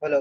Hello.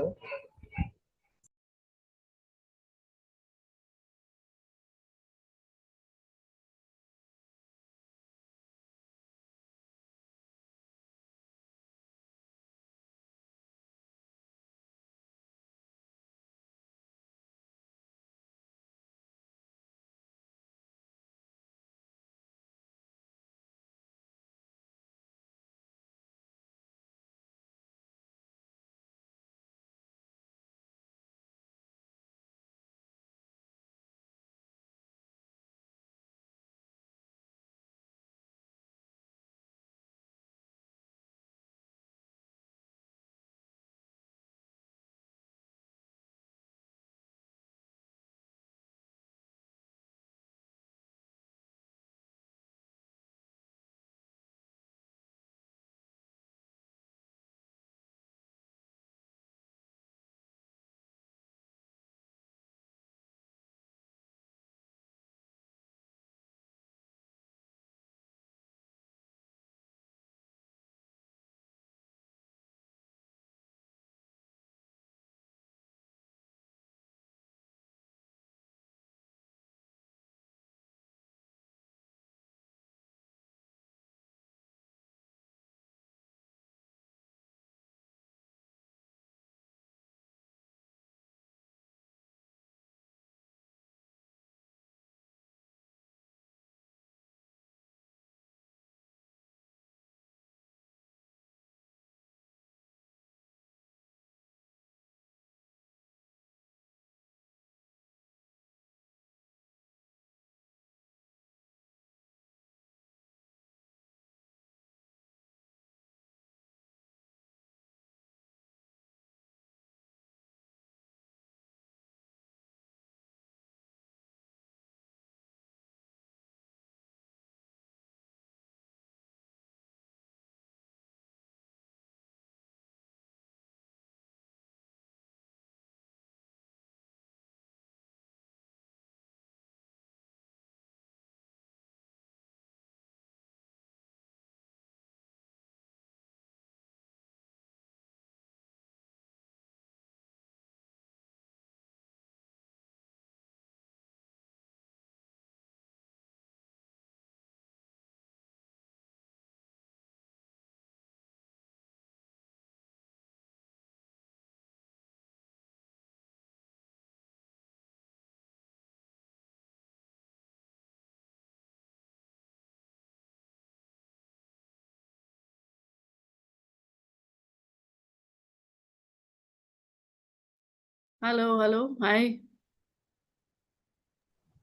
Hello, hello. Hi.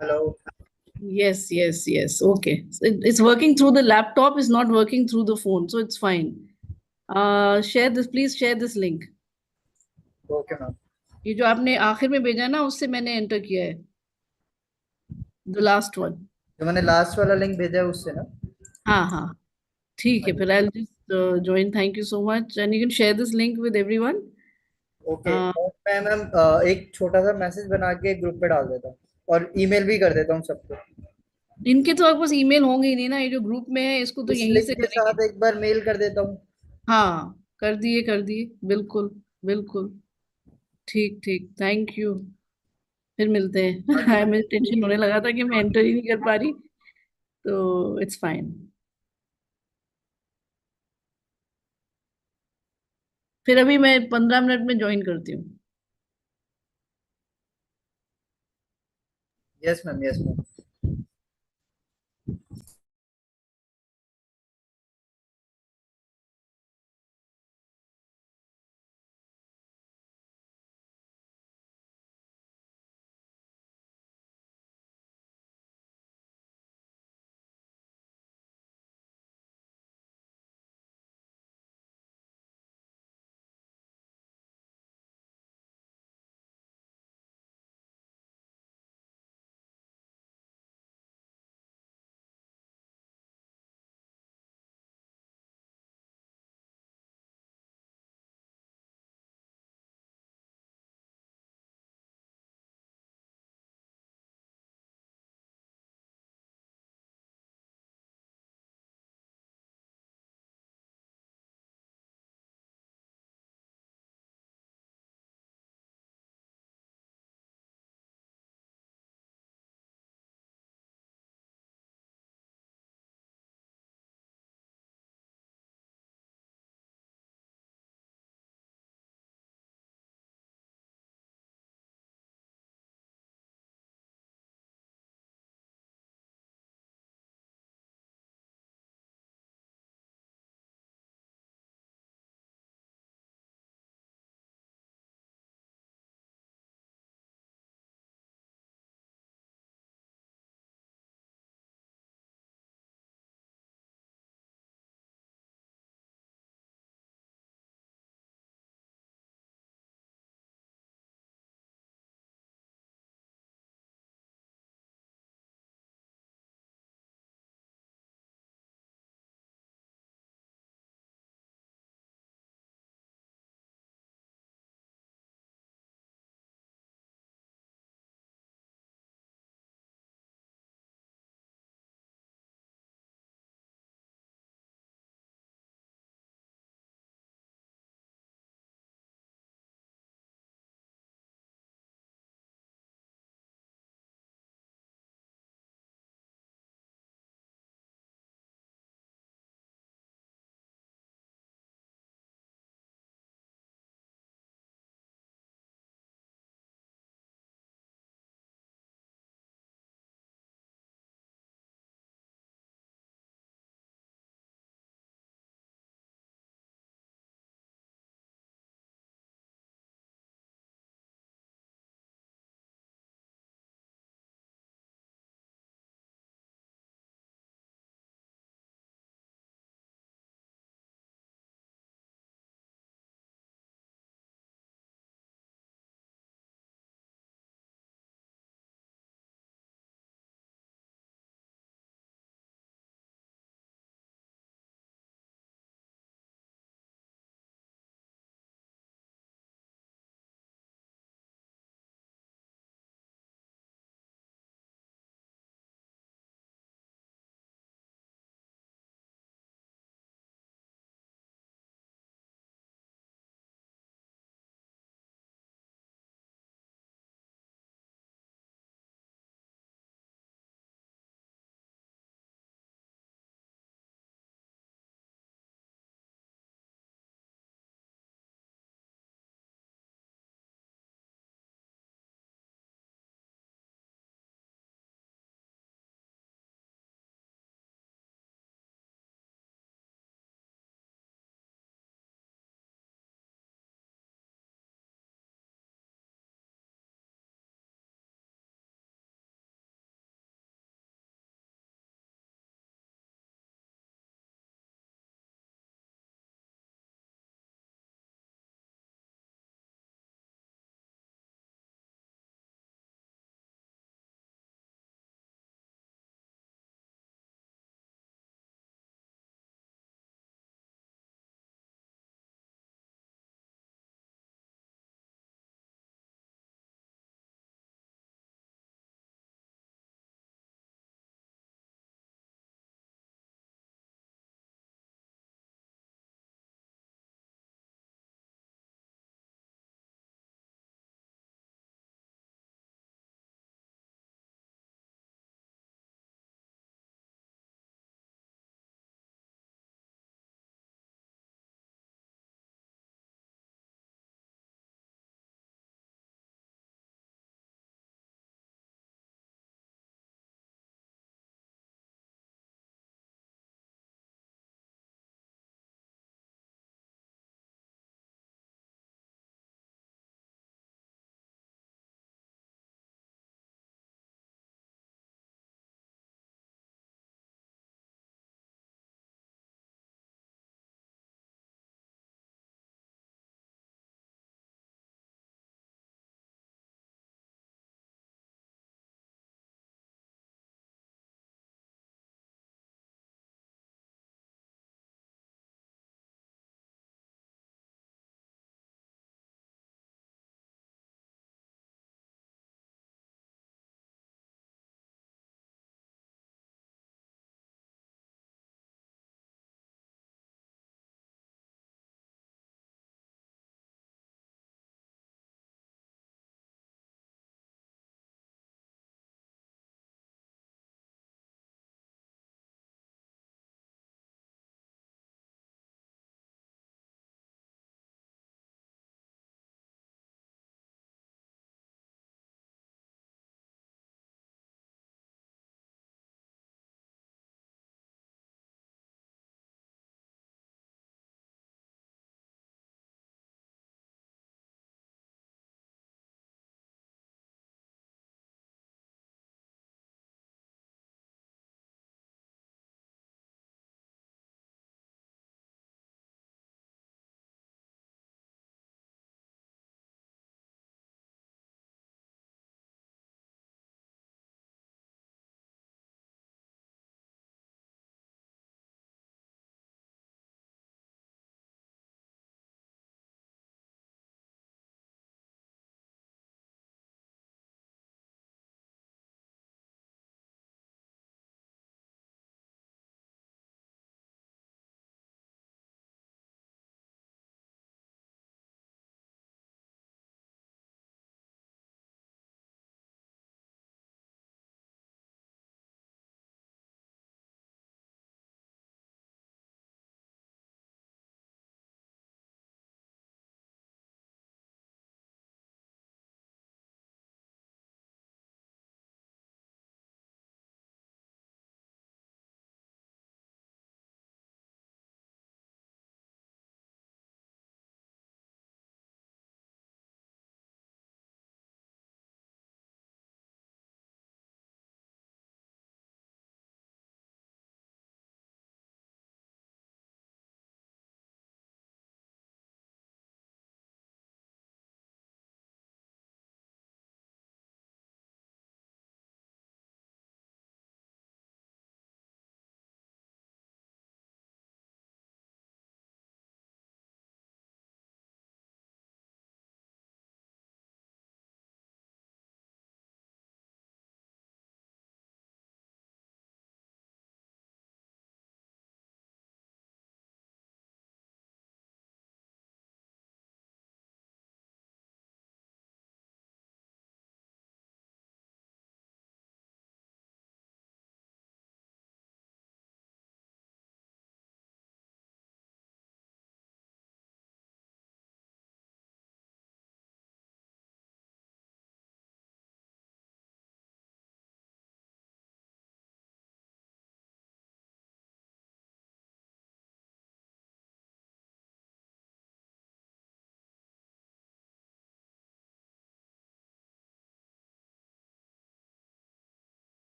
Hello. Yes, yes, yes. Okay. It's working through the laptop, it's not working through the phone, so it's fine. Share this, please share this link. Okay ma'am. ये जो आपने आखिर में भेजा ना, उससे मैंने enter किया है, द लास्ट वन. जो मैंने लास्ट वाला लिंक भेजा है उससे ना। हाँ, हाँ. ठीक हाँ है, जी। फिर I'll just join. Thank you so much. And you can share this link with everyone. Okay, Uh, और मैं मैम एक छोटा सा मैसेज बना के ग्रुप पे डाल देता हूँ और ईमेल भी कर देता हूँ सबको। इनके तो आपके पास ईमेल होंगे ही नहीं ना, ये जो ग्रुप में है इसको तो इस यहीं लिंक से के करेंगे. साथ एक बार मेल कर देता हूँ। हाँ, कर दिए, कर दिए. बिल्कुल, बिल्कुल. ठीक, ठीक. Thank you. फिर मिलते हैं. बाकी मुझे टेंशन मैं होने लगा था कि मैं एंटर ही नहीं कर पा रही. तो इट्स फाइन. फिर अभी मैं 15 मिनट में ज्वाइन करती हूँ. Yes ma'am, yes ma'am.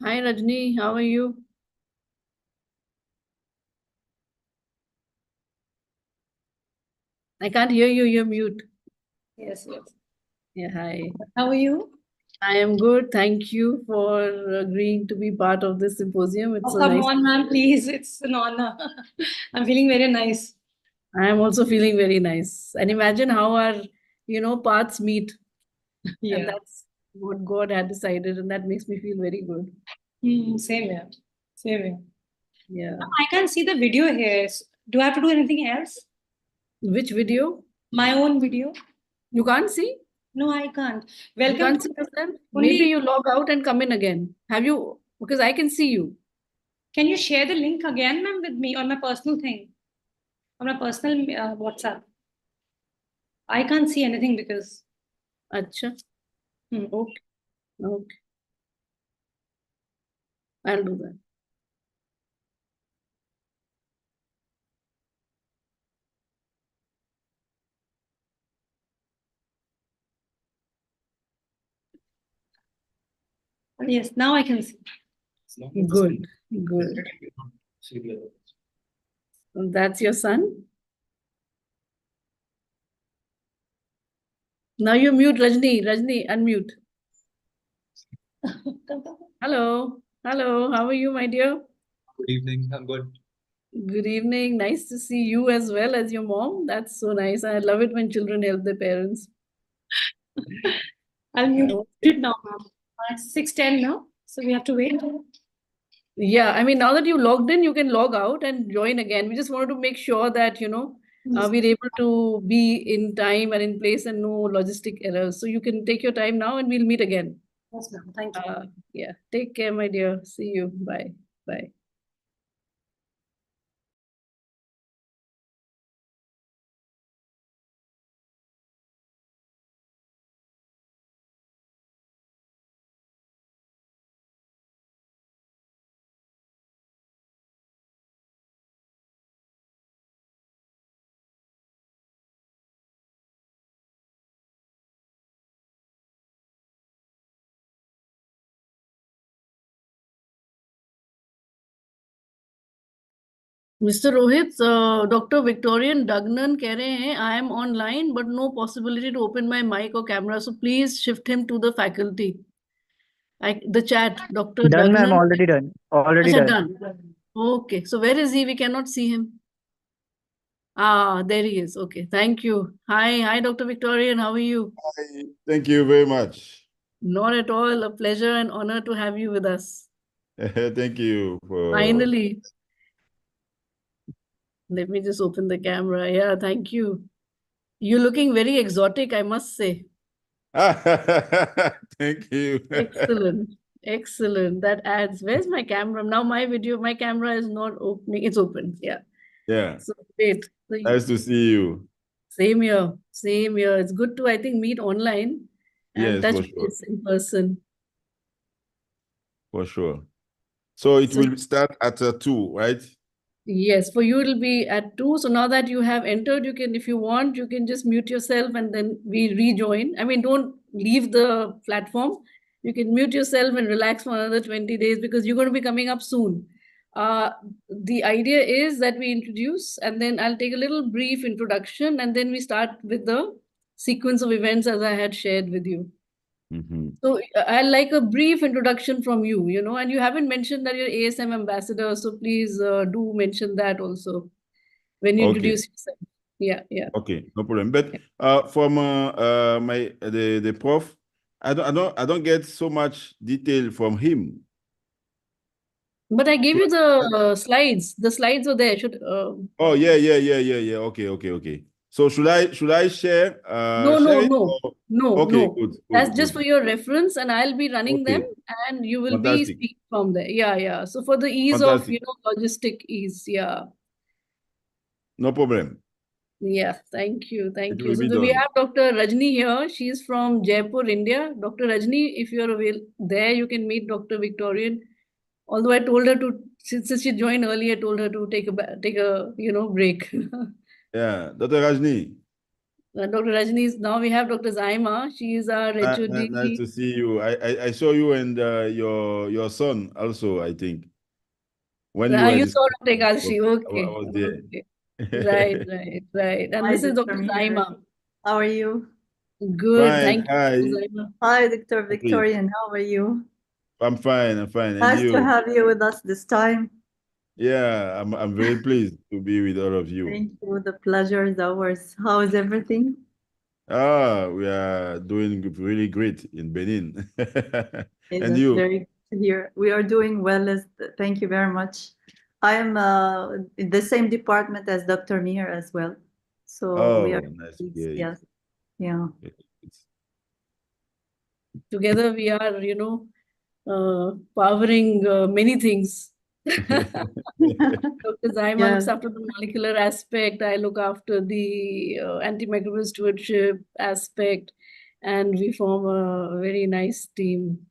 Hi Rajni, how are you? I can't hear you, you're mute. Yes, yes. Yeah, hi. How are you? I am good. Thank you for agreeing to be part of this symposium. It's Oh, so come nice. on, ma'am, please. It's an honor. I'm feeling very nice. I am also feeling very nice. And imagine how our, paths meet. And Yeah. that's what God had decided. And that makes me feel very good. Same here. Same here. Yeah. I can't see the video here. Do I have to do anything else? Which video? My own video? You can't see? No, I can't. You Welcome can't to see yourself? Maybe only. you log out and come in again. Have you? Because I can see you. Can you share the link again, ma'am, with me on my personal thing, on my personal WhatsApp? I can't see anything because. Acha. Hmm. Okay. Okay. I'll do that. Yes, now I can see. Good. Good. And that's your son? Now you mute Rajni. Rajni, unmute. Hello. Hello. How are you, my dear? Good evening. I'm good. Good evening. Nice to see you as well as your mom. That's so nice. I love it when children help their parents. I'll mute Oh, it now, ma'am. It's 6:10 now, so we have to wait. yeah, I mean, now that you logged in, you can log out and join again. We just wanted to make sure that, Yes, we're able to be in time and in place and no logistic errors. So you can take your time now and we'll meet again. ma'am. Thank you. Yeah, take care, my dear. See you. Bye. Bye. Mr. Rohit, Dr. Victorian Dugnan कह रहे हैं, I am online but no possibility to open my mic or camera. So please shift him to the faculty. The chat, Dr. Done, ma'am. Dugnan. Already done. Already Acha, done. done. Okay. So where is he? We cannot see him. Ah, there he is. Okay. Thank you. Hi. Hi, Dr. Victorian. How are you? Hi. Thank you very much. Not at all. A pleasure and honor to have you with us. Thank you for. Finally. Let me just open the camera. Yeah, thank you. You're looking very exotic, I must say. Thank you. Excellent. Excellent. That adds. Where's my camera? Now my camera is not opening. It's open. Yeah. Yeah. So great. So Nice to see you. same here. Same here. It's good to, I think, meet online and Yes, touch for sure. base in person. For sure. So it So will start at 2, right? yes, for you it'll be at 2. So now that you have entered, you can, if you want, you can just mute yourself and then we rejoin. I mean, don't leave the platform. You can mute yourself and relax for another 20 days because you're going to be coming up soon. The idea is that we introduce and then I'll take a little brief introduction and then we start with the sequence of events as I had shared with you. So I'd like a brief introduction from you, and you haven't mentioned that you're ASM ambassador, so please do mention that also when you Okay. introduce yourself. Yeah, yeah. Okay, no problem. But Yeah. from my the prof, I don't get so much detail from him. But I gave Should you the slides. The slides are there. Oh, yeah. Okay. So should I share No, share no, it? no, no, Okay, no. good, good, That's just good. for your reference, and I'll be running them, Okay, and you will be fantastic, speaking from there. Yeah, yeah. So for the ease of, fantastic. logistic ease. Yeah. No problem. Yeah, thank you. It Thank you. will So be we done. have Dr. Rajni here. She's from Jaipur, India. Dr. Rajni, if you're there, you can meet Dr. Victorian. Although I told her to, since she joined early, I told her to take a break. Yeah, Dr. Rajni. Dr. Rajni, now we have Dr. Zaima. She is our HOD. Nice to see you. I saw you and your son also, I think, when you were You saw discussing. Dr. Ekadashi. I Okay. was there. Okay. Right. And Hi, this is Dr. Dr. Mir. Zaima. How are you? Good. Fine. Thank you, Hi. Dr. Zaima. Hi, Dr. Please. Victorian. How are you? I'm fine. I'm fine. And Nice to you? have you with us this time. Yeah, I'm very pleased to be with all of you. Thank you. The pleasure is ours. How is everything? We are doing really great in Benin. Hey, And that's you? very good to hear. We are doing well. Thank you very much. I am in the same department as Dr. Mir as well. So we Oh, are nice to colleagues. hear it. Yes. Yeah. Together we are, powering many things. Dr. Zaima looks Yes. after the molecular aspect. I look after the antimicrobial stewardship aspect, and we form a very nice team.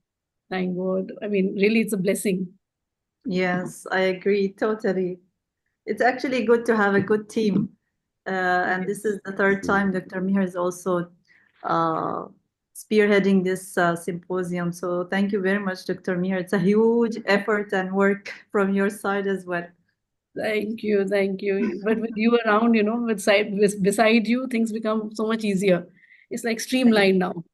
Thank God. I mean, really, it's a blessing. Yes, I agree totally. It's actually good to have a good team. And this is the third time Dr. Mir is also spearheading this symposium. So thank you very much, Dr. Mir. It's a huge effort and work from your side as well. Thank you. But with you around, beside you, things become so much easier. It's like streamlined now.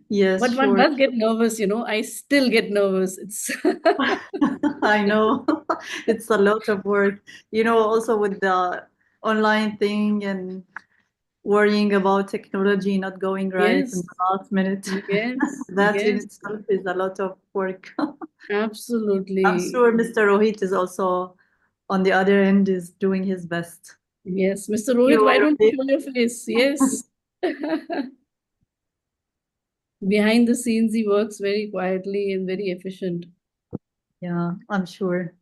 Yes, But one sure. does get nervous, I still get nervous. It's I know it's a lot of work, also with the online thing and worrying about technology not going right in yes, the last minute. yes, That in yes, itself is a lot of work. I'm absolutely. sure Mr. Rohit is also on the other end is doing his best. Yes, Mr. Rohit, You why don't you already? show your face? Yes. Behind the scenes, he works very quietly and very efficient. Yeah, I'm sure.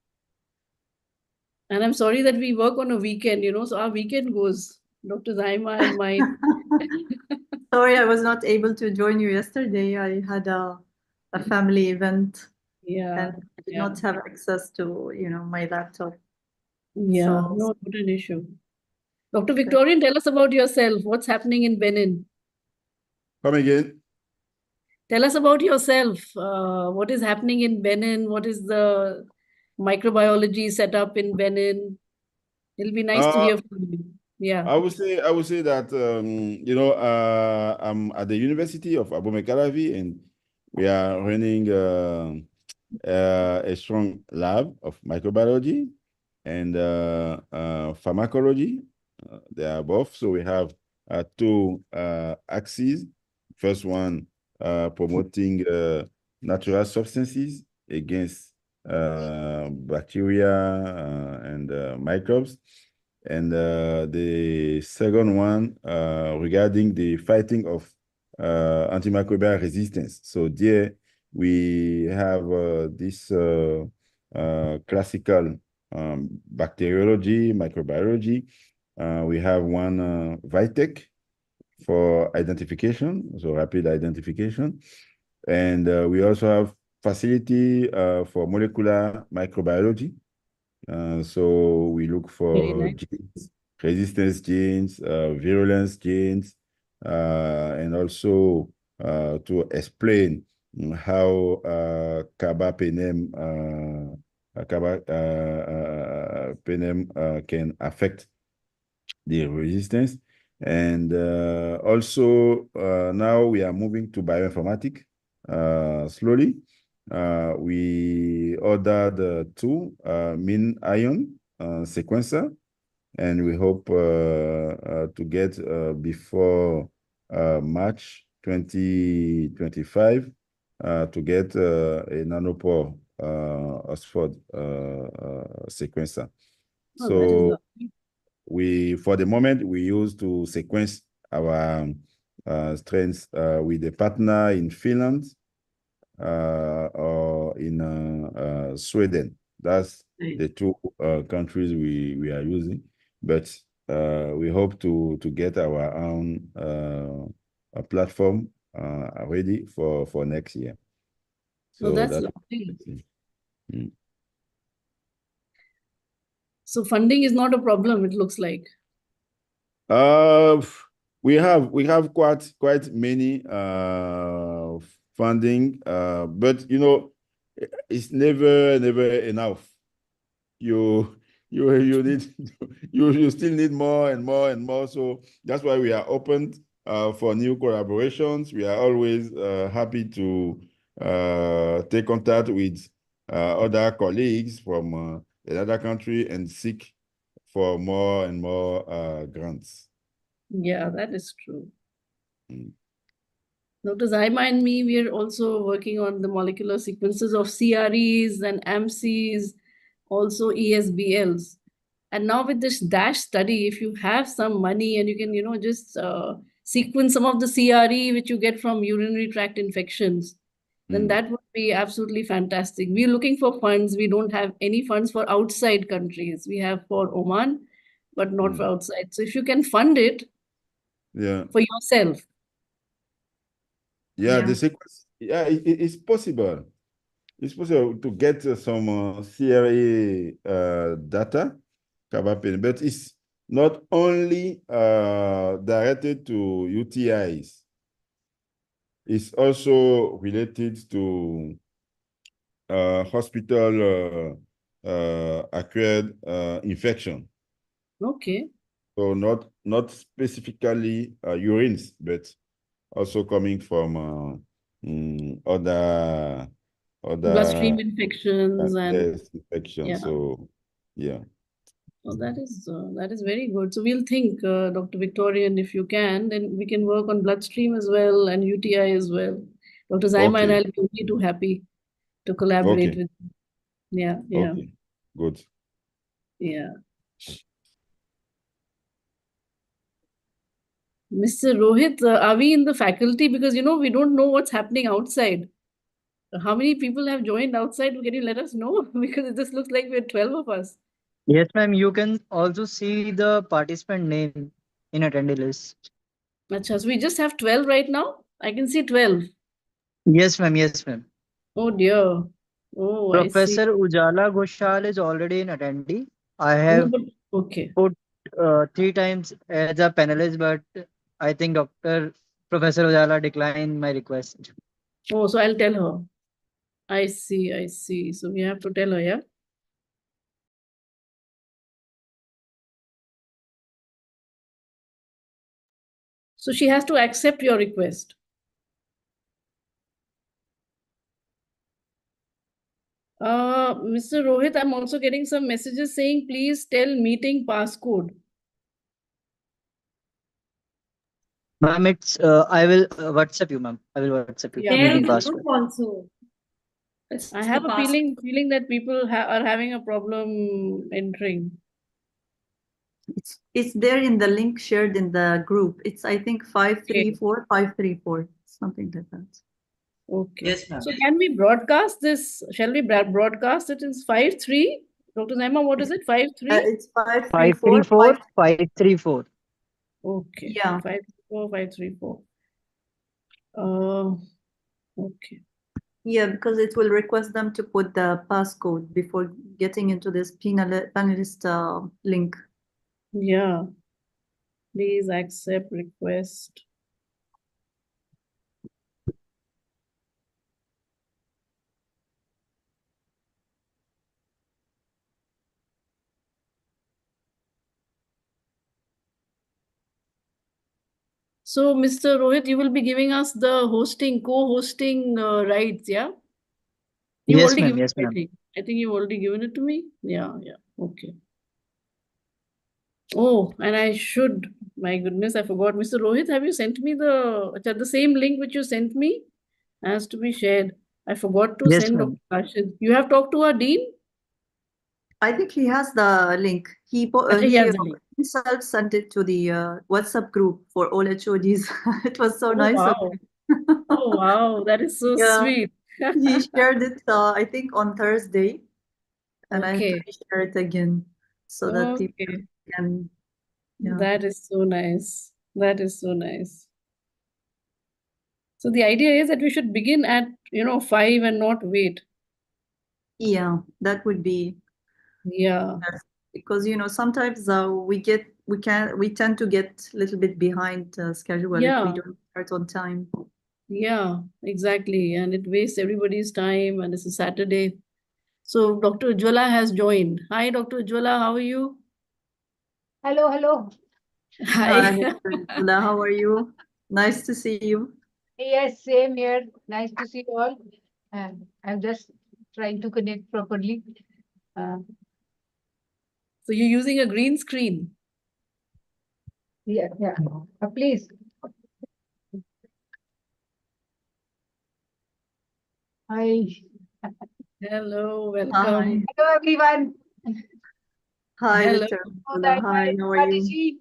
And I'm sorry that we work on a weekend, so our weekend goes, Dr. Zaima and mine. Sorry, I was not able to join you yesterday. I had a family event Yeah, and I did not have access to, my laptop. yeah, So no, not an issue. Dr. Victorian, tell us about yourself. What's happening in Benin? Come again. Tell us about yourself. What is happening in Benin? What is the microbiology setup in Benin? It'll be nice to Uh, hear from you. Yeah. I would say that I'm at the University of Abu Mekalavi, and we are running a strong lab of microbiology and pharmacology. They are both. So we have two axes. First one promoting natural substances against bacteria and microbes. And the second one regarding the fighting of antimicrobial resistance. So there we have this classical bacteriology, microbiology. We have one VITEC for identification, so rapid identification. And we also have facility for molecular microbiology. So we look Very for nice. genes, resistance genes, virulence genes, and also to explain how carbapenem can affect the resistance. And also now we are moving to bioinformatics slowly. We ordered two mean ion sequencer, and we hope to get before March 2025 to get a nanopore Oxford sequencer. Oh, that is So lovely. for the moment, we use to sequence our strains with a partner in Finland or in Sweden. That's the two countries we are using, but we hope to get our own platform ready for next year. So So that's that. lovely. So funding is not a problem, it looks like. We have quite many funding, but it's never enough. You need you still need more and more and more. So that's why we are open for new collaborations. We are always happy to take contact with other colleagues from another country and seek for more and more grants. Yeah, that is true. Mm. Dr. Zaima and me, we are also working on the molecular sequences of CREs and AMCs, also ESBLs. And now with this DASH study, if you have some money and you can, just sequence some of the CRE which you get from urinary tract infections, then that would be absolutely fantastic. We're looking for funds. We don't have any funds for outside countries. We have for Oman, but not for outside. So if you can fund it Yeah. for yourself. Yeah, Yeah. the sequence, it's possible. It's possible to get some CRA data, but it's not only directed to UTIs. It's also related to hospital acquired infection. Okay. So not specifically urines, but also coming from other Bloodstream infections and yes, infection. yeah. So yeah. So that is very good. So we'll think, Dr. Victorian, if you can, then we can work on bloodstream as well and UTI as well. Dr. Zaima and Okay. I'll be only too happy to collaborate Okay. with you. Yeah, Okay. Good. yeah. Mr. Rohit, are we in the faculty? Because, we don't know what's happening outside. How many people have joined outside? Can you let us know? Because it just looks like we're 12 of us. Yes, ma'am. You can also see the participant name in attendee list. Achha, so we just have 12 right now? I can see 12. Yes, ma'am. Yes, ma'am. Oh dear. Oh, I see. Professor Ujala Ghoshal is already in attendee. I No, have but okay. put 3 times as a panelist, but I think Dr. Professor Ujala declined my request. Oh, so I'll tell her. I see, I see. So we have to tell her, yeah? So she has to accept your request. Mr. Rohit, I'm also getting some messages saying, please tell meeting passcode. Ma'am, it's I will WhatsApp you, ma'am. I will WhatsApp you Yeah, There in meeting the please. group password. also. It's I the have a past. feeling that people are having a problem entering. It's there in the link shared in the group. It's I think 534 534 something like that. Okay. Yes, ma'am. So can we broadcast this? Shall we broadcast it in 5-3? Dr. Zaima, what is it? 5-3? It's 534 534 534. Okay. Yeah. 5-4, 5-3-4. Okay. Yeah, because it will request them to put the passcode before getting into this panelist link. Yeah. Please accept request. So, Mr. Rohit, you will be giving us the co-hosting rights, yeah? You've Yes, already ma'am. given Yes, it, I ma'am. think. I think you've already given it to me. Yeah, yeah. Okay. Oh, and my goodness, I forgot. Mr. Rohit, have you sent me the same link which you sent me has to be shared. I forgot to Yes, send Dr. ma'am. Rashid. You have talked to our dean? I think he has the link. He Actually, he has the link. himself sent it to the WhatsApp group for all HODs. It was so Oh, nice of wow. him. Oh, wow. That is so Yeah, sweet. he shared it I think on Thursday, and I have to Okay. share it again so that people Okay. can. Yeah. That is so nice. That is so nice. So the idea is that we should begin at 5 and not wait. Yeah, that would be Yeah. best, because sometimes we get we tend to get a little bit behind schedule if we Yeah. don't start on time. Yeah, exactly. And it wastes everybody's time, and it's a Saturday. So Dr. Ujwala has joined. Hi, Dr. Ujwala, how are you? Hello, hello. Hi, Hi. Dr. Ula, how are you? Nice to see you. Yes, same here. Nice to see you all. I'm just trying to connect properly. So you're using a green screen. Yeah. Please. Hi. Hello, Hi. welcome. Hello, everyone. Hi, Hello. Dr. Oh, Ula. that Hi, my how are you? Rajni.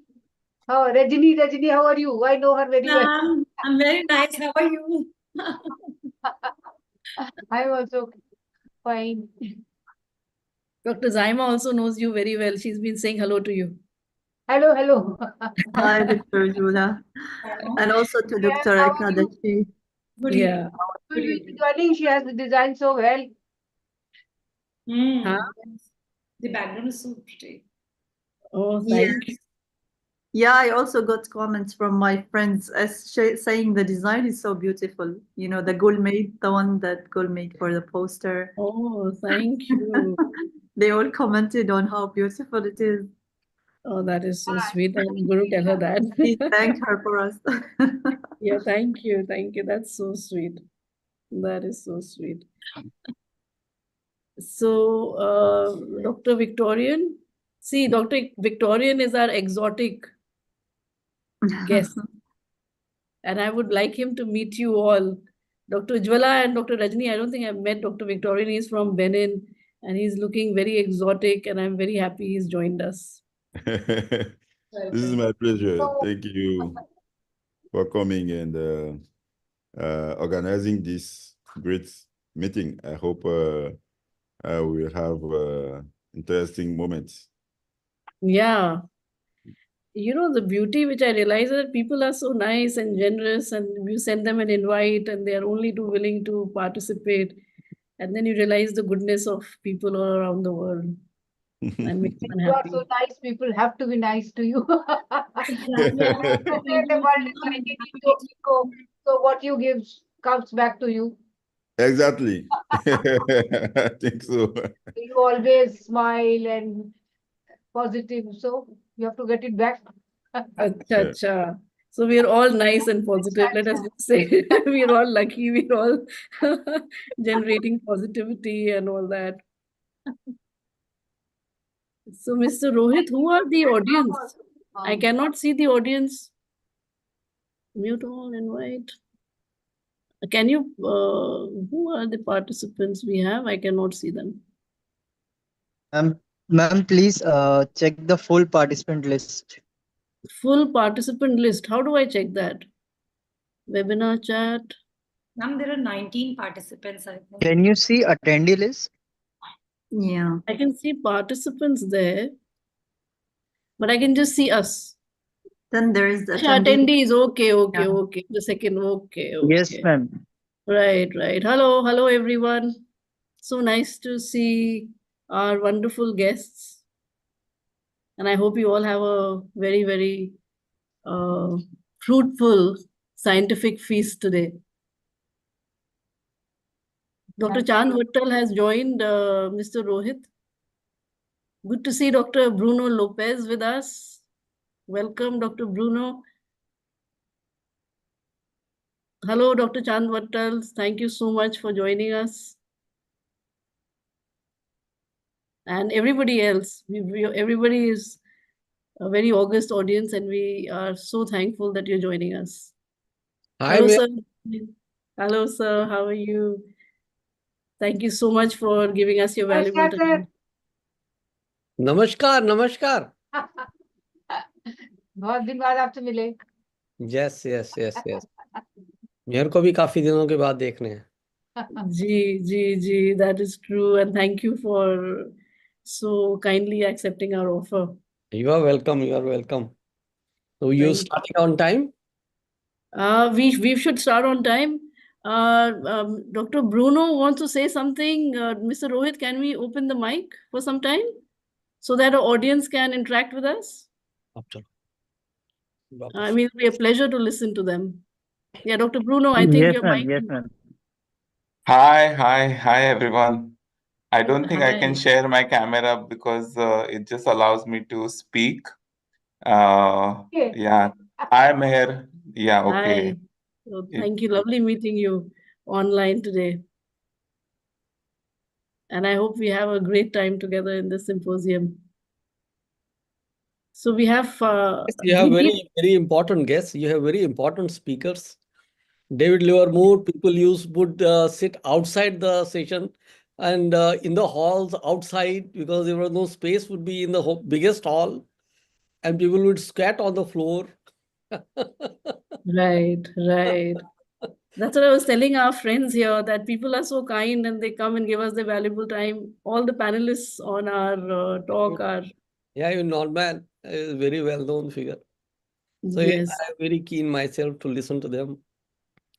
Oh, Rajni, how are you? I know her very well. I'm very nice. How are you? I'm also fine. Dr. Zaima also knows you very well. She's been saying hello to you. Hello, hello. Hi, Dr. Ula. And also to Dr. How are you? Ekadashi. Good Yeah. evening. Will be joining. She has designed so well. Huh? The background is so pretty. Oh, Yes. thank you. Yeah, I also got comments from my friends saying the design is so beautiful. You know, the Gul made, the one that Gul made for the poster. Oh, thank you. They all commented on how beautiful it is. Oh, that is so sweet. I'm going to tell her Please that. thank her for us. Yeah, thank you. Thank you. That's so sweet. That is so sweet. So, Dr. Victorian, see, Dr. Victorian is our exotic guest, and I would like him to meet you all. Dr. Ujwala and Dr. Rajni, I don't think I've met Dr. Victorian. He's from Benin, and he's looking very exotic, and I'm very happy he's joined us. This is my pleasure. Thank you for coming and organizing this great meeting. I hope we'll have interesting moments. Yeah. You know, the beauty which I realize is that people are so nice and generous, and you send them an invite, and they are only too willing to participate. And then you realize the goodness of people all around the world, and makes one You are happy. so nice. People have to be nice to you. Exactly. I have to thank The you world is so like a much. Nico. So what you give comes back to you. Exactly. I think so. You always smile and positive. So you have to get it back. Acha, Yeah. acha. So we are all nice and positive. Let us just say we are all lucky. We are all generating positivity and all that. So, Mr. Rohit, who are the audience? I cannot see the audience. Mute all, invite. Can you, who are the participants we have? I cannot see them. Ma'am, please check the full participant list. Full participant list. How do I check that? Webinar chat. Ma'am, there are 19 participants, I think. Can you see attendee list? Yeah. I can see participants there, but I can just see us. Then there is the Acha, attendee. attendees. Okay, okay, Yeah. okay. The second. Okay, Yes, okay. ma'am. Right, right. Hello, hello, everyone. So nice to see our wonderful guests. And I hope you all have a very, very fruitful scientific feast today. Dr. Chand Vittal has joined Mr. Rohit. Good to see Dr. Bruno Lopez with us. Welcome, Dr. Bruno. Hello, Dr. Chand Vittal. Thank you so much for joining us. And everybody else, everybody is a very august audience, and we are so thankful that you're joining us. Hi, Hello, ma'am. sir. Hello, sir. How are you? Thank you so much for giving us your valuable time. नमस्कार नमस्कार बहुत दिन बाद आपसे मिले. Yes yes yes yes मेरे को भी काफी दिनों के बाद देखने हैं. Ji, that is true. And thank you for so kindly accepting our offer. You are welcome. You are welcome. So you Thank starting on time? We should start on time. Dr. Bruno wants to say something. Mr. Rohit, can we open the mic for some time so that our audience can interact with us? After. I mean, it'll be a pleasure to listen to them. Yeah, Dr. Bruno, I think Yes, your ma'am. mic. Yes, ma'am. Hi, everyone. I don't think I can Hi. share my camera because it just allows me to speak. Okay. Yeah, I'm here. Yeah, okay. Hi. So thank you. Lovely meeting you online today. And I hope we have a great time together in this symposium. So we have You have we need very important guests. You have very important speakers. David Livermore, people would sit outside the session and in the halls outside because there was no space would be in the biggest hall and people would scat on the floor. right. That's what I was telling our friends here, that people are so kind and they come and give us their valuable time. All the panelists on our talk are, Yeah, Norman is a very well-known figure. So yeah, yes, I'm very keen myself to listen to them.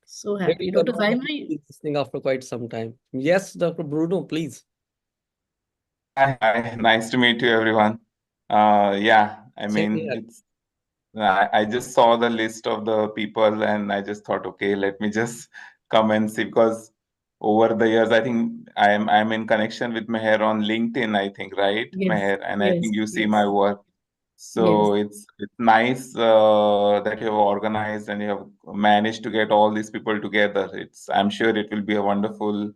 so Maybe happy. you're Dr. not Zaima, listening after quite some time. Yes, Dr. Bruno, please. Hi. Nice to meet you, everyone. Yeah, I Same mean, here. I just saw the list of the people and I just thought, okay, let me just come and see, because over the years, I think I'm in connection with Meher on LinkedIn, I think, right, Meher? And I think you see my work. yes, So it's nice that you have organized and you have managed to get all these people together. I'm sure it will be a wonderful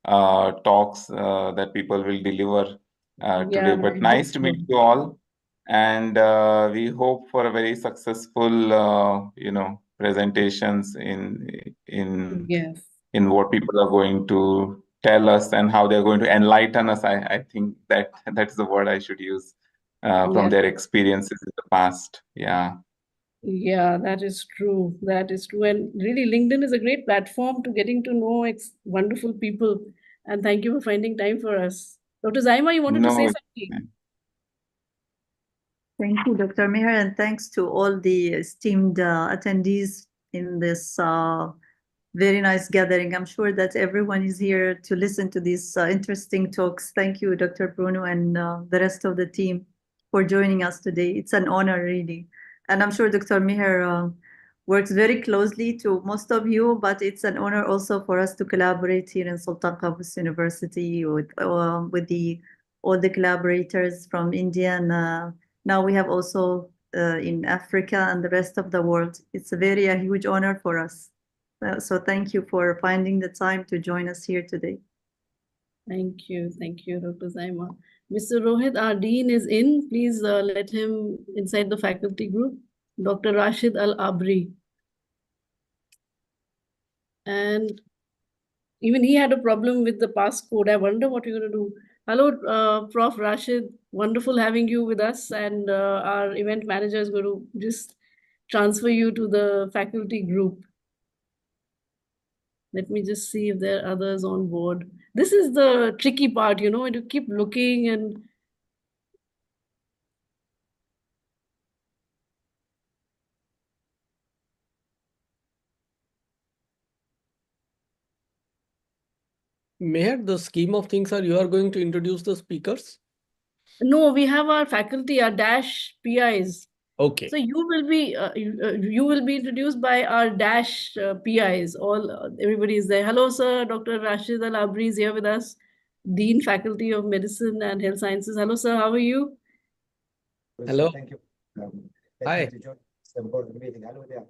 talks that people will deliver yeah, today. But I hope nice to so. meet you all, and we hope for a very successful, presentations Yes, in what people are going to tell us and how they're going to enlighten us. I think that's the word I should use from yeah. their experiences in the past. Yeah. Yeah, that is true. That is true. And really, LinkedIn is a great platform to getting to know wonderful people. And thank you for finding time for us. Dr. Zaima, you wanted to say No. something? Thank you, Dr. Meher, and thanks to all the esteemed attendees in this very nice gathering. I'm sure that everyone is here to listen to these interesting talks. Thank you, Dr. Bruno, and the rest of the team for joining us today. It's an honor, really. And I'm sure Dr. Meher works very closely to most of you, but it's an honor also for us to collaborate here in Sultan Qaboos University with all the collaborators from India. And now we have also in Africa and the rest of the world. It's a huge honor for us. So thank you for finding the time to join us here today. Thank you, Dr. Zaima. Mr. Rohit, our dean is in. Please let him inside the faculty group. Dr. Rashid Al-Abri. And even he had a problem with the passcode. I wonder what you're going to do. Hello, Prof. Rashid. Wonderful having you with us. And our event manager is going to just transfer you to the faculty group. Let me just see if there are others on board. This is the tricky part, and you keep looking and Meher, the scheme of things are you are going to introduce the speakers? no, we have our faculty, our dash PIs. Okay. So you will be introduced by our dash PIs. Everybody is there. Hello, sir. Dr. Rashid Al-Abri is here with us, Dean Faculty of Medicine and Health Sciences. Hello, sir. How are you? Hello. Thank you. Hi. To join the board meeting. Hello there.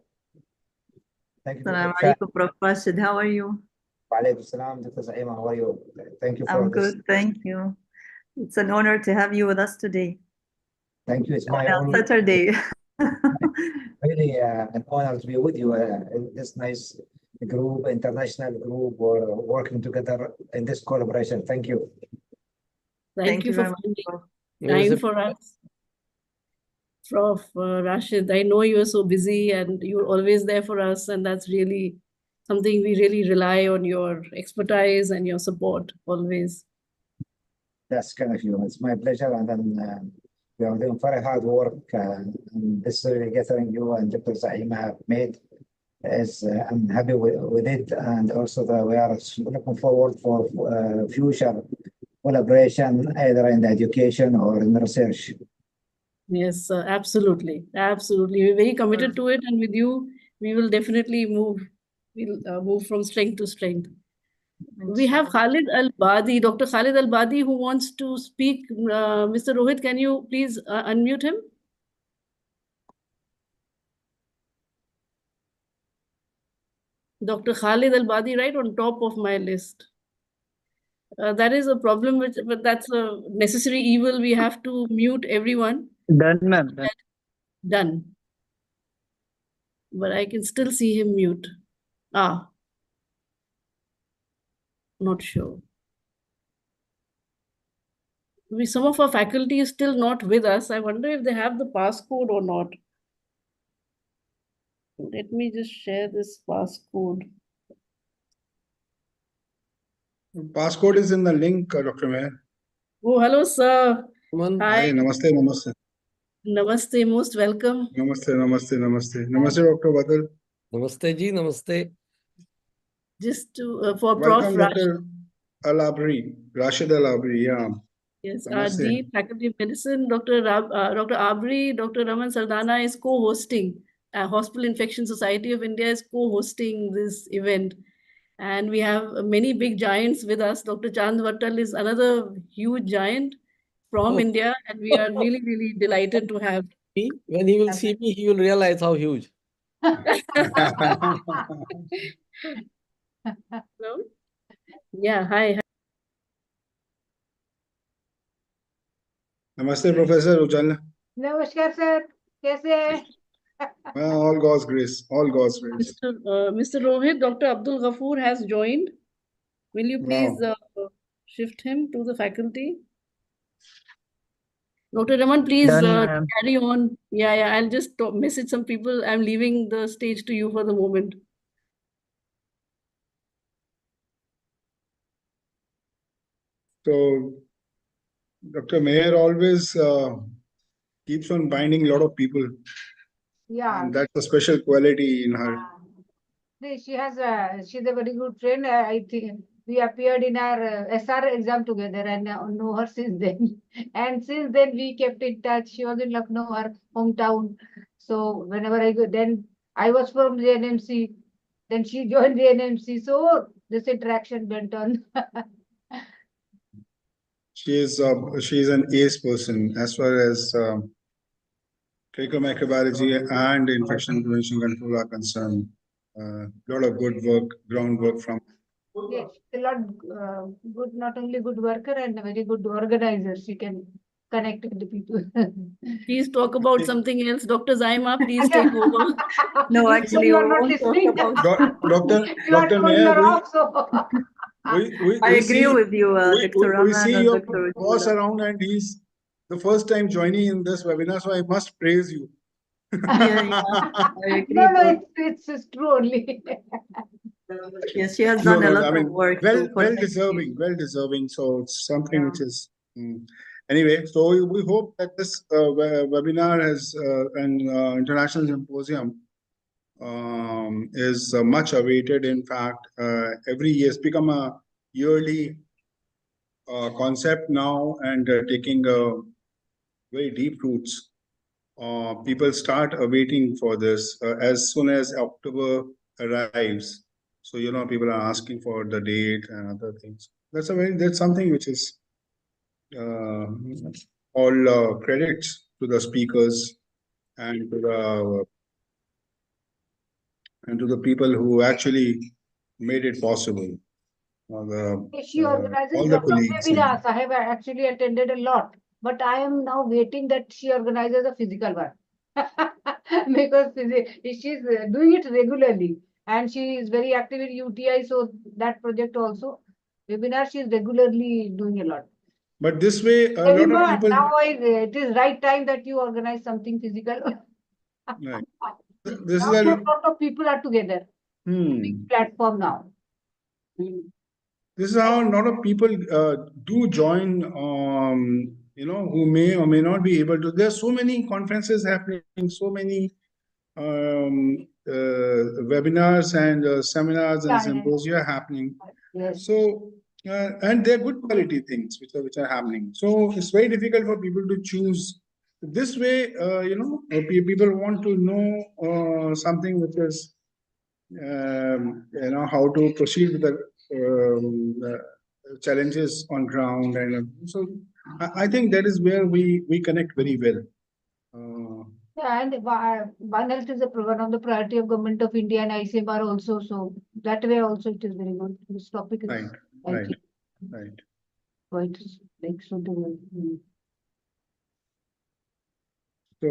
Thank you. Assalamu alaikum, Prof. Rashid. How are you? Walaikum salam, Dr. Zaima. How are you? Thank you for I'm this. good. Thank you. It's an honor to have you with us today. Thank you. It's my On honor. Saturday. Really an honor to be with you in this nice group, international group, working together in this collaboration. Thank you. Thank you for very much, finding Prof. time for us. Prof. Rashid, I know you are so busy and you're always there for us, and that's really something we really rely on your expertise and your support always. That's kind of you. It's my pleasure. And then we are doing very hard work. And this gathering you and Dr. Zaima have made I'm happy with it. And also we are looking forward for future collaboration, either in the education or in research. Yes, absolutely. Absolutely. We're very committed to it, and with you, we will definitely move. We'll move from strength to strength. We have Khalid Al-Badi, Dr. Khalid Al-Badi, who wants to speak. Mr. Rohit, can you please unmute him? Dr. Khalid Al-Badi, right on top of my list. That is a problem, but that's a necessary evil. We have to mute everyone. Done, ma'am. Done. Done. But I can still see him mute. Ah, not sure. Some of our faculty is still not with us. I wonder if they have the passcode or not. Let me just share this passcode. Passcode is in the link, Dr. Meher. Oh, hello, sir. Hi, namaste, namaste. Namaste, most welcome. Namaste, namaste, namaste. Namaste, Dr. Badal. Namaste ji, namaste. Just to for Welcome, Prof. Dr. Al-Abri, Rashid Al-Abri, yeah. Yes, Namaste. Dean, Faculty of Medicine, Dr. Abri, Dr. Raman Sardana is co-hosting. Hospital Infection Society of India is co-hosting this event. And we have many big giants with us. Dr. Chand Vattal is another huge giant from India, and we are really, really delighted to have. When he will see me, he will realize how huge. Hello? Yeah, hi. Namaste, Professor Ujala. नमस्कार sir, कैसे हैं? All God's grace, all God's grace. Mr. Rohit, Dr. Abdul Ghafoor has joined. Will you please shift him to the faculty? Dr. Raman, please Done, carry on. Yeah, I'll just message some people. I'm leaving the stage to you for the moment. So, Dr. Meher always keeps on binding a lot of people. Yeah. And that's a special quality in her. She's a very good friend. I think we appeared in our SR exam together and know her since then. And since then we kept in touch. She was in Lucknow, her hometown. So whenever I go, then I was from JNMC. Then she joined JNMC. So this interaction went on. She's an ace person as far as clinical microbiology and infection prevention control are concerned. A lot of good work, groundwork from. Yes, a lot good, not only good worker and a very good organizer. She can connect with the people. Please talk about something else. Dr. Zaima, please take over. No, actually, you we are not won't talk listening. about. Dr. Meher, I agree with you, Dr. we Raman see and your Dr. boss Ujula. around and he's the first time joining in this webinar, so I must praise you. Yeah, I agree. No, it's true only. Yes, she has done a lot of work. Well deserving. So it's something which is anyway. So we hope that this webinar has an international symposium is much awaited. In fact, every year it's become a yearly concept now and taking very deep roots. People start waiting for this as soon as October arrives. So people are asking for the date and other things. That's something which is all credits to the speakers and to the people who actually made it possible. She organizes all a the lot of colleagues. webinars. I have actually attended a lot, but I am now waiting that she organizes a physical one because she's doing it regularly and she is very active in UTI. So that project also webinar she is regularly doing a lot. But this way, a lot of people. Now it is right time that you organize something physical. Right. This now is a lot of people are together. Big platform now. This is how a lot of people do join, who may or may not be able to. There are so many conferences happening, so many webinars and seminars and symposia happening. Yes. So, and they're good quality things which are happening. So it's very difficult for people to choose this way, people want to know something which is, how to proceed with the challenges on ground, and so I think that is where we connect very well. Yeah, and One Health is one of the priority of Government of India and ICMR also. So that way also it is very good. This topic is, Right, I right, think, right. quite like suitable. So,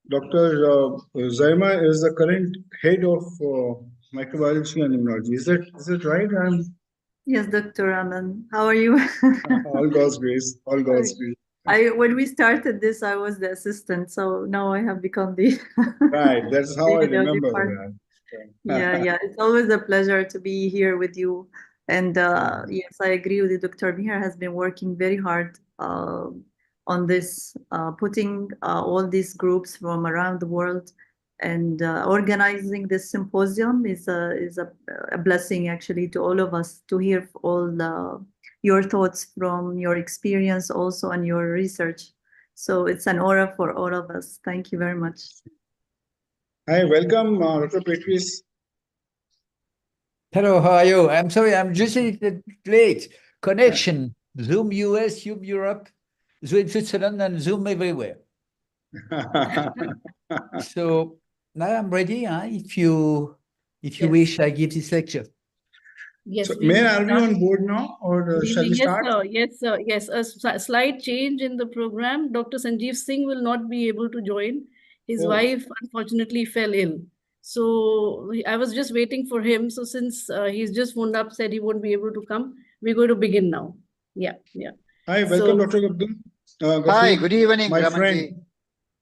Dr. Zaima is the current head of microbiology and immunology. Is that right? Yes, Dr. Raman. How are you? All God's grace. All God's grace. When we started this, I was the assistant, so now I have become the Right. That's how I lead of the remember department. that. Yeah. It's always a pleasure to be here with you. And yes, I agree with you. Dr. Mihir has been working very hard on this, putting all these groups from around the world, and organizing this symposium is a blessing actually to all of us to hear all your thoughts from your experience also and your research. So it's an honor for all of us. Thank you very much. Hi, welcome, Dr. Petris. Hello, how are you? I'm sorry, I'm just a little late. Connection, Zoom US, Zoom Europe, Zoom Switzerland, and Zoom everywhere. So now I'm ready. If you wish, I give this lecture. Yes, So, we Mayor, will are we start. on board now, or Good shall we evening. Yes, start? sir. Yes, sir. Yes, a slight change in the program. Dr. Sanjeev Singh will not be able to join. His Oh. wife unfortunately fell ill. So I was just waiting for him. So since he's just phoned up, said he won't be able to come, we're going to begin now. Yeah. Hi, welcome, Dr. Abdul. Hi, good evening, my Ramanji. friend.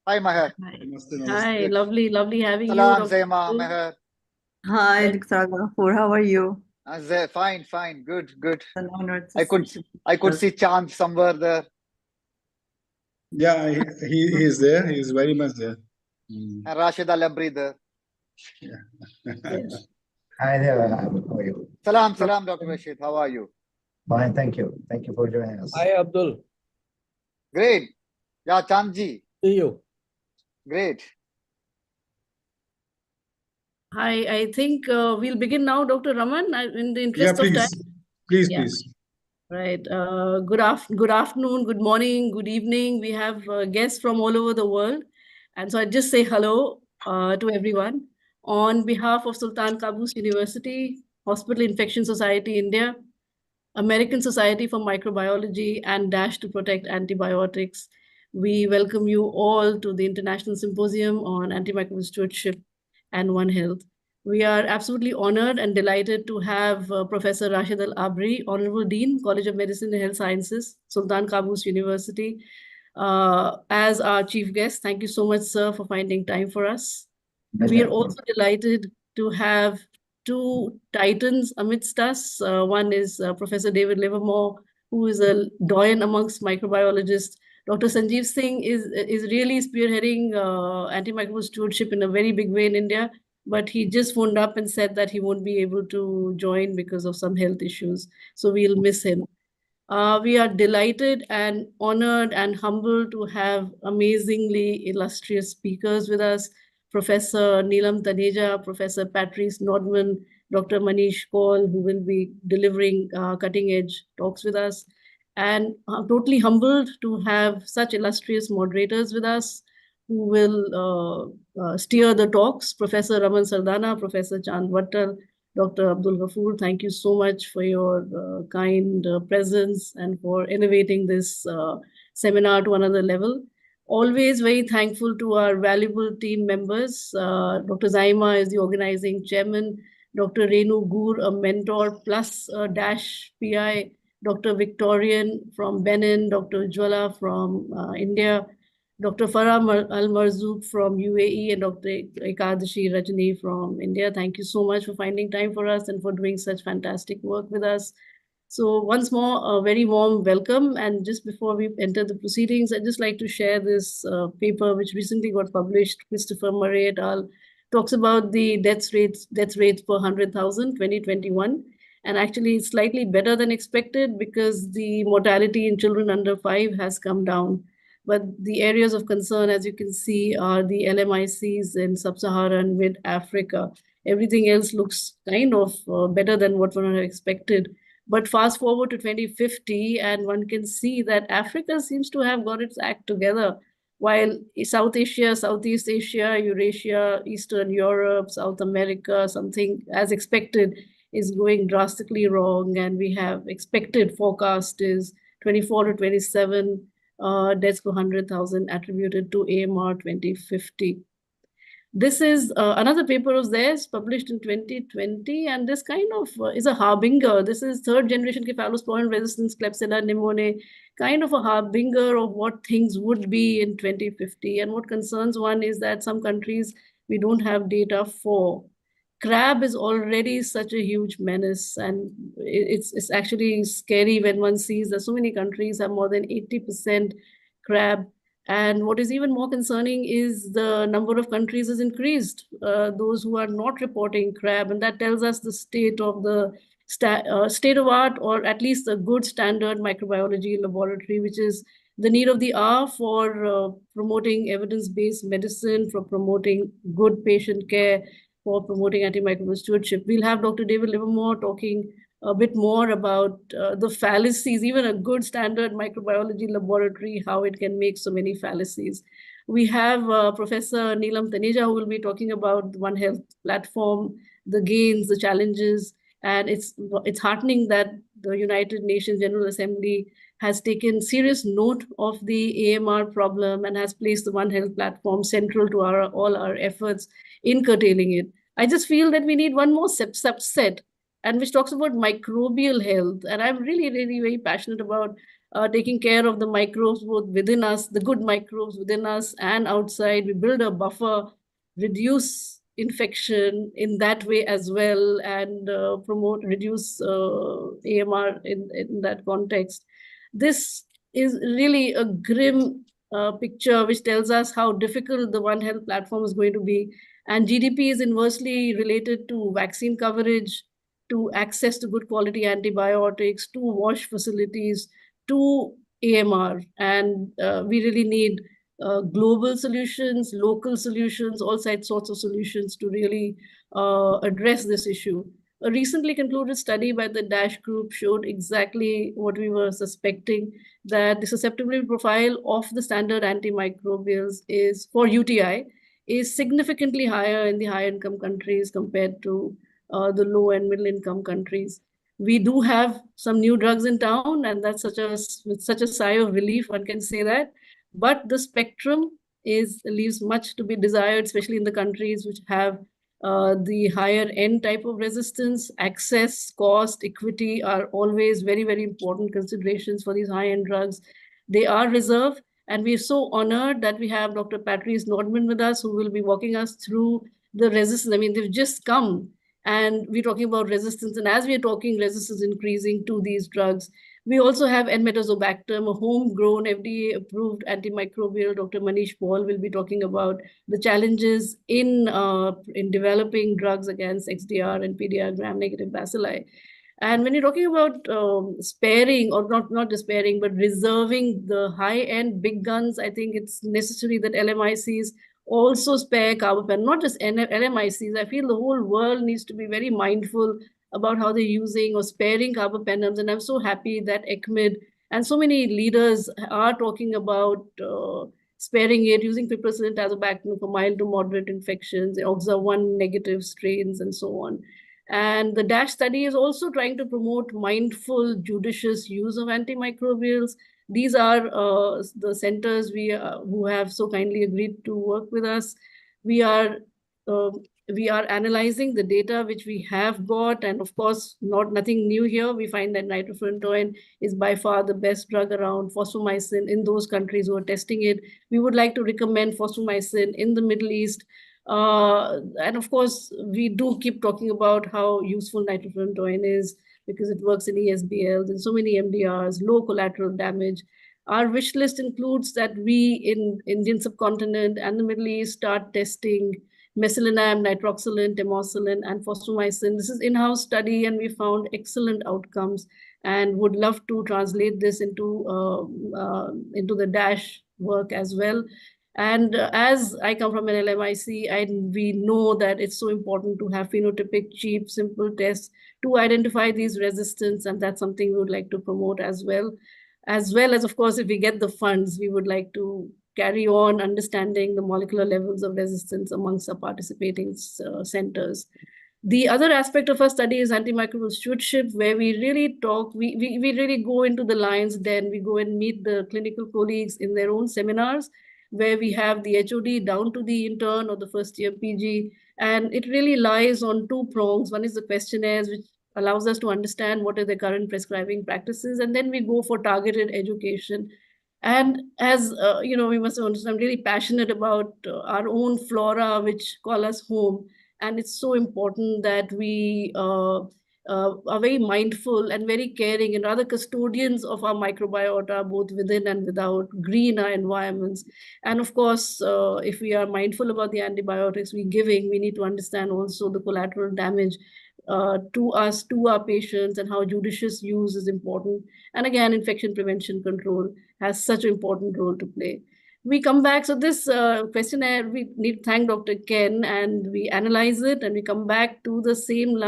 Hi, Maher. Namaste, namaste. Hi, lovely having you, Salam, Dr. Zaima, Abdul. Maher. Hi, Dr. Ghafoor. How are you? Fine, good. It's an honor to I could see Chand somewhere there. Yeah, he is there. He is very much there. And Rashida Labri there. Yes. Hi there, how are you? Salam, Dr. Rashid. How are you? Fine, thank you. Thank you for joining us. Hi, Abdul. Great. Yeah, Chandji. See you. Great. Hi, I think we'll begin now, Dr. Raman, in the interest of time. Please. Right. Good afternoon, good morning, good evening. We have guests from all over the world. And so I just say hello to everyone. On behalf of Sultan Qaboos University, Hospital Infection Society India, American Society for Microbiology, and Dash to Protect Antibiotics, we welcome you all to the International Symposium on Antimicrobial Stewardship and One Health. We are absolutely honored and delighted to have Professor Rashid Al-Abri, Honorable Dean, College of Medicine and Health Sciences, Sultan Qaboos University, as our chief guest. Thank you so much, sir, for finding time for us. We are also delighted to have two titans amidst us. One is Professor David Livermore, who is a doyen amongst microbiologists. Dr. Sanjeev Singh is really spearheading antimicrobial stewardship in a very big way in India, but he just phoned up and said that he won't be able to join because of some health issues. So we'll miss him. We are delighted and honored and humbled to have amazingly illustrious speakers with us. Professor Neelam Taneja, Professor Patrice Nodman, Dr. Manish Kaul, who will be delivering cutting-edge talks with us. And I'm totally humbled to have such illustrious moderators with us who will steer the talks. Professor Raman Sardana, Professor Chand Wattal, Dr. Abdul Ghafoor, thank you so much for your kind presence and for elevating this seminar to another level. Always very thankful to our valuable team members. Dr. Zaima is the organizing chairman, Dr. Renu Gur, a mentor plus Dash PI, Dr. Victorian from Benin, Dr. Ujwala from India, Dr. Farah Al-Marzouk from UAE, and Dr. Ekadashi Rajani from India. Thank you so much for finding time for us and for doing such fantastic work with us. So once more, a very warm welcome. And just before we enter the proceedings, I'd just like to share this paper which recently got published. Christopher Murray et al. Talks about the death rates per 100,000, 2021. And actually, it's slightly better than expected because the mortality in children under 5 has come down. But the areas of concern, as you can see, are the LMICs in sub-Saharan mid Africa. Everything else looks kind of better than what one had expected. But fast forward to 2050, and one can see that Africa seems to have got its act together, while South Asia, Southeast Asia, Eurasia, Eastern Europe, South America, something as expected is going drastically wrong. And we have expected forecast is 24 to 27 deaths per 100,000 attributed to AMR 2050. This is another paper of theirs published in 2020, and this kind of is a harbinger. This is third generation cephalosporin resistance Klebsiella pneumoniae, kind of a harbinger of what things would be in 2050. And what concerns one is that some countries we don't have data for. Crab is already such a huge menace, and it's actually scary when one sees that so many countries have more than 80% crab. And what is even more concerning is the number of countries has increased, those who are not reporting crab, and that tells us the state of the state of art, or at least a good standard microbiology laboratory, which is the need of the hour for promoting evidence-based medicine, for promoting good patient care, for promoting antimicrobial stewardship. We'll have Dr. David Livermore talking a bit more about the fallacies, even a good standard microbiology laboratory, how it can make so many fallacies. We have Professor Neelam Taneja, who will be talking about the One Health platform, the gains, the challenges, and it's heartening that the United Nations General Assembly has taken serious note of the AMR problem and has placed the One Health platform central to all our efforts in curtailing it. I just feel that we need one more subset, and which talks about microbial health. And I'm really, really very passionate about taking care of the microbes both within us, the good microbes within us and outside. We build a buffer, reduce infection in that way as well, and reduce AMR in that context. This is really a grim picture which tells us how difficult the One Health platform is going to be. And GDP is inversely related to vaccine coverage, to access to good quality antibiotics, to wash facilities, to AMR. And we really need global solutions, local solutions, all sorts of solutions to really address this issue. A recently concluded study by the DASH group showed exactly what we were suspecting, that the susceptibility profile of the standard antimicrobials is for UTI is significantly higher in the high income countries compared to the low and middle income countries. We do have some new drugs in town, and that's with such a sigh of relief, one can say that. But the spectrum leaves much to be desired, especially in the countries which have the higher end type of resistance. Access, cost, equity are always very, very important considerations for these high-end drugs. They are reserved, and we're so honored that we have Dr. Patrice Nordman with us, who will be walking us through the resistance. I mean, they've just come, and we're talking about resistance. And as we're talking resistance increasing to these drugs, we also have Enmetazobactam, a homegrown FDA-approved antimicrobial. Dr. Manish Paul will be talking about the challenges in developing drugs against XDR and PDR gram-negative bacilli. And when you're talking about sparing, or not despairing, but reserving the high-end big guns, I think it's necessary that LMICs also spare carbapenem, not just LMICs. I feel the whole world needs to be very mindful about how they're using or sparing carbapenems. And I'm so happy that ECMID and so many leaders are talking about sparing it, using piperacillin tazobactam for mild to moderate infections, OXA1 negative strains, and so on. And the DASH study is also trying to promote mindful, judicious use of antimicrobials. These are the centers who have so kindly agreed to work with us. We are analyzing the data which we have got, and of course, nothing new here. We find that nitrofurantoin is by far the best drug around. Fosfomycin in those countries who are testing it. We would like to recommend fosfomycin in the Middle East. And of course, we do keep talking about how useful nitrofurantoin is, because it works in ESBLs and so many MDRs, low collateral damage. Our wish list includes that we in Indian subcontinent and the Middle East start testing mesalenam, nitroxylin, tamoxilin, and fosfomycin. This is in-house study, and we found excellent outcomes, and would love to translate this into the DASH work as well. And as I come from an LMIC, we know that it's so important to have phenotypic, cheap, simple tests to identify these resistance, and that's something we would like to promote as well. As well as, of course, if we get the funds, we would like to carry on understanding the molecular levels of resistance amongst our participating centers. The other aspect of our study is antimicrobial stewardship, where we really talk, we really go into the lines, then we go and meet the clinical colleagues in their own seminars, where we have the HOD down to the intern or the first year PG. And it really lies on two prongs. One is the questionnaires, which allows us to understand what are the current prescribing practices. And then we go for targeted education. And as we must understand, I'm really passionate about our own flora, which call us home. And it's so important that we are very mindful and very caring and rather custodians of our microbiota, both within and without, green our environments. And of course, if we are mindful about the antibiotics we're giving, we need to understand also the collateral damage to us, to our patients, and how judicious use is important. And again, infection prevention control has such an important role to play. We come back, so this questionnaire, we need to thank Dr. Ken, and we analyze it, and we come back to the same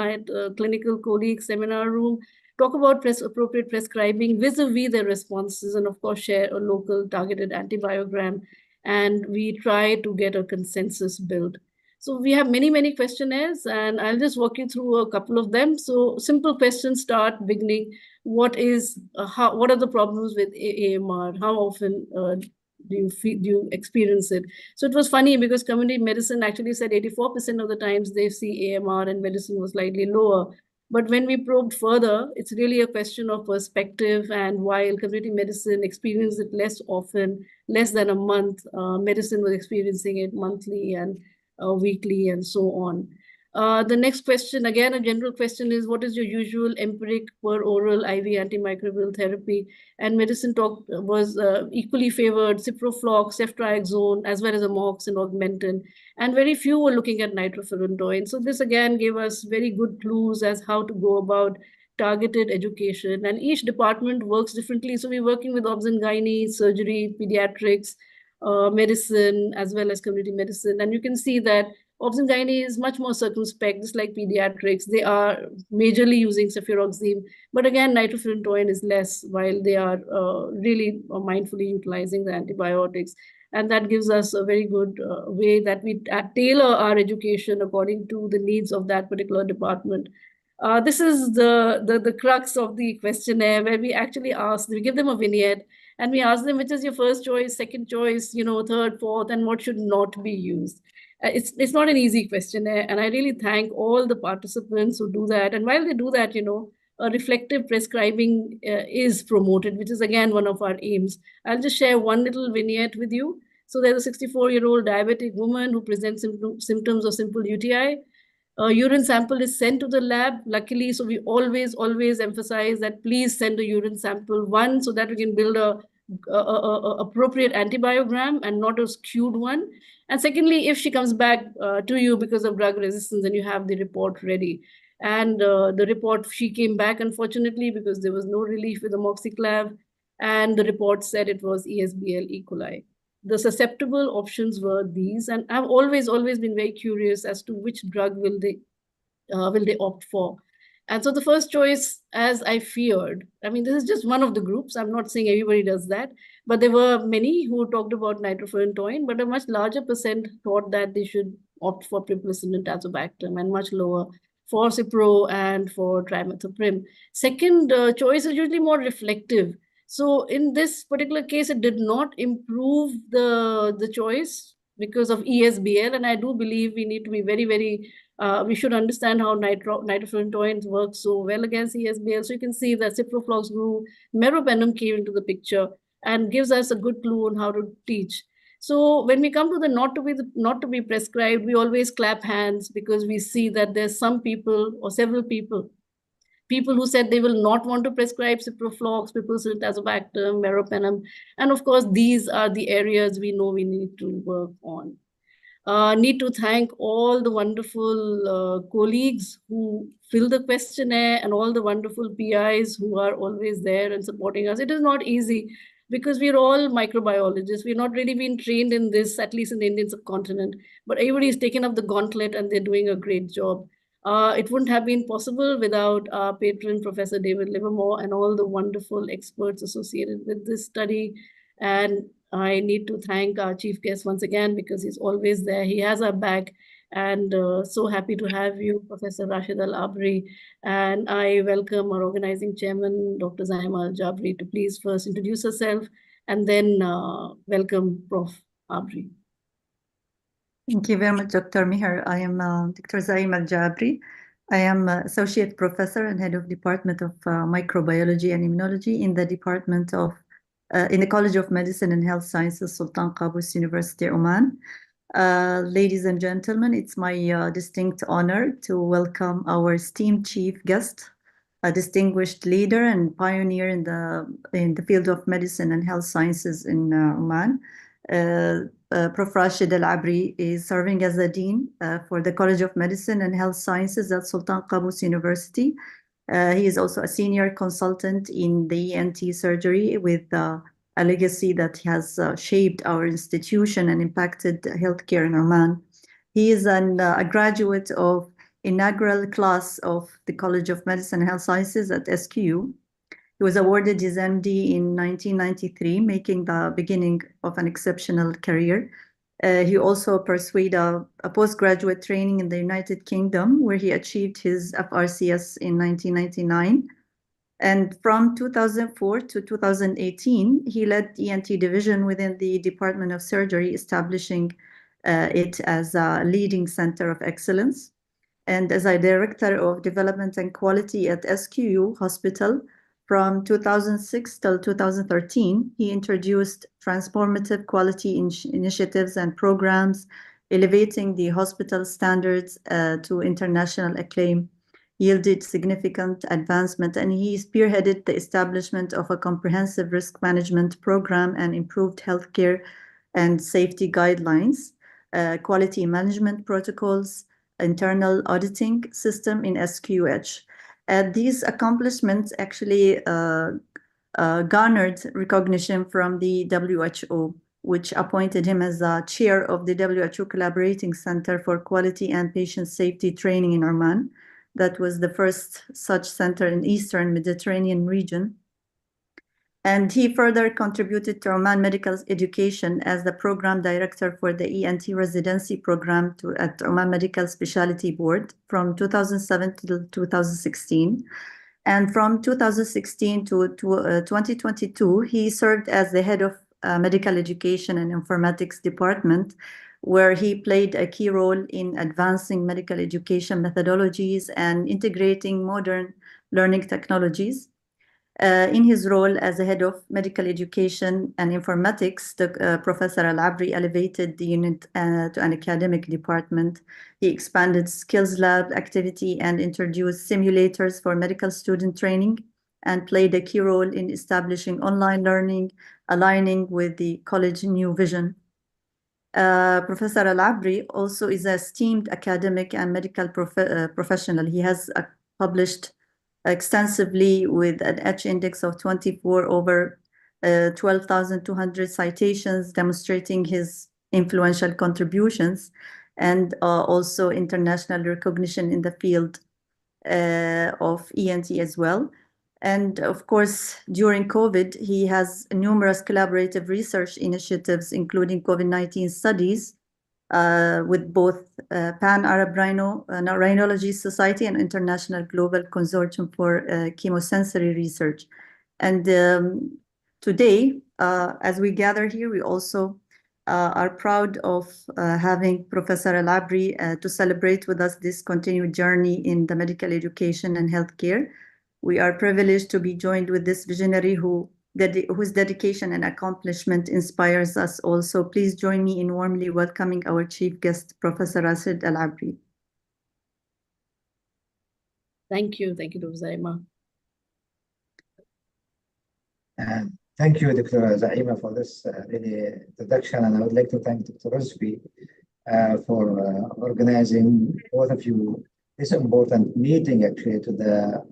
clinical colleague seminar room, talk about appropriate prescribing vis-a-vis their responses, and of course share a local targeted antibiogram, and we try to get a consensus built. So we have many, many questionnaires, and I'll just walk you through a couple of them. So simple questions start beginning. What are the problems with AMR? How often do you experience it? So it was funny because community medicine actually said 84% of the times they see AMR, and medicine was slightly lower. But when we probed further, it's really a question of perspective. And while community medicine experienced it less often, less than a month, medicine was experiencing it monthly and weekly and so on. The next question, again, a general question, is what is your usual empiric per oral IV antimicrobial therapy? And medicine talk was equally favored ciproflox, ceftriaxone, as well as amox and augmentin. And very few were looking at nitrofurantoin. So this again gave us very good clues as how to go about targeted education. And each department works differently. So we're working with obs and gynae, surgery, pediatrics, medicine, as well as community medicine. And you can see that obs and gynae is much more circumspect, just like pediatrics. They are majorly using cefuroxime, but again, nitrofurantoin is less, while they are really mindfully utilizing the antibiotics. And that gives us a very good way that we tailor our education according to the needs of that particular department. This is the crux of the questionnaire, where we actually we give them a vignette, and we ask them which is your first choice, second choice, third, fourth, and what should not be used. It's not an easy questionnaire, and I really thank all the participants who do that. And while they do that, a reflective prescribing is promoted, which is again one of our aims. I'll just share one little vignette with you. So there's a 64-year-old diabetic woman who presents symptoms of simple UTI. A urine sample is sent to the lab, luckily. So we always emphasize that please send a urine sample, one, so that we can build a appropriate antibiogram and not a skewed one. And secondly, if she comes back to you because of drug resistance, then you have the report ready. And the report, she came back, unfortunately, because there was no relief with amoxiclav, and the report said it was ESBL E. coli. The susceptible options were these, and I've always been very curious as to which drug will they opt for. And so the first choice, as I feared, I mean, this is just one of the groups. I'm not saying everybody does that, but there were many who talked about nitrofurantoin, but a much larger percent thought that they should opt for piperacillin and tazobactam, and much lower for cipro and for trimethoprim. Second choice is usually more reflective. So in this particular case, it did not improve the choice because of ESBL. And I do believe we need to be very, we should understand how nitrofurantoins work so well against ESBL. So you can see that ciproflox grew, meropenem came into the picture and gives us a good clue on how to teach. So when we come to the not to be prescribed, we always clap hands, because we see that there's some people or several people who said they will not want to prescribe ciproflox, piperacillin, tazobactam, meropenem. And of course, these are the areas we know we need to work on. Need to thank all the wonderful colleagues who fill the questionnaire and all the wonderful PIs who are always there and supporting us. It is not easy because we're all microbiologists. We're not really been trained in this, at least in the Indian subcontinent, but everybody's taken up the gauntlet and they're doing a great job. It wouldn't have been possible without our patron, Professor David Livermore, and all the wonderful experts associated with this study. And I need to thank our chief guest once again because he's always there. He has our back, and so happy to have you, Professor Rashid Al-Abri. And I welcome our organizing chairman, Dr. Zaima Al-Jabri, to please first introduce herself and then welcome Prof. Abri. Thank you very much, Dr. Mihar. I am Dr. Zaima Al-Jabri. I am Associate Professor and Head of Department of Microbiology and Immunology in the Department of in the College of Medicine and Health Sciences, Sultan Qaboos University, Oman. Ladies and gentlemen, it's my distinct honor to welcome our esteemed chief guest, a distinguished leader and pioneer in the field of medicine and health sciences in Oman. Prof. Rashid Al-Abri is serving as the Dean for the College of Medicine and Health Sciences at Sultan Qaboos University. He is also a senior consultant in the ENT surgery with a legacy that has shaped our institution and impacted healthcare in Oman. He is a graduate of inaugural class of the College of Medicine and Health Sciences at SQU. He was awarded his MD in 1993, making the beginning of an exceptional career. He also pursued a postgraduate training in the United Kingdom, where he achieved his FRCS in 1999. And from 2004 to 2018, he led the ENT division within the Department of Surgery, establishing it as a leading center of excellence. And as a Director of Development and Quality at SQU Hospital, from 2006 till 2013, he introduced transformative quality initiatives and programs, elevating the hospital standards to international acclaim, yielded significant advancement, and he spearheaded the establishment of a comprehensive risk management program and improved healthcare and safety guidelines, quality management protocols, internal auditing system in SQH. These accomplishments actually garnered recognition from the WHO, which appointed him as chair of the WHO Collaborating Center for Quality and Patient Safety Training in Oman. That was the first such center in Eastern Mediterranean region. And he further contributed to Oman Medical Education as the program director for the ENT residency program at Oman Medical Specialty Board from 2007 to 2016. And from 2016 to 2022, he served as the head of Medical Education and Informatics Department, where he played a key role in advancing medical education methodologies and integrating modern learning technologies. In his role as the head of medical education and informatics, Professor Al-Abri elevated the unit to an academic department. He expanded skills lab activity and introduced simulators for medical student training and played a key role in establishing online learning, aligning with the college new vision. Professor Al-Abri also is an esteemed academic and medical professional. He has published extensively with an H index of 24 over 12,200 citations, demonstrating his influential contributions and also international recognition in the field of ENT as well. And of course, during COVID, he has numerous collaborative research initiatives, including COVID-19 studies, with both Pan-Arab Rhinology Society and International Global Consortium for Chemosensory Research. And today, as we gather here, we also are proud of having Professor Al-Abri to celebrate with us this continued journey in the medical education and healthcare. We are privileged to be joined with this visionary whose dedication and accomplishment inspires us all. So please join me in warmly welcoming our chief guest, Professor Rashid Al-Abri. Thank you. Thank you, Dr. Zaima. Thank you, Dr. Zaima, for this really introduction. And I would like to thank Dr. Rizvi for organizing both of you this important meeting actually to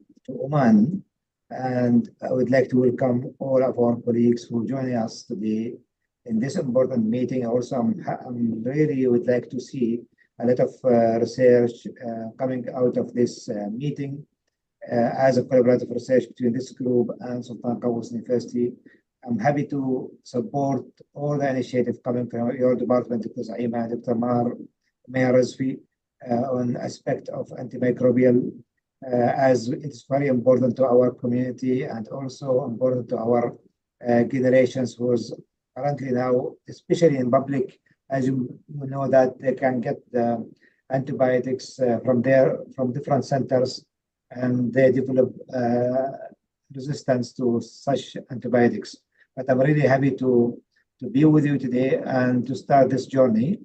Oman. And I would like to welcome all of our colleagues who join us today in this important meeting. Also, I'm really would like to see a lot of research coming out of this meeting as a collaborative research between this group and Sultan Qaboos University. I'm happy to support all the initiatives coming from your department, Dr. Zaima, Dr. Mayor Rizvi, on aspect of antimicrobial, as it's very important to our community and also important to our generations who's currently now, especially in public, as you know that they can get the antibiotics from different centers, and they develop resistance to such antibiotics. But I'm really happy to be with you today and to start this journey.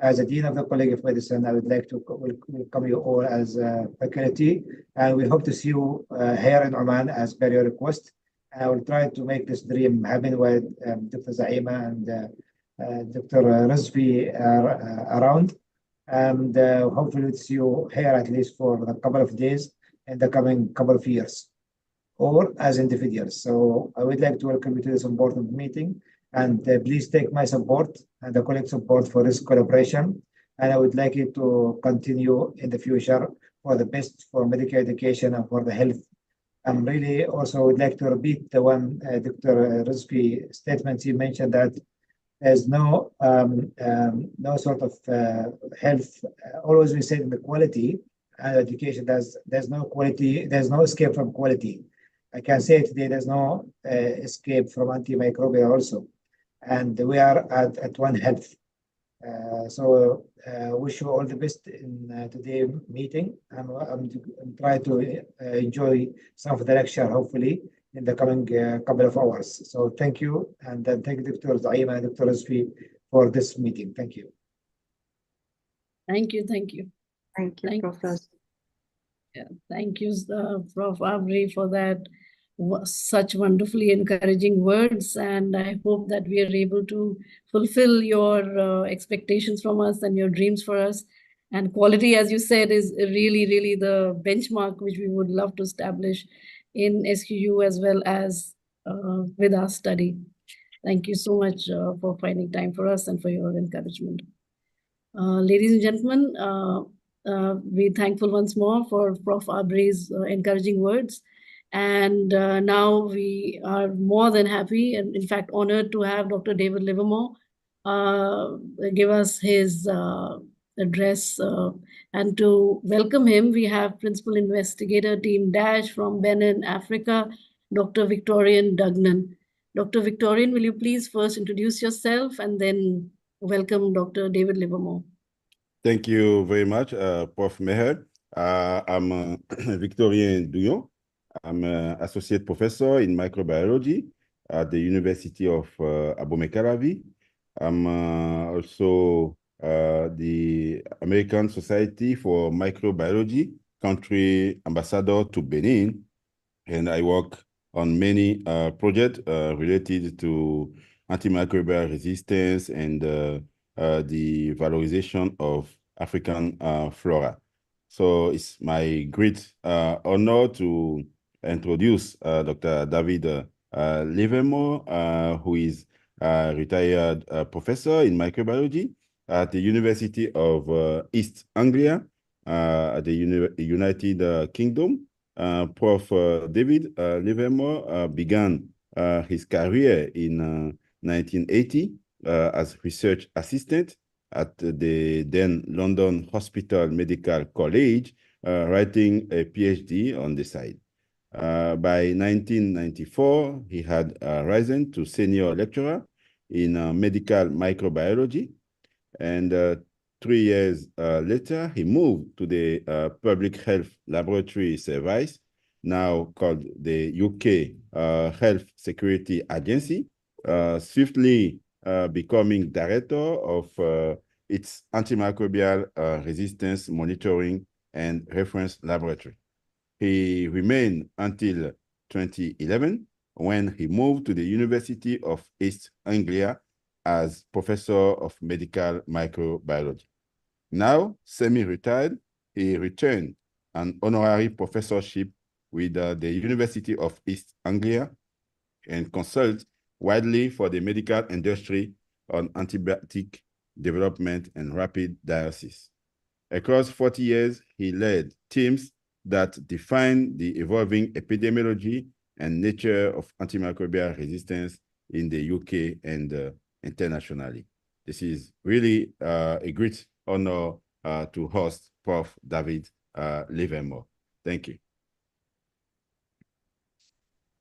As a Dean of the College of Medicine, I would like to welcome you all as faculty, and we hope to see you here in Oman as per your request. I will try to make this dream happen with Dr. Zaima and Dr. Rizvi around. And hopefully we'll see you here at least for a couple of days in the coming couple of years, or as individuals. So I would like to welcome you to this important meeting, and please take my support and the colleague support for this collaboration. And I would like it to continue in the future for the best for medical education and for the health. I'm really also would like to repeat the one Dr. Rizvi statement. He mentioned that there's no sort of health. Always we say in the quality and education, there's no quality, there's no escape from quality. I can say today there's no escape from antimicrobial also, and we are at one health. So wish you all the best in today's meeting. I'm trying to enjoy some of the lecture, hopefully, in the coming couple of hours. So thank you, and then thank you, Dr. Zaima and Dr. Rizvi, for this meeting. Thank you. Thank you. Thank you. Thank you, Professor. Yeah, thank you, Prof. Abri, for that such wonderfully encouraging words. And I hope that we are able to fulfill your expectations from us and your dreams for us. And quality, as you said, is really, really the benchmark which we would love to establish in SQU as well as with our study. Thank you so much for finding time for us and for your encouragement. Ladies and gentlemen, we're thankful once more for Prof. Abri's encouraging words. And now we are more than happy and in fact honored to have Dr. David Livermore give us his address. And to welcome him, we have Principal Investigator Team Dash from Benin, Africa, Dr. Victorian Dugnan. Dr. Victorian, will you please first introduce yourself and then welcome Dr. David Livermore. Thank you very much, Prof. Meher. I'm Victorien Douillon. I'm an associate professor in microbiology at the University of Abomey-Calavi. I'm also the American Society for Microbiology country ambassador to Benin, and I work on many projects related to antimicrobial resistance and the valorization of African flora. So it's my great honor to introduce Dr. David Livermore, who is a retired professor in microbiology at the University of East Anglia, at the United Kingdom. Prof. David Livermore began his career in 1980 as research assistant at the then London Hospital Medical College, writing a PhD on the side. By 1994, he had risen to senior lecturer in medical microbiology, and 3 years later, he moved to the Public Health Laboratory Service, now called the UK Health Security Agency, swiftly becoming director of its antimicrobial resistance monitoring and reference laboratory. He remained until 2011, when he moved to the University of East Anglia as professor of medical microbiology. Now, semi-retired, he returned an honorary professorship with the University of East Anglia and consults widely for the medical industry on antibiotic development and rapid diagnosis. Across 40 years, he led teams that define the evolving epidemiology and nature of antimicrobial resistance in the UK and internationally. This is really a great honor to host Prof. David Livermore. Thank you.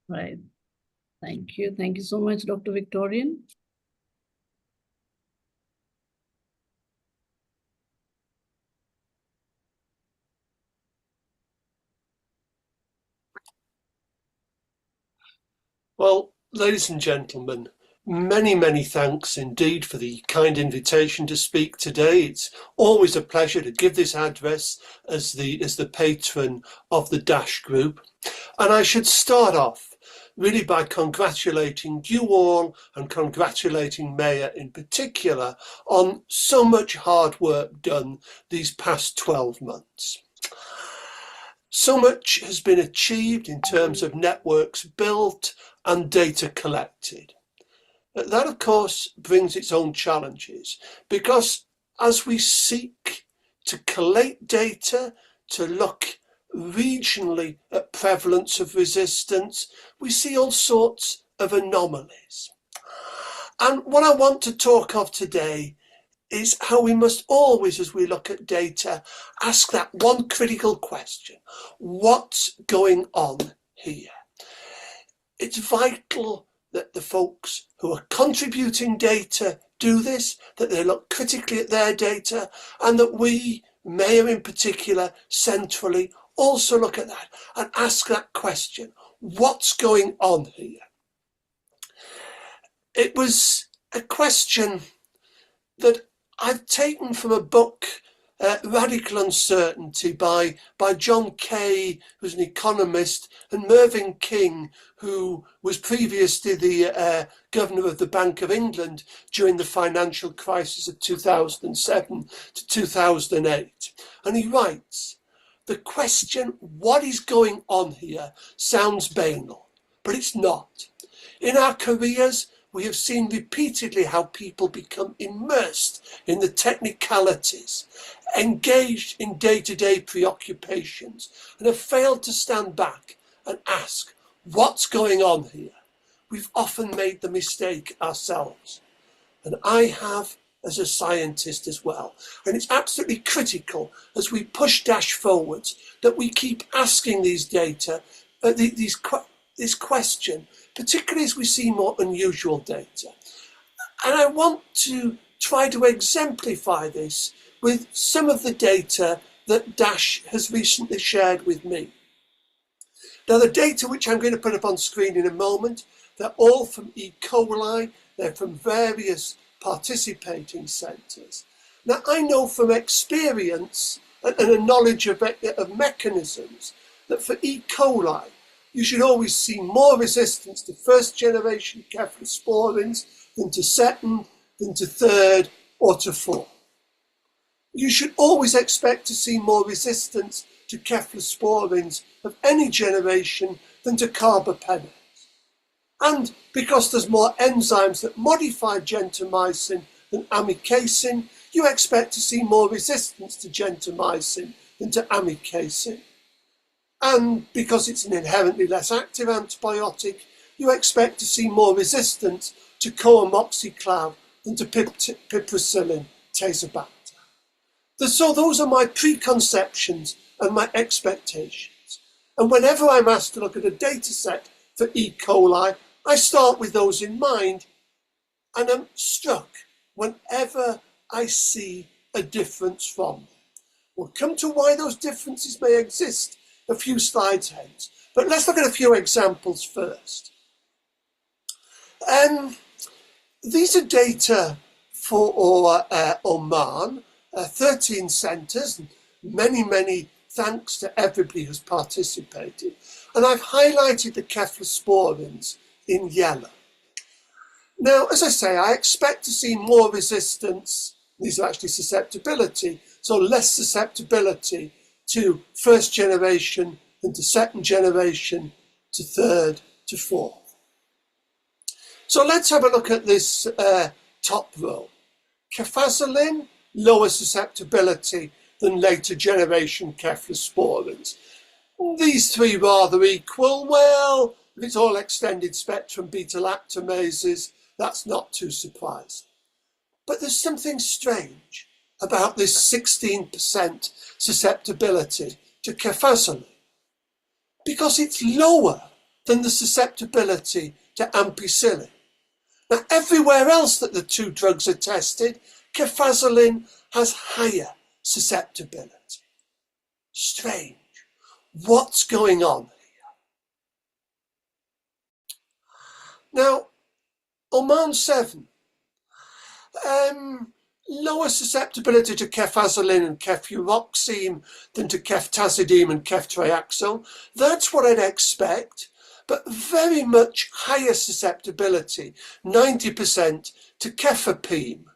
Right. Thank you. Thank you so much, Dr. Victorian. Well, ladies and gentlemen, many, many thanks indeed for the kind invitation to speak today. It's always a pleasure to give this address as the patron of the DASH group. And I should start off really by congratulating you all and congratulating Maya in particular on so much hard work done these past 12 months. So much has been achieved in terms of networks built and data collected. That, of course, brings its own challenges because as we seek to collate data, to look regionally at prevalence of resistance, we see all sorts of anomalies. And what I want to talk of today is how we must always, as we look at data, ask that one critical question: what's going on here? It's vital that the folks who are contributing data do this, that they look critically at their data, and that we, Mayor in particular, centrally, also look at that and ask that question: what's going on here? It was a question that I've taken from a book, Radical Uncertainty, by John Kay, who's an economist, and Mervyn King, who was previously the governor of the Bank of England during the financial crisis of 2007 to 2008. And he writes, "The question, what is going on here, sounds banal, but it's not. In our careers, we have seen repeatedly how people become immersed in the technicalities, engaged in day-to-day preoccupations, and have failed to stand back and ask, what's going on here? We've often made the mistake ourselves. And I have as a scientist as well. And it's absolutely critical as we push DASH forwards that we keep asking these data, this question, particularly as we see more unusual data. And I want to try to exemplify this with some of the data that DASH has recently shared with me. Now, the data which I'm going to put up on screen in a moment, they're all from E. coli, they're from various participating centres. Now, I know from experience and a knowledge of mechanisms that for E. coli, you should always see more resistance to first generation cephalosporins than to second, than to third, or to fourth. You should always expect to see more resistance to cephalosporins of any generation than to carbapenems. And because there's more enzymes that modify gentamicin than amikacin, you expect to see more resistance to gentamicin than to amikacin. And because it's an inherently less active antibiotic, you expect to see more resistance to coamoxiclav than to piperacillin tazobacter. So those are my preconceptions and my expectations. And whenever I'm asked to look at a data set for E. coli, I start with those in mind, and I'm struck whenever I see a difference from them. We'll come to why those differences may exist a few slides hence, but let's look at a few examples first. These are data for Oman, 13 centres, many thanks to everybody who's participated. And I've highlighted the cephalosporins in yellow. Now, as I say, I expect to see more resistance These are actually susceptibility, so less susceptibility to first generation than to second generation, to third, to fourth. So let's have a look at this top row. Cefazolin, lower susceptibility than later generation cephalosporins. These three rather equal. Well, if it's all extended spectrum beta-lactamases, that's not too surprising. But there's something strange about this 16% susceptibility to cefazolin, because it's lower than the susceptibility to ampicillin. Now, everywhere else that the two drugs are tested, cefazolin has higher susceptibility. Strange. What's going on here? Now, Oman 7, lower susceptibility to cefazolin and cefuroxime than to ceftazidime and ceftriaxone. That's what I'd expect, but very much higher susceptibility, 90% to cefepime.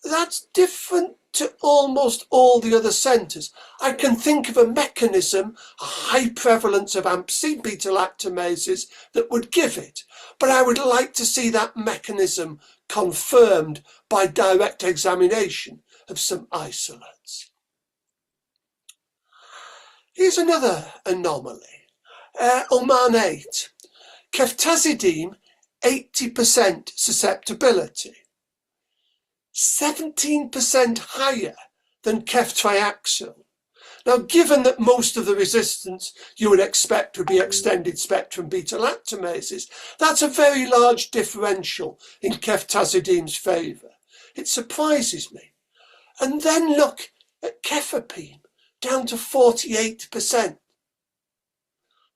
That's different to almost all the other centres. I can think of a mechanism, a high prevalence of AMP-C beta-lactamases that would give it, but I would like to see that mechanism confirmed by direct examination of some isolates. Here's another anomaly. Oman 8, ceftazidime, 80% susceptibility. 17% higher than ceftriaxone. Now, given that most of the resistance you would expect would be extended spectrum beta-lactamases, that's a very large differential in ceftazidime's favour. It surprises me. And then look at cefepime, down to 48%.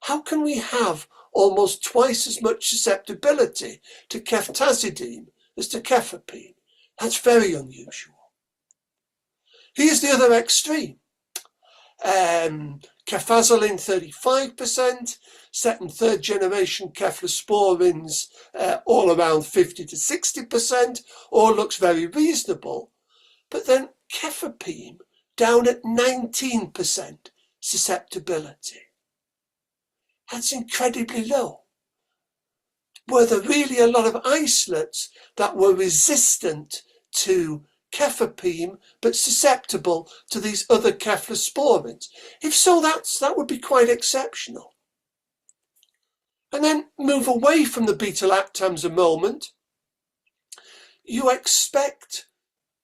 How can we have almost twice as much susceptibility to ceftazidime as to cefepime? That's very unusual. Here's the other extreme. Cefazolin 35%, second, third generation cephalosporins all around 50 to 60%, all looks very reasonable. But then cefepime down at 19% susceptibility. That's incredibly low. Were there really a lot of isolates that were resistant to cefepime but susceptible to these other cephalosporins? If so, that would be quite exceptional. And then move away from the beta-lactams a moment. You expect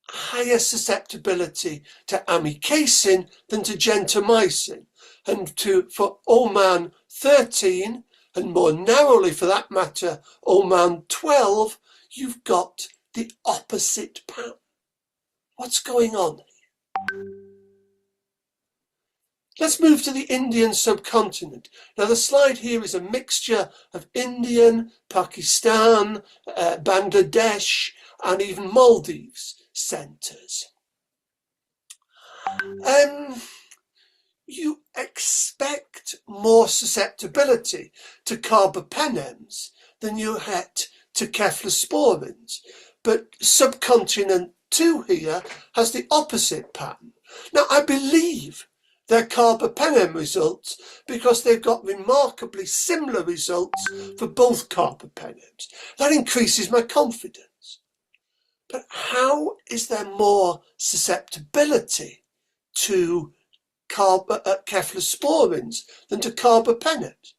higher susceptibility to amikacin than to gentamicin, and for Oman 13, and more narrowly for that matter, Oman 12, you've got the opposite pattern. What's going on here? Let's move to the Indian subcontinent. Now, the slide here is a mixture of Indian, Pakistan, Bangladesh, and even Maldives centres. You expect more susceptibility to carbapenems than you had to cephalosporins, but subcontinent 2 here has the opposite pattern. Now, I believe they're carbapenem results because they've got remarkably similar results for both carbapenems. That increases my confidence. But how is there more susceptibility to cephalosporins than to carbapenems?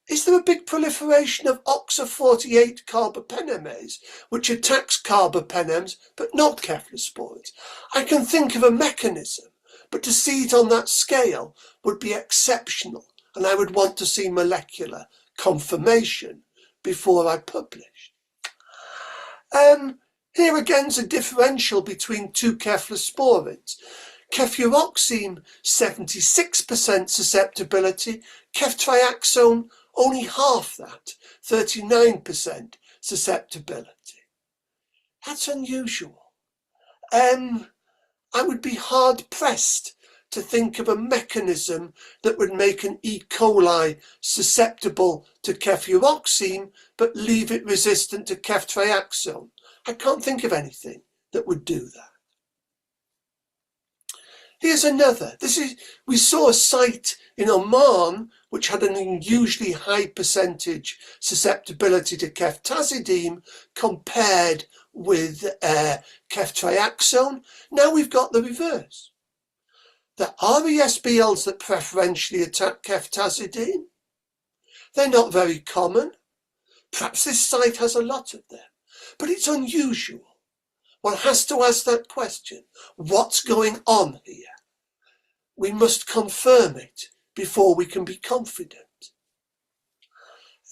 Is there a big proliferation of OXA48 carbapenemase, which attacks carbapenems but not cephalosporins? I can think of a mechanism, but to see it on that scale would be exceptional, and I would want to see molecular confirmation before I publish. Here again is a differential between two cephalosporins. Cefuroxime, 76% susceptibility, ceftriaxone, only half that, 39% susceptibility. That's unusual. I would be hard pressed to think of a mechanism that would make an E. coli susceptible to cefuroxime but leave it resistant to ceftriaxone. I can't think of anything that would do that. Here's another. We saw a site in Oman which had an unusually high percentage susceptibility to ceftazidime compared with ceftriaxone. Now we've got the reverse. There are ESBLs that preferentially attack ceftazidime. They're not very common. Perhaps this site has a lot of them, but it's unusual. One has to ask that question. What's going on here? We must confirm it before we can be confident.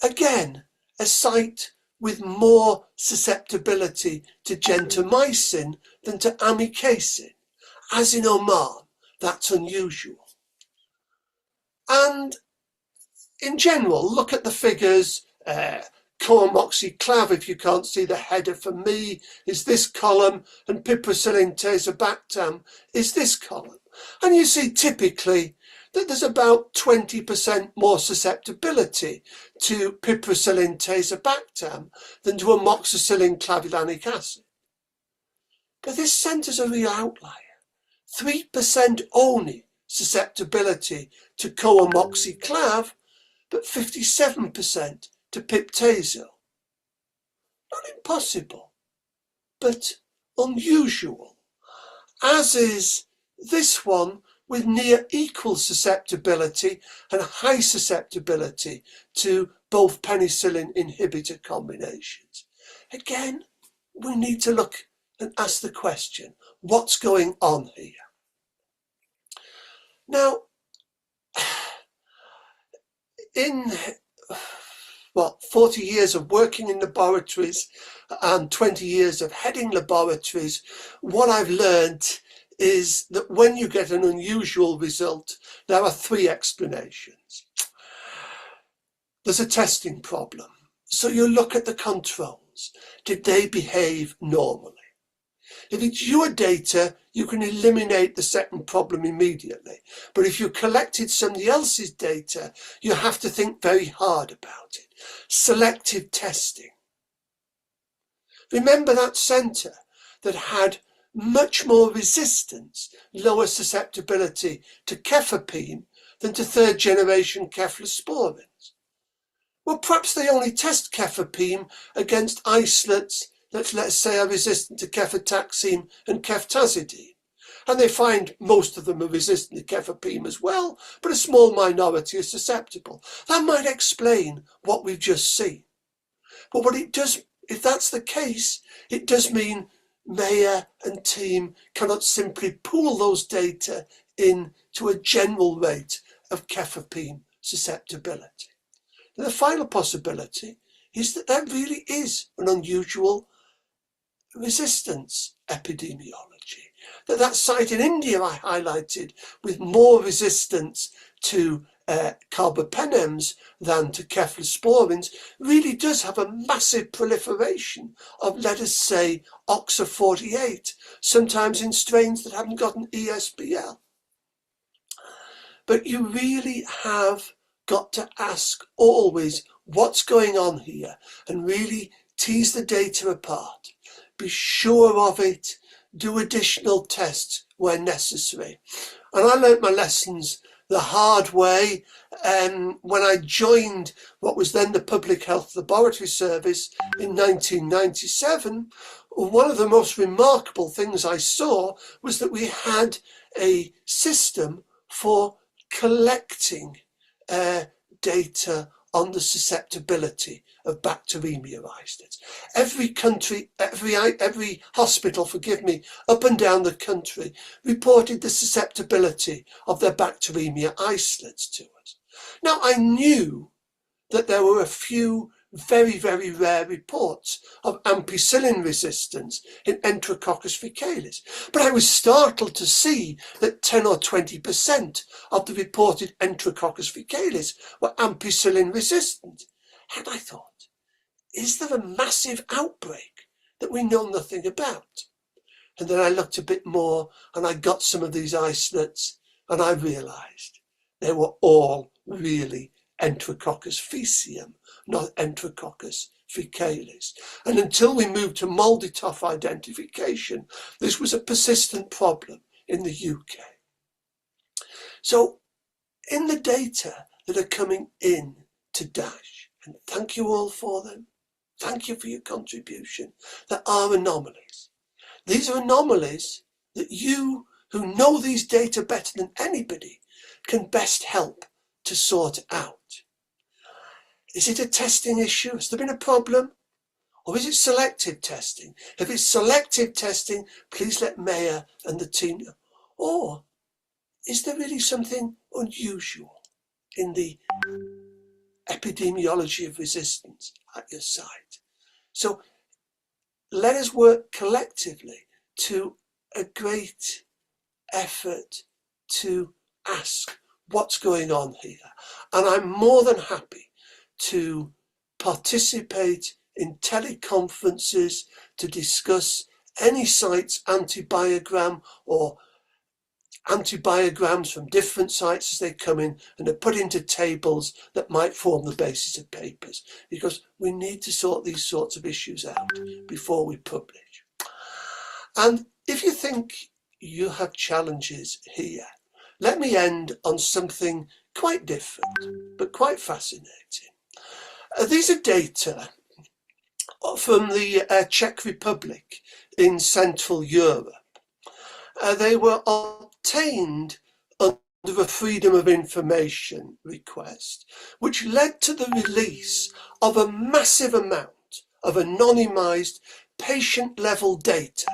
Again, a site with more susceptibility to gentamicin than to amikacin, as in Oman. That's unusual. And in general, look at the figures. Coamoxiclav, if you can't see the header for me, is this column, and piperacillin tazobactam is this column. And you see typically that there's about 20% more susceptibility to piperacillin tazobactam than to amoxicillin clavulanic acid. But this centre's a real outlier. 3% only susceptibility to coamoxiclav, but 57% to piptazole. Not impossible, but unusual, as is this one with near equal susceptibility and high susceptibility to both penicillin inhibitor combinations. Again, we need to look and ask the question, what's going on here? Now, in 40 years of working in laboratories and 20 years of heading laboratories, what I've learned is that when you get an unusual result, there are three explanations. There's a testing problem. So you look at the controls. Did they behave normally? If it's your data, you can eliminate the second problem immediately. But if you collected somebody else's data, you have to think very hard about it. Selective testing. Remember that centre that had much more resistance, lower susceptibility to cefepime than to third generation cephalosporins? Well, perhaps they only test cefepime against isolates that, let's say, are resistant to cefotaxime and ceftazidime. And they find most of them are resistant to cefepime as well, but a small minority are susceptible. That might explain what we've just seen. But what it does, if that's the case, it does mean Mayer and team cannot simply pool those data into a general rate of cefepime susceptibility. And the final possibility is that there really is an unusual resistance epidemiology. That site in India I highlighted with more resistance to carbapenems than to cephalosporins really does have a massive proliferation of, let us say, OXA48, sometimes in strains that haven't got an ESBL. But you really have got to ask always what's going on here and really tease the data apart. Be sure of it, do additional tests where necessary. And I learnt my lessons the hard way when I joined what was then the Public Health Laboratory Service in 1997. One of the most remarkable things I saw was that we had a system for collecting data on the susceptibility of bacteremia isolates. Every country, every hospital, forgive me, up and down the country reported the susceptibility of their bacteremia isolates to us. Now, I knew that there were a few very, very rare reports of ampicillin resistance in Enterococcus faecalis. But I was startled to see that 10 or 20% of the reported Enterococcus faecalis were ampicillin resistant. And I thought, is there a massive outbreak that we know nothing about? And then I looked a bit more and I got some of these isolates and I realized they were all really Enterococcus faecium, not Enterococcus faecalis. And until we moved to MALDI-TOF identification, this was a persistent problem in the UK. So in the data that are coming in to Dash, and thank you all for them, thank you for your contribution, there are anomalies. These are anomalies that you, who know these data better than anybody, can best help to sort out. Is it a testing issue? Has there been a problem? Or is it selective testing? If it's selective testing, please let Maya and the team know. Or is there really something unusual in the epidemiology of resistance at your site? So let us work collectively to a great effort to ask what's going on here. And I'm more than happy to participate in teleconferences to discuss any site's antibiogram or antibiograms from different sites as they come in and are put into tables that might form the basis of papers, because we need to sort these sorts of issues out before we publish. And if you think you have challenges here, let me end on something quite different, but quite fascinating. These are data from the Czech Republic in Central Europe. They were obtained under a Freedom of Information request, which led to the release of a massive amount of anonymized patient-level data,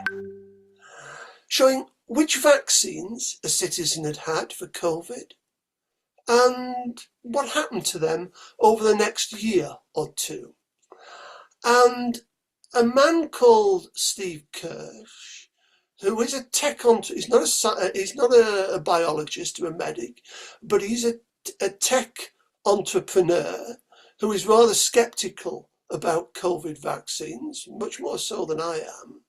showing which vaccines a citizen had had for COVID and what happened to them over the next year or two. And a man called Steve Kirsch, who is a tech he's not a biologist or a medic, but he's a tech entrepreneur who is rather skeptical about COVID vaccines, much more so than I am,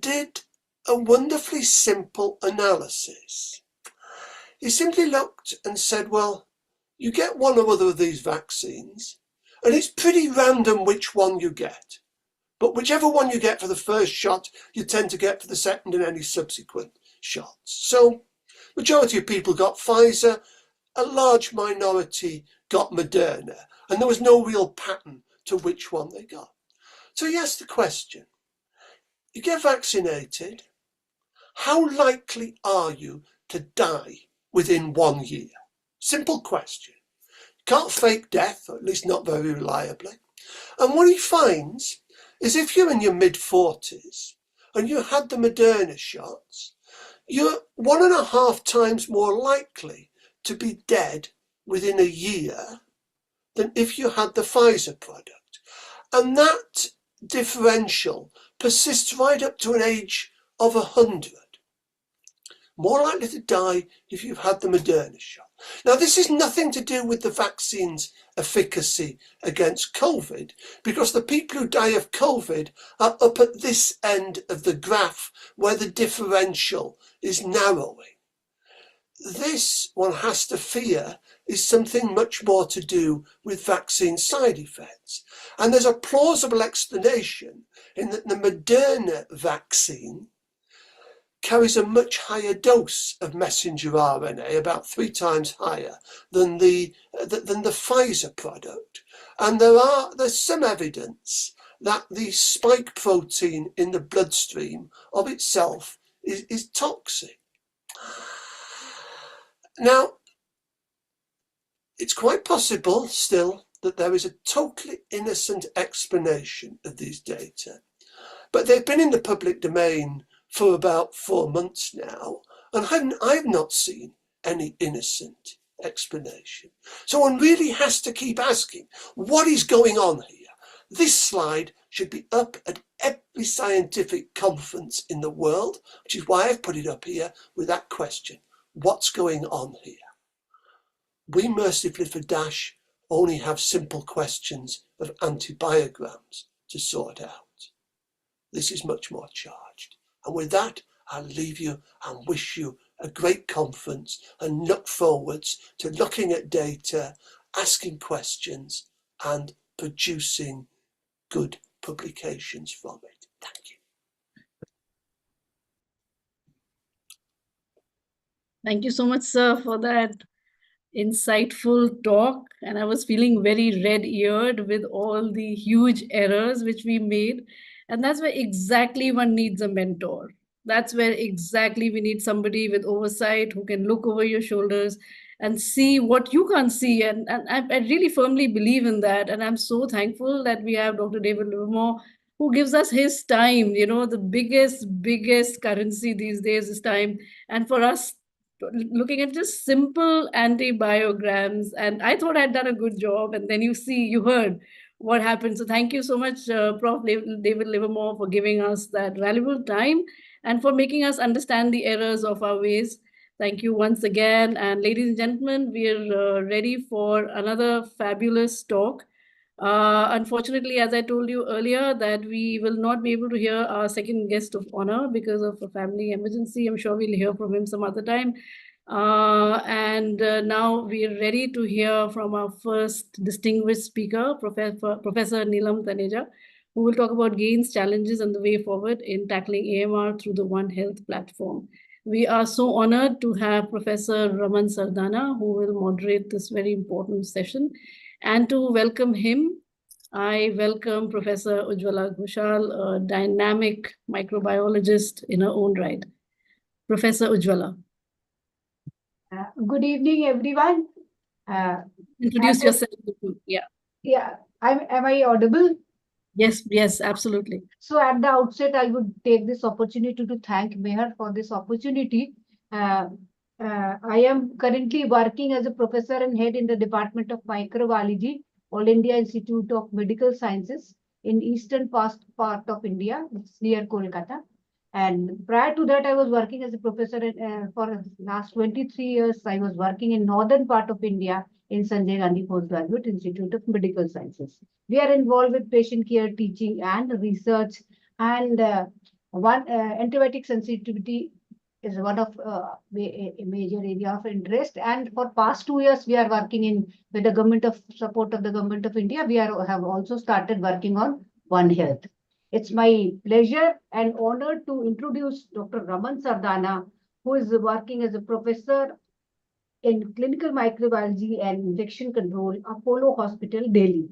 did a wonderfully simple analysis. He simply looked and said, well, you get one or other of these vaccines, and it's pretty random which one you get. But whichever one you get for the first shot, you tend to get for the second and any subsequent shots. So, majority of people got Pfizer, a large minority got Moderna, and there was no real pattern to which one they got. So he asked the question, you get vaccinated, how likely are you to die within 1 year? Simple question. Can't fake death, or at least not very reliably. And what he finds is if you're in your mid-40s and you had the Moderna shots, you're 1.5 times more likely to be dead within a year than if you had the Pfizer product. And that differential persists right up to an age of 100. More likely to die if you've had the Moderna shot. Now, this is nothing to do with the vaccine's efficacy against COVID, because the people who die of COVID are up at this end of the graph where the differential is narrowing. This, one has to fear, is something much more to do with vaccine side effects. And there's a plausible explanation in that the Moderna vaccine carries a much higher dose of messenger RNA, about 3 times higher than the Pfizer product. And there's some evidence that the spike protein in the bloodstream of itself is toxic. Now, it's quite possible still that there is a totally innocent explanation of these data, but they've been in the public domain for about 4 months now, and I've not seen any innocent explanation. So one really has to keep asking, what is going on here? This slide should be up at every scientific conference in the world, which is why I've put it up here with that question. What's going on here? We, mercifully for Dash, only have simple questions of antibiograms to sort out. This is much more charged. And with that, I'll leave you and wish you a great conference and look forwards to looking at data, asking questions, and producing good publications from it. Thank you. Thank you so much, sir, for that insightful talk. And I was feeling very red-eared with all the huge errors which we made. And that's where exactly one needs a mentor. That's where exactly we need somebody with oversight who can look over your shoulders and see what you can't see. And I really firmly believe in that. And I'm so thankful that we have Dr. David Livermore, who gives us his time. You know, the biggest currency these days is time. And for us, looking at just simple antibiograms, and I thought I'd done a good job, and then you heard what happened. So thank you so much, Prof. David Livermore, for giving us that valuable time and for making us understand the errors of our ways. Thank you once again. And ladies and gentlemen, we're ready for another fabulous talk. Unfortunately, as I told you earlier, that we will not be able to hear our second guest of honor because of a family emergency. I'm sure we'll hear from him some other time. And now we're ready to hear from our first distinguished speaker, Professor Neelam Taneja, who will talk about gains, challenges, and the way forward in tackling AMR through the One Health platform. We are so honored to have Professor Raman Sardana, who will moderate this very important session. And to welcome him, I welcome Professor Ujjwala Ghoshal, a dynamic microbiologist in her own right. Professor Ujjwala. Good evening, everyone. Introduce yourself. Yeah. Yeah. Am I audible? Yes, absolutely. So at the outset, I would take this opportunity to thank Meher for this opportunity. I am currently working as a professor and head in the Department of Microbiology, All India Institute of Medical Sciences in eastern part of India. It's near Kolkata. And prior to that, I was working as a professor for last 23 years. I was working in northern part of India in Sanjay Gandhi Postgraduate Institute of Medical Sciences. We are involved with patient care, teaching, and research. And antibiotic sensitivity is one of a major area of interest. And for past 2 years, we are working with the support of the government of India. We have also started working on One Health. It's my pleasure and honor to introduce Dr. Raman Sardana, who is working as a professor in clinical microbiology and infection control, Apollo Hospital, Delhi.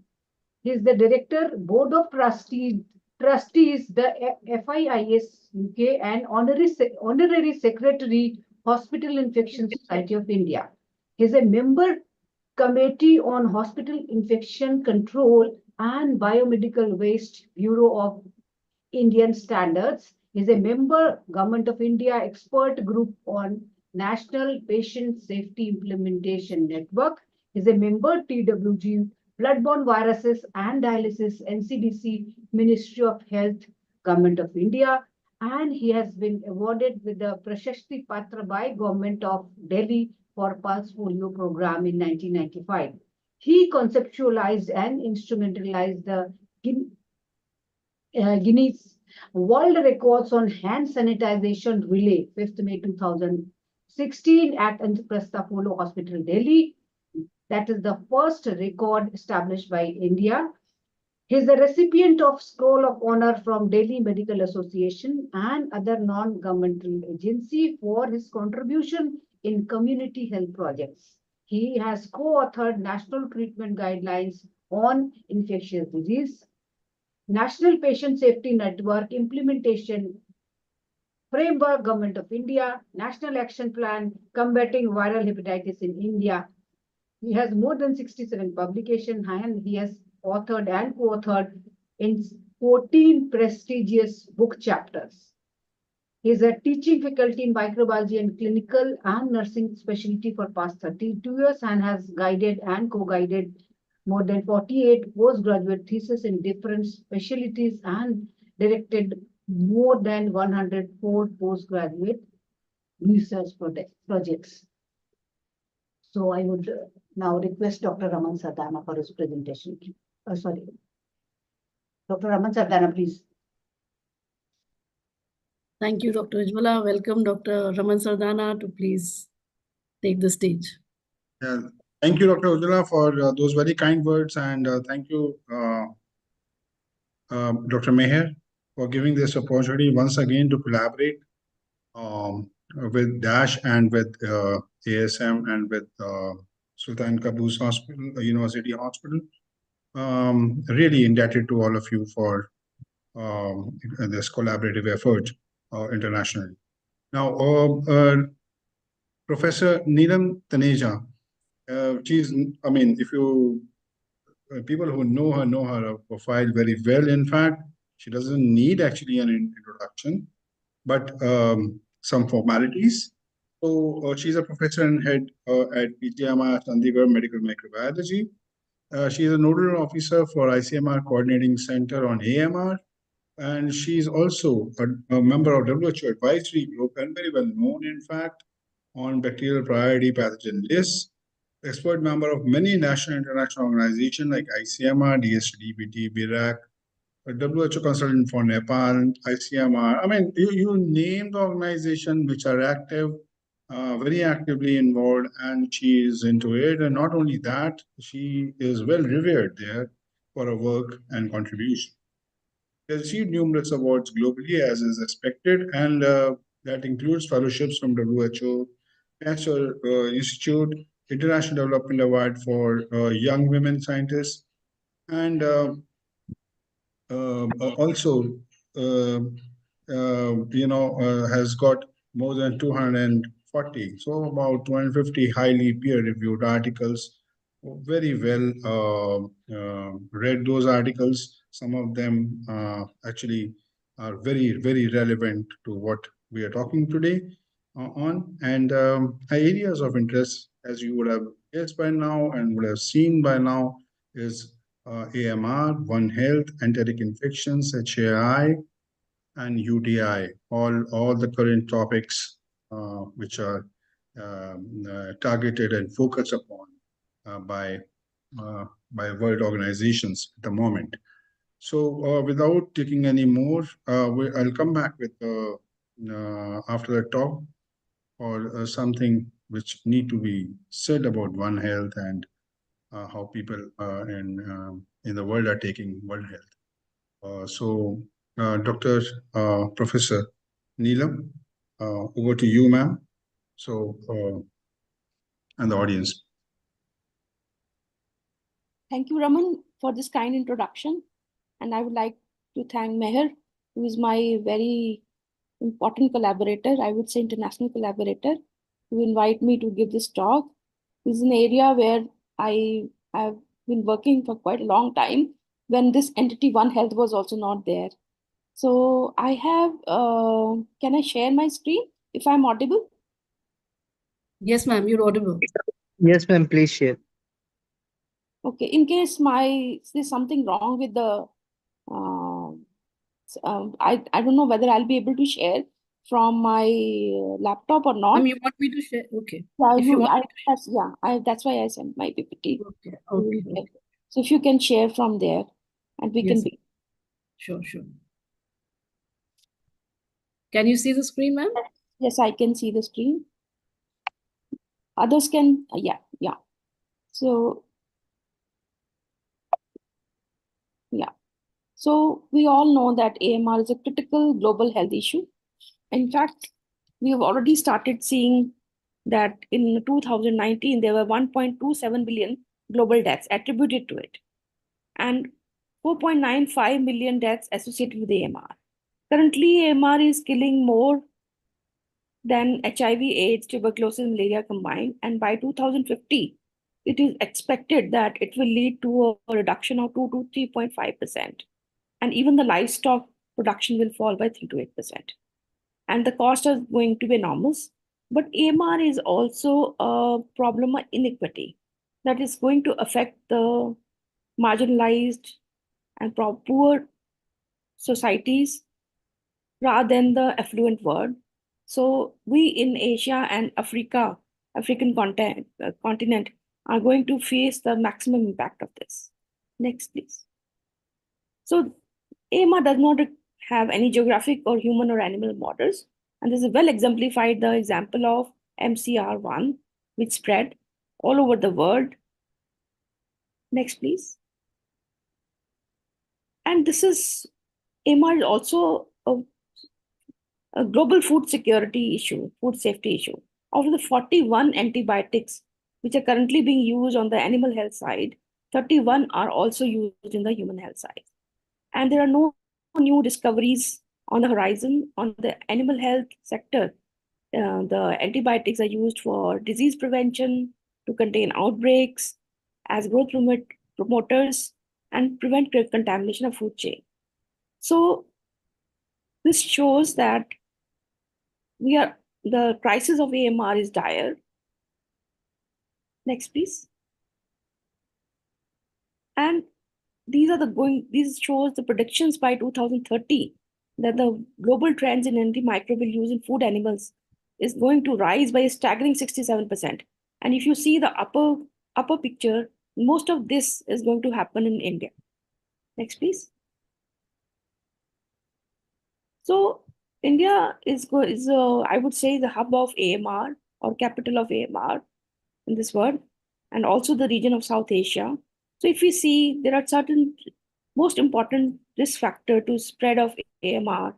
He is the director, board of trustees, the FIIS UK, and honorary secretary, Hospital Infection Society of India. He is a member committee on hospital infection control and biomedical waste bureau of Indian standards. He is a member Government of India expert group on National Patient Safety Implementation Network. He is a member TWG Bloodborne Viruses and Dialysis NCDC Ministry of Health Government of India, and he has been awarded with the Prashasti Patra by Government of Delhi for Pulse Polio program in 1995. He conceptualized and instrumentalized the Guinness World Records on hand sanitization relay, 5th May 2016 at Indraprastha Apollo Hospital, Delhi. That is the first record established by India. He is a recipient of Scroll of Honor from Delhi Medical Association and other non-governmental agency for his contribution in community health projects. He has co-authored National Treatment Guidelines on Infectious Disease, National Patient Safety Network Implementation Framework, Government of India, National Action Plan Combating Viral Hepatitis in India. He has more than 67 publications and he has authored and co-authored in 14 prestigious book chapters. He is a teaching faculty in microbiology and clinical and nursing specialty for past 32 years and has guided and co-guided more than 48 postgraduate theses in different specialties and directed more than 104 postgraduate research projects. So I would now request Dr. Raman Sardana for his presentation. Sorry. Dr. Raman Sardana, please. Thank you, Dr. Ujjwala. Welcome, Dr. Raman Sardana, to please take the stage. Yeah. Thank you, Dr. Ujjwala, for those very kind words, and thank you, Dr. Meher, for giving this opportunity once again to collaborate. with DASH and with ASM and with Sultan Qaboos Hospital, University Hospital. Really indebted to all of you for this collaborative effort internationally. Now, Professor Neelam Taneja, if you people who know her profile very well. In fact, she doesn't need actually an introduction, but some formalities. So she's a professor and head at PGMR Chandigarh Medical Microbiology. She is a nodal officer for ICMR Coordinating Center on AMR, and she's also a member of WHO Advisory Group and very well known, in fact, on bacterial priority pathogen lists. Expert member of many national and international organizations like ICMR, DSDBT, BIRAC, WHO consultant for Nepal, ICMR. I mean, you name the organization which are active, very actively involved, and she is into it. And not only that, she is well revered there for her work and contribution. She has received numerous awards globally, as is expected, and that includes fellowships from WHO, National Institute, International Development Award for Young Women Scientists, and also, has got more than 240, so about 250 highly peer-reviewed articles. Very well read those articles. Some of them actually are very, very relevant to what we are talking today on. And areas of interest, as you would have guessed by now and would have seen by now, is AMR, One Health, enteric infections, HAI, and UTI, all the current topics which are targeted and focused upon by world organizations at the moment. So without taking any more, I'll come back with after the talk or something which need to be said about One Health and how people in the world are taking World Health. So, Dr. Professor Neelam, over to you, ma'am. So, and the audience. Thank you, Raman, for this kind introduction. And I would like to thank Meher, who is my very important collaborator, I would say international collaborator, who invite me to give this talk. This is an area where I have been working for quite a long time when this entity One Health was also not there. So I have, can I share my screen if I'm audible? Yes, ma'am, you're audible. Yes, ma'am, please share. Okay, in case there's something wrong with the, I don't know whether I'll be able to share from my laptop or not. You want me to share? Okay. Yeah, If you want that's why I sent my PPT. Okay. So if you can share from there and we can be. Sure. Can you see the screen, ma'am? Yes, I can see the screen. Others can, yeah. So, yeah. So we all know that AMR is a critical global health issue. In fact, we have already started seeing that in 2019, there were 1.27 billion global deaths attributed to it, and 4.95 million deaths associated with AMR. Currently, AMR is killing more than HIV, AIDS, tuberculosis, and malaria combined, and by 2050, it is expected that it will lead to a reduction of 2 to 3.5%. And even the livestock production will fall by 3 to 8%. And the cost is going to be enormous. But AMR is also a problem of inequity that is going to affect the marginalized and poor societies rather than the affluent world. So we in Asia and African continent are going to face the maximum impact of this. Next, please. So AMR does not have any geographic or human or animal borders. And this is well exemplified the example of MCR1, which spread all over the world. Next, please. And this is, AMR is also a global food security issue, food safety issue. Of the 41 antibiotics which are currently being used on the animal health side, 31 are also used in the human health side. And there are no new discoveries on the horizon on the animal health sector. The antibiotics are used for disease prevention, to contain outbreaks, as growth promoters, and prevent contamination of food chain. So this shows that the crisis of AMR is dire. Next, please. And these shows the predictions by 2030 that the global trends in antimicrobial use in food animals is going to rise by a staggering 67%. And if you see the upper picture, most of this is going to happen in India. Next, please. So India is I would say, the hub of AMR or capital of AMR in this world, and also the region of South Asia. So if we see, there are certain most important risk factor to spread of AMR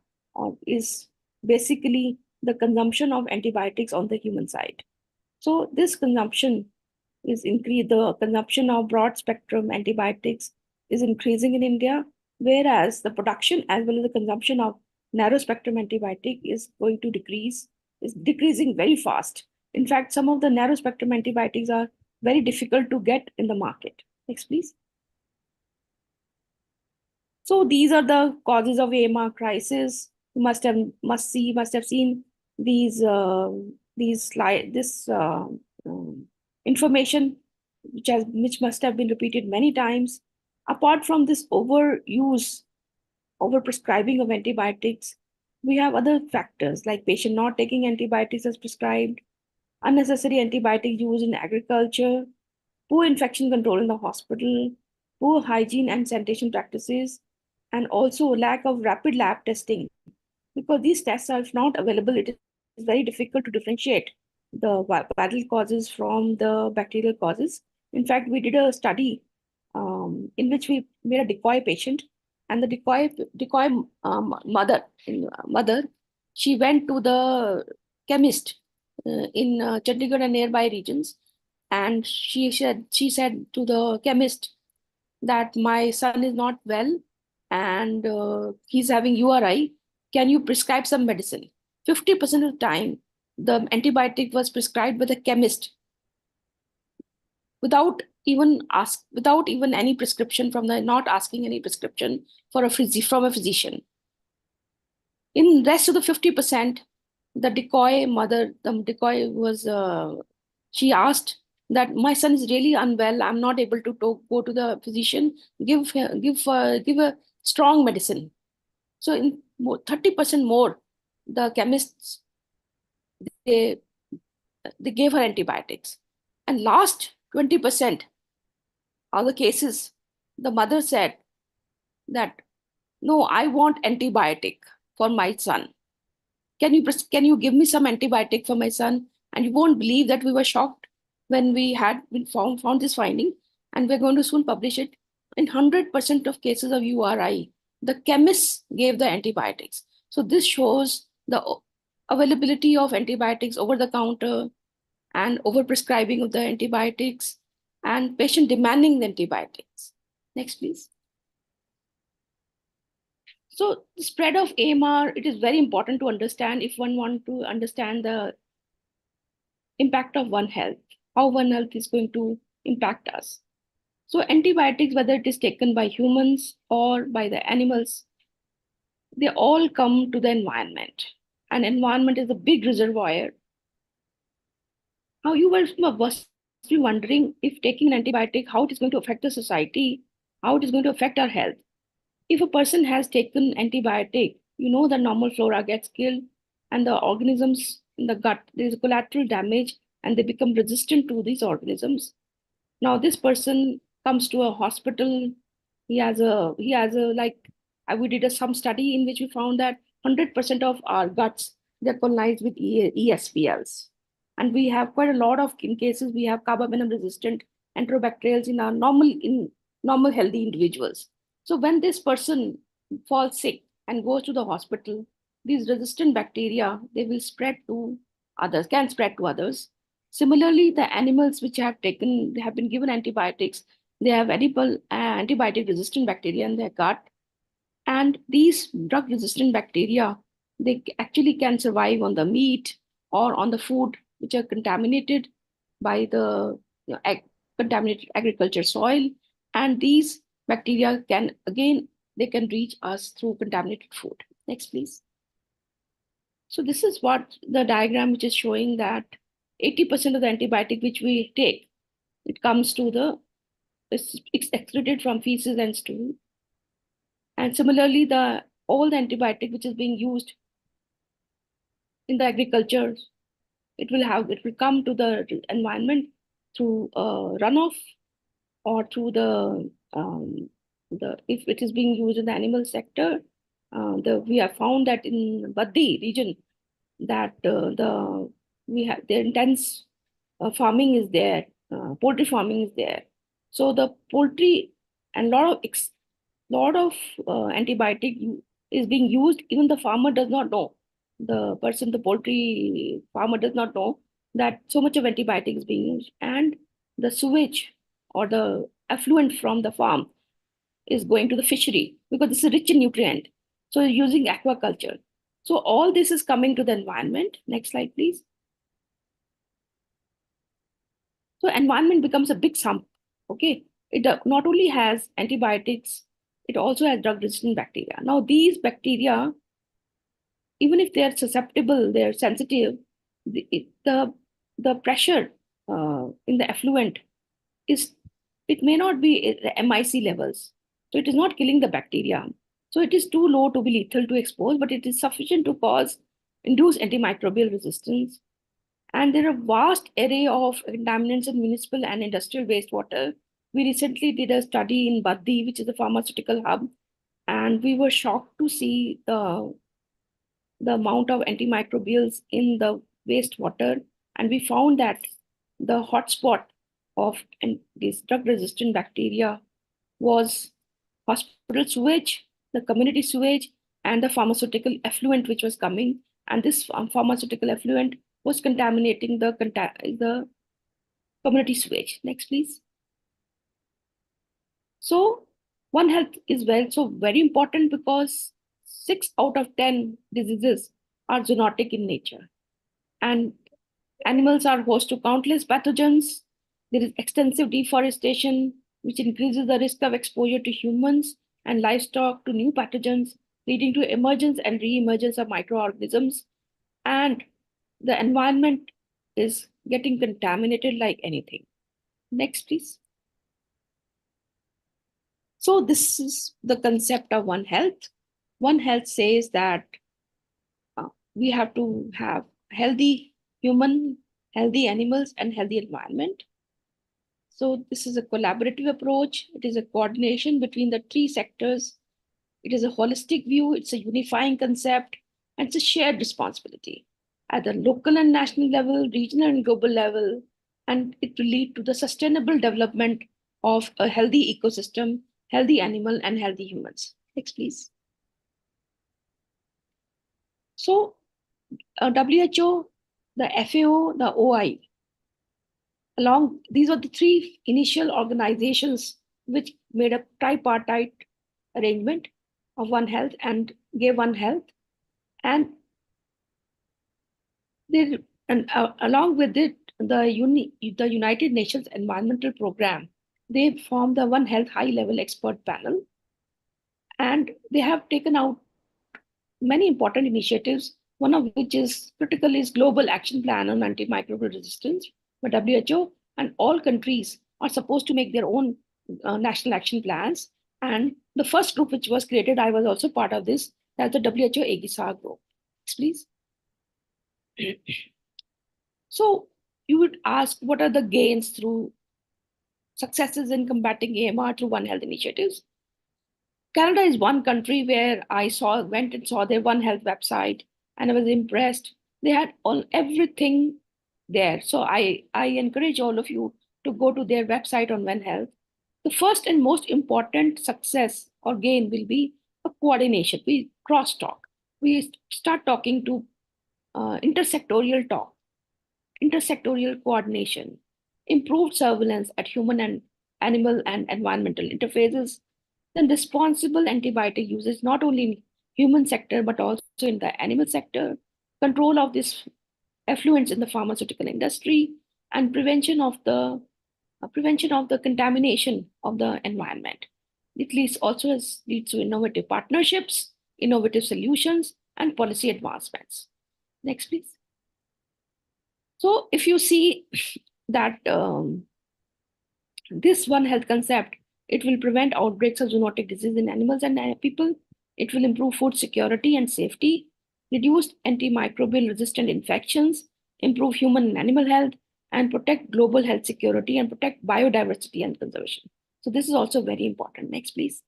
is basically the consumption of antibiotics on the human side. So this consumption is increased. The consumption of broad spectrum antibiotics is increasing in India, whereas the production as well as the consumption of narrow spectrum antibiotic is going to decrease, is decreasing very fast. In fact, some of the narrow spectrum antibiotics are very difficult to get in the market. Next, please. So these are the causes of AMR crisis. You must have seen these information, which must have been repeated many times. Apart from this overprescribing of antibiotics, we have other factors like patient not taking antibiotics as prescribed, unnecessary antibiotic use in agriculture, poor infection control in the hospital, poor hygiene and sanitation practices, and also lack of rapid lab testing. Because these tests are not available, it is very difficult to differentiate the viral causes from the bacterial causes. In fact, we did a study in which we made a decoy patient, and the decoy mother, she went to the chemist in Chandigarh and nearby regions, and she said to the chemist that my son is not well and he's having URI. Can you prescribe some medicine? 50% of the time, the antibiotic was prescribed by the chemist without even any prescription not asking any prescription from a physician. In the rest of the 50%, the decoy mother, she asked that my son is really unwell. I'm not able to go to the physician. Give a strong medicine. So in 30% more, the chemists they gave her antibiotics, and last 20% of the cases, the mother said that no, I want antibiotic for my son. Can you give me some antibiotic for my son? And you won't believe that we were shocked when we found this finding, and we're going to soon publish it. In 100% of cases of URI, the chemists gave the antibiotics. So this shows the availability of antibiotics over the counter and overprescribing of the antibiotics and patient demanding the antibiotics. Next, please. So the spread of AMR, it is very important to understand if one wants to understand the impact of One Health, how One Health is going to impact us. So antibiotics, whether it is taken by humans or by the animals, they all come to the environment. And environment is a big reservoir. Now you must be wondering if taking an antibiotic, how it is going to affect the society, how it is going to affect our health. If a person has taken antibiotic, the normal flora gets killed and the organisms in the gut, there is collateral damage and they become resistant to these organisms. Now this person comes to a hospital. We did some study in which we found that 100% of our guts, they're colonized with ESBLs. And we have quite a lot of cases, we have carbapenem resistant enterobacterials in our normal healthy individuals. So when this person falls sick and goes to the hospital, these resistant bacteria, they will spread to others, can spread to others. Similarly, the animals which have been given antibiotics, they have antibiotic resistant bacteria in their gut. And these drug resistant bacteria, they actually can survive on the meat or on the food which are contaminated by the contaminated agriculture soil. And these bacteria can, again, they can reach us through contaminated food. Next, please. So this is what the diagram which is showing that 80% of the antibiotic which we take, it comes to it's excreted from feces and stool. And similarly, all the antibiotic which is being used in the agriculture, it will come to the environment through runoff or through if it is being used in the animal sector. We have found that in Baddi region that the intense farming is there, poultry farming is there. So the poultry and lot of antibiotic is being used. Even the farmer does not know. The poultry farmer does not know that so much of antibiotic is being used, and the sewage or the effluent from the farm is going to the fishery because this is rich in nutrient. So using aquaculture. So all this is coming to the environment. Next slide, please. So environment becomes a big sump. Okay, it not only has antibiotics, it also has drug-resistant bacteria. Now these bacteria, even if they are susceptible, they are sensitive, the pressure in the effluent it may not be the MIC levels. So it is not killing the bacteria. So it is too low to be lethal to expose, but it is sufficient to induce antimicrobial resistance. And there are a vast array of contaminants in municipal and industrial wastewater. We recently did a study in Baddi, which is a pharmaceutical hub, and we were shocked to see the amount of antimicrobials in the wastewater. And we found that the hotspot of these drug-resistant bacteria was hospital sewage, the community sewage, and the pharmaceutical effluent which was coming. And this pharmaceutical effluent was contaminating the community sewage. Next, please. So One Health is very important because 6 out of 10 diseases are zoonotic in nature. And animals are host to countless pathogens. There is extensive deforestation, which increases the risk of exposure to humans and livestock to new pathogens, leading to emergence and re-emergence of microorganisms. And the environment is getting contaminated like anything. Next, please. So this is the concept of One Health. One Health says that we have to have healthy human, healthy animals, and healthy environment. So this is a collaborative approach. It is a coordination between the 3 sectors. It is a holistic view. It's a unifying concept, and it's a shared responsibility at the local and national level, regional and global level, and it will lead to the sustainable development of a healthy ecosystem, healthy animal, and healthy humans. Next, please. So WHO, the FAO, the OI, these are the 3 initial organizations which made a tripartite arrangement of One Health and gave One Health. And along with it, the United Nations Environmental Program, they formed the One Health high-level expert panel. And they have taken out many important initiatives, one of which is critical is Global Action Plan on Antimicrobial Resistance by WHO, and all countries are supposed to make their own national action plans. And the first group which was created, I was also part of this, that's the WHO AGSA group. Next, please. So you would ask, what are the gains through successes in combating AMR through One Health initiatives? Canada is one country where I went and saw their One Health website, and I was impressed. They had everything there. So I encourage all of you to go to their website on One Health. The first and most important success or gain will be a coordination. We crosstalk. we start talking to intersectorial talk, intersectorial coordination, improved surveillance at human and animal and environmental interfaces, then responsible antibiotic usage, not only in human sector, but also in the animal sector, control of this effluents in the pharmaceutical industry, and prevention of the contamination of the environment. It leads to innovative partnerships, innovative solutions, and policy advancements. Next, please. So if you see that this One Health concept, it will prevent outbreaks of zoonotic disease in animals and people. It will improve food security and safety, reduce antimicrobial resistant infections, improve human and animal health, and protect global health security and protect biodiversity and conservation. So this is also very important. Next, please.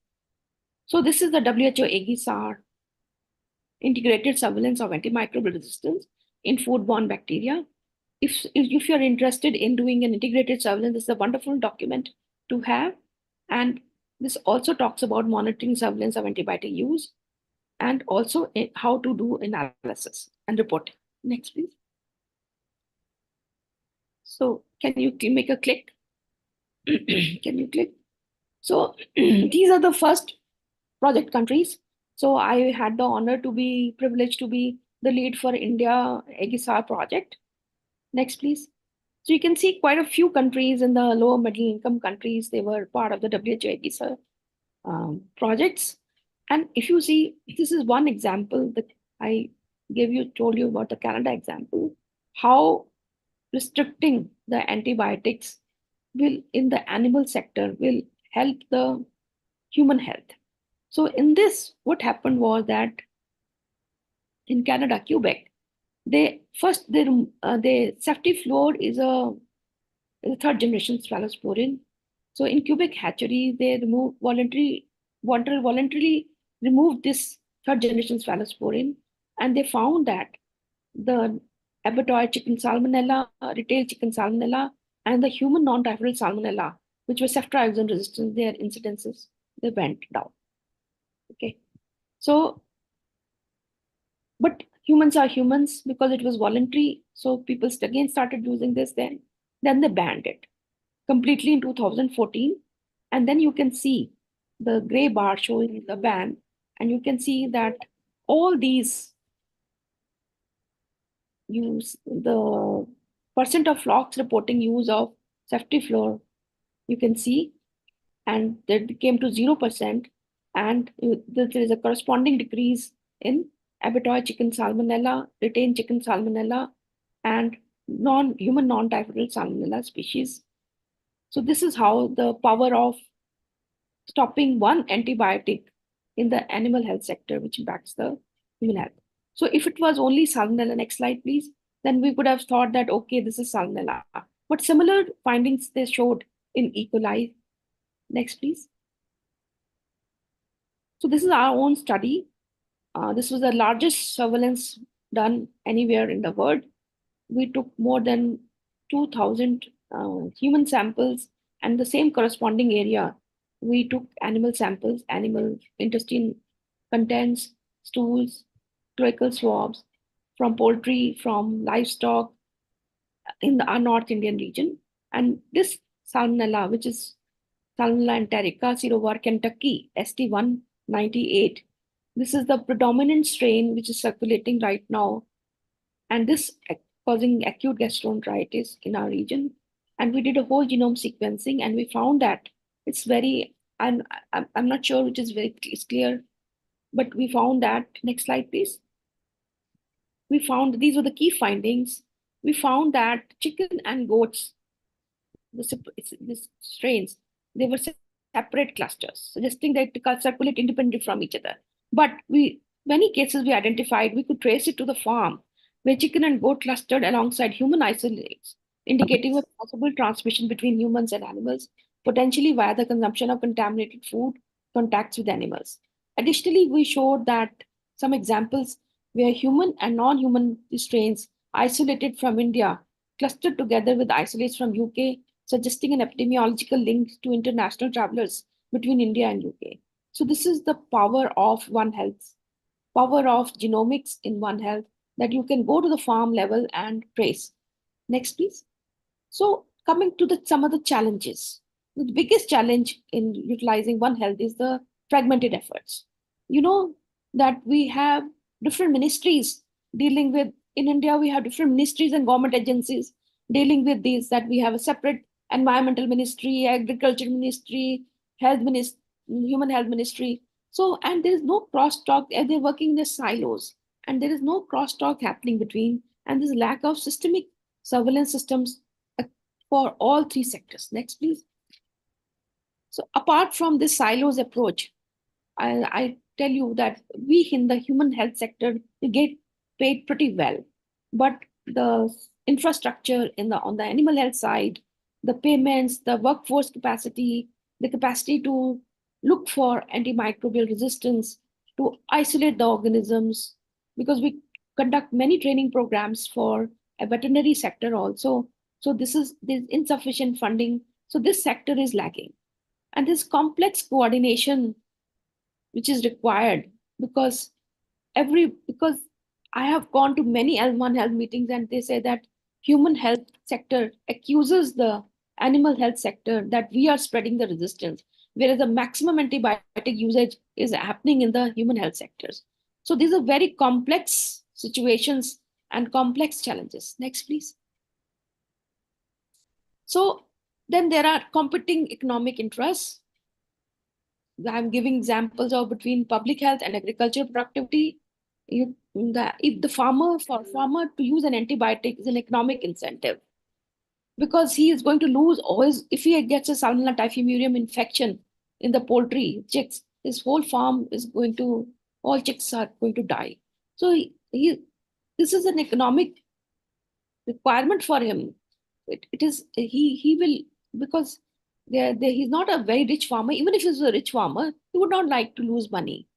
So this is the WHO AGSAR, integrated surveillance of antimicrobial resistance in foodborne bacteria. If you're interested in doing an integrated surveillance, this is a wonderful document to have. And this also talks about monitoring surveillance of antibiotic use and also how to do analysis and reporting. Next, please. So can you make a click? Can you click? So these are the first project countries. So I had the honor to be privileged to be the lead for India AGSAR project. Next, please. So you can see quite a few countries in the lower middle income countries, they were part of the WHO AGSAR projects. And if you see, this is one example that I told you about the Canada example, how restricting the antibiotics will in the animal sector will help the human health. So in this, what happened was that in Canada, Quebec, the ceftioflor is a third generation cephalosporin. So in Quebec hatchery, they voluntarily removed this third generation cephalosporin, and they found that the abattoir chicken salmonella, retail chicken salmonella, and the human non-typhoidal salmonella, which were ceftriaxone resistant, their incidences, they went down. Okay. So, but humans are humans because it was voluntary. So people again started using this then they banned it completely in 2014. And then you can see the gray bar showing the ban. And you can see that all these the percent of flocks reporting use of ceftioflor, you can see, and that came to 0%. And there is a corresponding decrease in abattoir chicken salmonella, retained chicken salmonella, and human non-typhoidal salmonella species. So this is how the power of stopping one antibiotic in the animal health sector, which impacts the human health. So if it was only salmonella, next slide, please, then we could have thought that, okay, this is salmonella. But similar findings they showed in E. coli. Next, please. So this is our own study. This was the largest surveillance done anywhere in the world. We took more than 2,000 human samples, and the same corresponding area, we took animal samples, animal intestine contents, stools, cloacal swabs from poultry, from livestock in our North Indian region. And this salmonella, which is Salmonella enterica serovar Kentucky ST198, this is the predominant strain which is circulating right now, and this causing acute gastroenteritis in our region. And we did a whole genome sequencing, and we found that it's very, I'm not sure which is very clear, but we found that, next slide, please. We found, these were the key findings. We found that chicken and goats, these strains, they were separate clusters, suggesting that they circulate independently from each other. But many cases we identified, we could trace it to the farm where chicken and goat clustered alongside human isolates, indicating a possible transmission between humans and animals, potentially via the consumption of contaminated food, contacts with animals. Additionally, we showed that some examples where human and non-human strains isolated from India clustered together with isolates from UK, suggesting an epidemiological link to international travelers between India and UK. So this is the power of One Health power of genomics in One Health that you can go to the farm level and trace. Next, please. So coming to some of the challenges. The biggest challenge in utilizing One Health is the fragmented efforts. You know that we have different ministries dealing with, in India, we have different ministries and government agencies dealing with these, that we have a separate environmental ministry, agriculture ministry, health ministry, human health ministry. So, and there is no crosstalk, they're working in their silos, and there is no crosstalk happening between, and there's lack of systemic surveillance systems for all three sectors. Next, please. So apart from this silos approach, I tell you that we in the human health sector, we get paid pretty well, but the infrastructure on the animal health side, the payments, the workforce capacity, the capacity to look for antimicrobial resistance, to isolate the organisms, because we conduct many training programs for a veterinary sector also. So there's insufficient funding. So this sector is lacking. And this complex coordination which is required, because I have gone to many One Health meetings and they say that human health sector accuses the animal health sector that we are spreading the resistance, whereas the maximum antibiotic usage is happening in the human health sectors. So these are very complex situations and complex challenges. Next, please. So then there are competing economic interests. I'm giving examples of between public health and agricultural productivity. If the farmer to use an antibiotic is an economic incentive, because he is going to lose always, if he gets a Salmonella typhimurium infection in the poultry chicks, his whole farm is all chicks are going to die. So this is an economic requirement for him. He will, because he's not a very rich farmer. Even if he's a rich farmer, he would not like to lose money.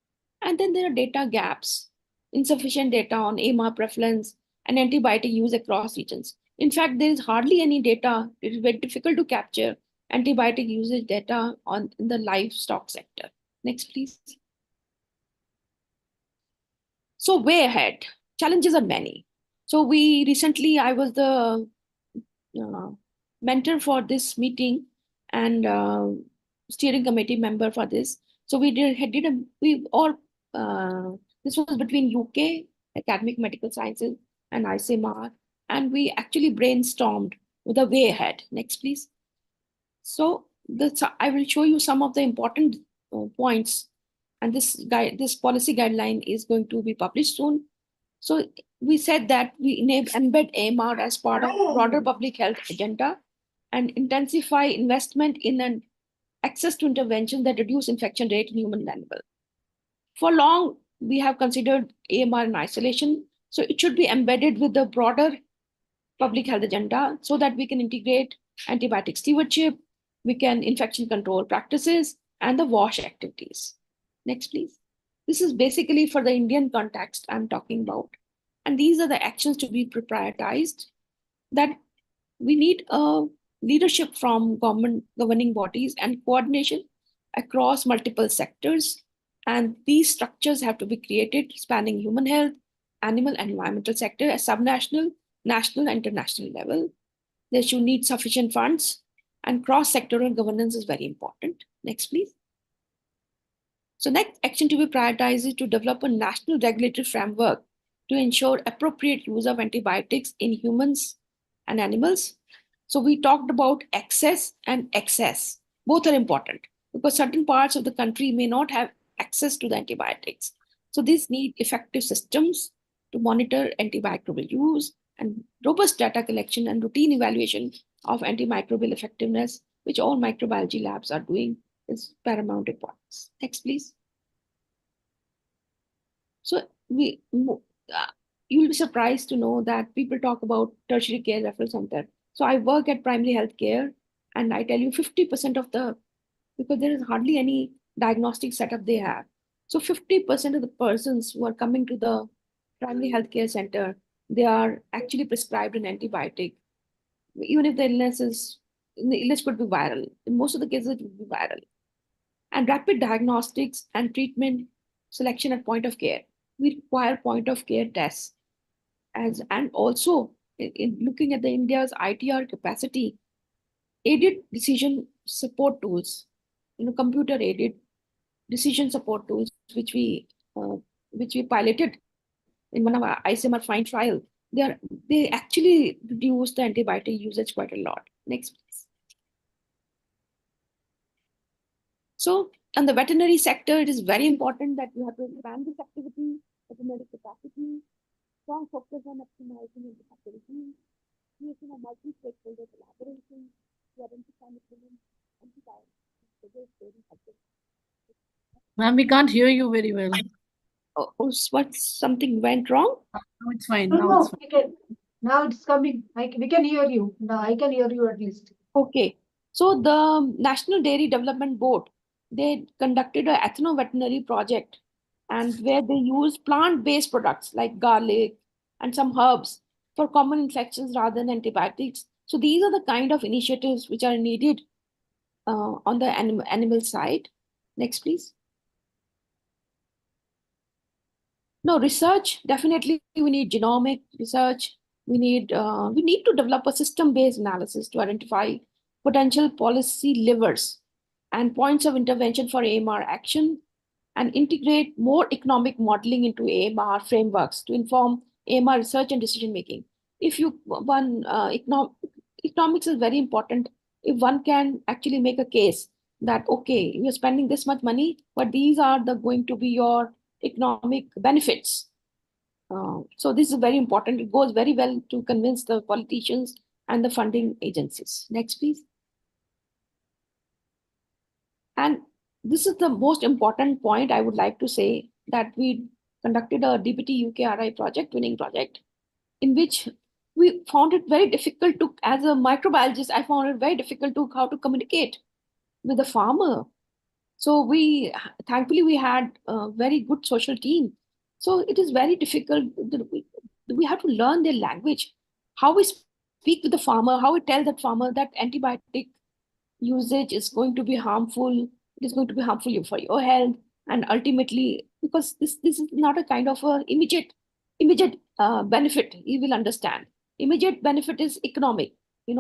And then there are data gaps, insufficient data on AMR prevalence and antibiotic use across regions. In fact, there is hardly any data. It is very difficult to capture antibiotic usage data in the livestock sector. Next, please. So way ahead. Challenges are many. So I was the mentor for this meeting and steering committee member for this. So this was between UK, Academic Medical Sciences, and ICMR, and we actually brainstormed with a way ahead. Next, please. So I will show you some of the important points, and this policy guideline is going to be published soon. So we said that we embed AMR as part of broader public health agenda and intensify investment in an access to intervention that reduce infection rate in human and animal. For long, we have considered AMR in isolation. So it should be embedded with the broader public health agenda so that we can integrate antibiotic stewardship, we can infection control practices, and the WASH activities. Next, please. This is basically for the Indian context I'm talking about. And these are the actions to be prioritized, that we need a leadership from governing bodies and coordination across multiple sectors. And these structures have to be created spanning human health, animal and environmental sector at subnational, national, and international level. They should need sufficient funds, and cross-sectoral governance is very important. Next, please. So next action to be prioritized is to develop a national regulatory framework to ensure appropriate use of antibiotics in humans and animals. So we talked about access and excess. Both are important because certain parts of the country may not have access to the antibiotics. So these need effective systems to monitor antimicrobial use and robust data collection and routine evaluation of antimicrobial effectiveness, which all microbiology labs are doing, is paramount importance. Next, please. So you'll be surprised to know that people talk about tertiary care referral center. So I work at primary health care, and I tell you 50% of because there is hardly any diagnostic setup they have. So 50% of the persons who are coming to the primary health care center, they are actually prescribed an antibiotic. Even if the illness could be viral. In most of the cases, it would be viral. And rapid diagnostics and treatment selection at point of care. we require point of care tests. And also in looking at the India's ITR capacity, aided decision support tools, computer aided decision support tools, which we piloted in one of our ICMR fine trial, they actually reduce the antibiotic usage quite a lot. Next, please. So, on the veterinary sector, it is very important that we have to expand this activity, veterinary capacity, strong focus on optimizing interoperability, creation of multi-stakeholder collaboration to identify and implement antibiotics. Ma'am, we can't hear you very well. Oh, what, something went wrong? No, it's fine. No, Now it's no, fine. now it's coming. We can hear you. Now I can hear you at least. Okay. So the National Dairy Development Board, they conducted an ethno-veterinary project, and where they use plant-based products like garlic and some herbs for common infections rather than antibiotics. So these are the kind of initiatives which are needed on the animal side. Next, please. No, research, definitely we need genomic research. We need to develop a system-based analysis to identify potential policy levers and points of intervention for AMR action, and integrate more economic modeling into AMR frameworks to inform AMR research and decision making. If you economics is very important. If one can actually make a case that okay, you're spending this much money, but these are going to be your economic benefits. So this is very important. It goes very well to convince the politicians and the funding agencies. Next, please. And this is the most important point I would like to say, that we conducted a DPT UKRI project, twinning project, in which we found it very difficult to, as a microbiologist, I found it very difficult to how to communicate with the farmer. So thankfully we had a very good social team. So it is very difficult. We have to learn their language, how we speak with the farmer, how we tell that farmer that antibiotic usage is going to be harmful. It is going to be harmful for your health, and ultimately, because this is not a kind of a immediate benefit. You will understand. Immediate benefit is economic. He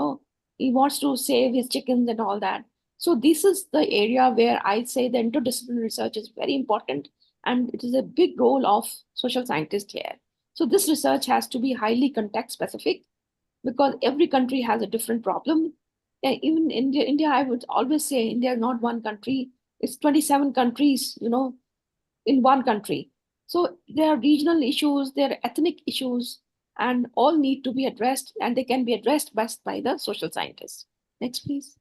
wants to save his chickens and all that. So this is the area where I say the interdisciplinary research is very important, and it is a big role of social scientists here. So this research has to be highly context specific, because every country has a different problem. Even India, I would always say India is not one country. It's 27 countries, in one country. So there are regional issues, there are ethnic issues, and all need to be addressed, and they can be addressed best by the social scientists. Next, please.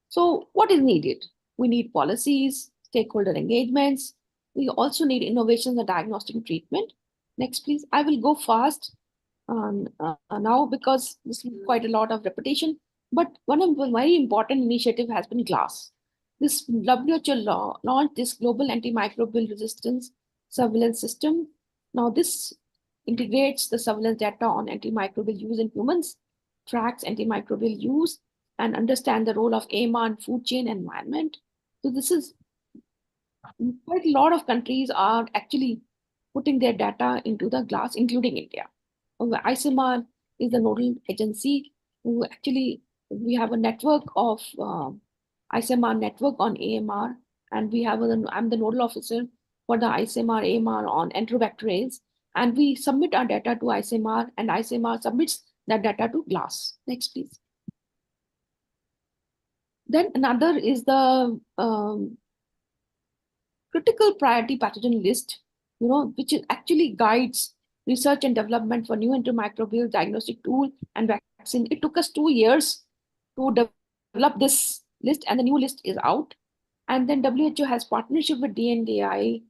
So what is needed? We need policies, stakeholder engagements. We also need innovations in diagnostic and treatment. Next, please. I will go fast now because this is quite a lot of repetition. But one of the very important initiative has been GLASS. This WHO launched this global antimicrobial resistance surveillance system. Now this integrates the surveillance data on antimicrobial use in humans, tracks antimicrobial use, and understand the role of AMR in food chain environment. So this is quite a lot of countries are actually putting their data into the GLASS, including India. ICMR is the nodal agency who actually, we have a network of ICMR network on AMR, and I'm the nodal officer for the ICMR AMR on Enterobacteriales, and we submit our data to ICMR, and ICMR submits that data to GLASS. Next, please. Then another is the critical priority pathogen list, which actually guides research and development for new antimicrobial diagnostic tool and vaccine. It took us 2 years to develop this list, and the new list is out. And then WHO has partnership with DNDi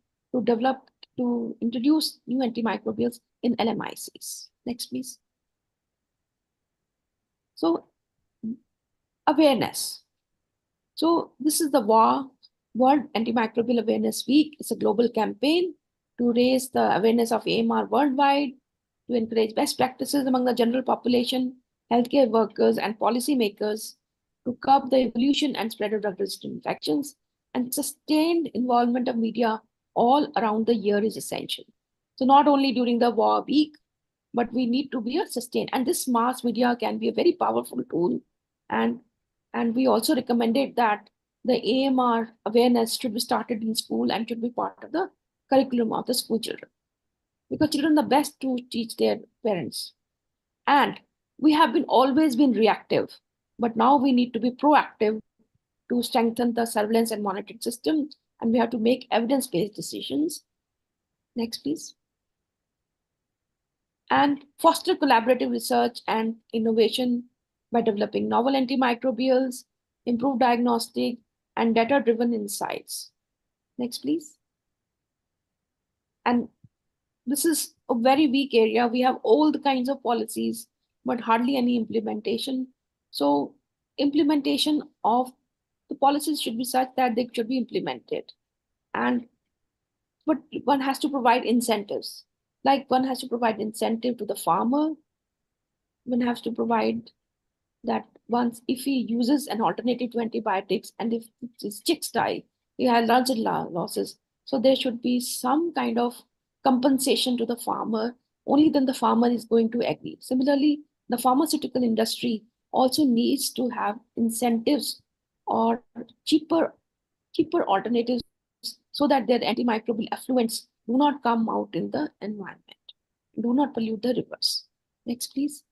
to introduce new antimicrobials in LMICs. Next, please. So awareness. So this is the World Antimicrobial Awareness Week. It's a global campaign to raise the awareness of AMR worldwide, to encourage best practices among the general population, healthcare workers, and policymakers to curb the evolution and spread of drug-resistant infections, and sustained involvement of media all around the year is essential. So not only during the war week, but we need to be a sustained. And this mass media can be a very powerful tool. And we also recommended that the AMR awareness should be started in school and should be part of the curriculum of the school children. Because children are best to teach their parents. And we have always been reactive, but now we need to be proactive to strengthen the surveillance and monitoring system, and we have to make evidence-based decisions. Next, please. And foster collaborative research and innovation by developing novel antimicrobials, improved diagnostic, and data-driven insights. Next, please. And this is a very weak area. We have all the kinds of policies, but hardly any implementation. So implementation of the policies should be such that they should be implemented. But one has to provide incentives. Like one has to provide incentive to the farmer. One has to provide that once if he uses an alternative to antibiotics and if his chicks die, he has larger losses. So there should be some kind of compensation to the farmer. Only then the farmer is going to agree. Similarly, the pharmaceutical industry also needs to have incentives or cheaper alternatives so that their antimicrobial effluents do not come out in the environment, do not pollute the rivers. Next, please.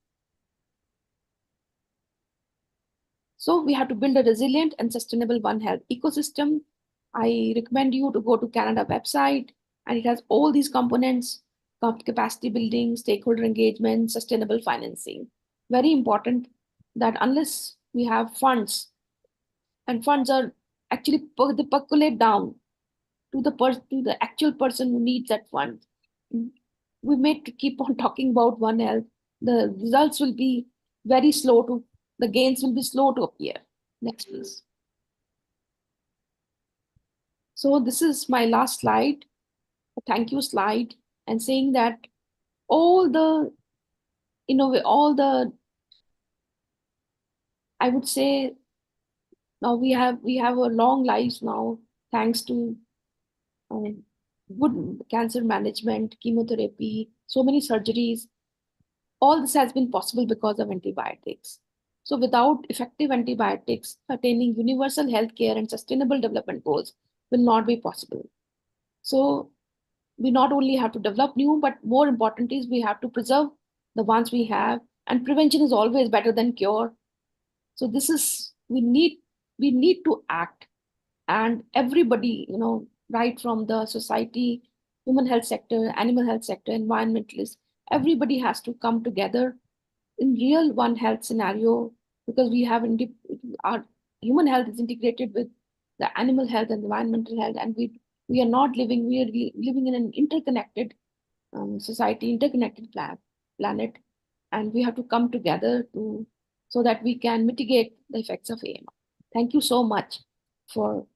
So we have to build a resilient and sustainable One Health ecosystem. I recommend you to go to Canada website, and it has all these components: capacity building, stakeholder engagement, sustainable financing. Very important that unless we have funds, and funds are actually they percolate down to the actual person who needs that fund. We may keep on talking about One Health. The results will be very slow the gains will be slow to appear. Next, please. So this is my last slide, a thank you slide, and saying that all the, I would say now we have a long lives now, thanks to good cancer management, chemotherapy, so many surgeries. All this has been possible because of antibiotics. So without effective antibiotics, attaining universal health care and sustainable development goals will not be possible. So we not only have to develop new, but more important is we have to preserve the ones we have, and prevention is always better than cure. So this is, we need to act, and everybody, right from the society, human health sector, animal health sector, environmentalists, everybody has to come together in real One Health scenario, because we have our human health is integrated with the animal health and environmental health, and we are living in an interconnected society, interconnected planet, and we have to come together so that we can mitigate the effects of AMR. Thank you so much for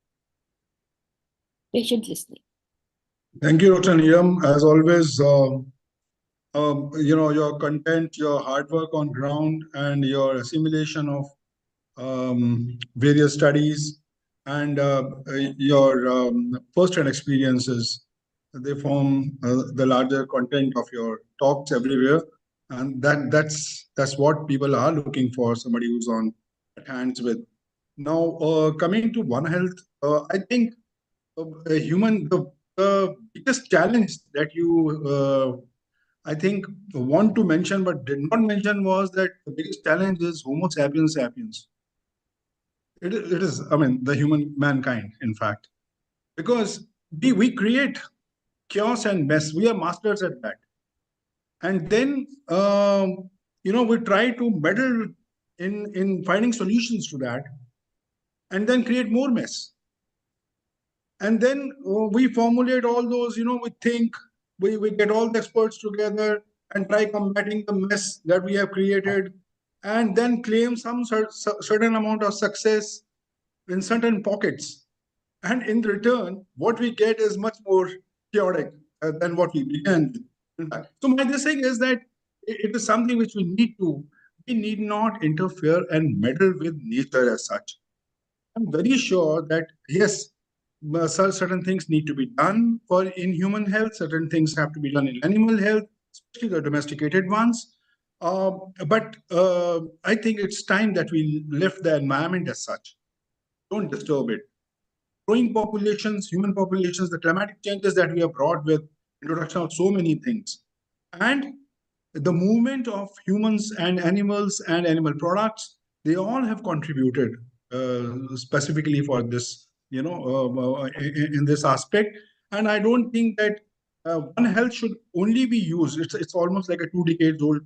patient listening. Thank you, Dr. Niyam. As always, your content, your hard work on ground, and your assimilation of various studies, and your first-hand experiences, they form the larger content of your talks everywhere, and that's what people are looking for, somebody who's on hands with. Now, coming to One Health, I think the biggest challenge that you I think want to mention but did not mention was that the biggest challenge is Homo sapiens sapiens. It is, I mean, the mankind, in fact, because we create chaos and mess. We are masters at that. And then, we try to meddle in finding solutions to that, and then create more mess. And then we formulate all those, we think, we get all the experts together and try combating the mess that we have created, and then claim some certain amount of success in certain pockets. And in return, what we get is much more chaotic than what we began with. So my thing is that it is something which we need not interfere and meddle with nature as such. I'm very sure that, yes, certain things need to be done in human health, certain things have to be done in animal health, especially the domesticated ones. But I think it's time that we lift the environment as such. Don't disturb it. Growing populations, human populations, the climatic changes that we have brought with introduction of so many things, and the movement of humans and animals and animal products, they all have contributed specifically for this, in this aspect. And I don't think that One Health should only be used. It's almost like a 2 decades old,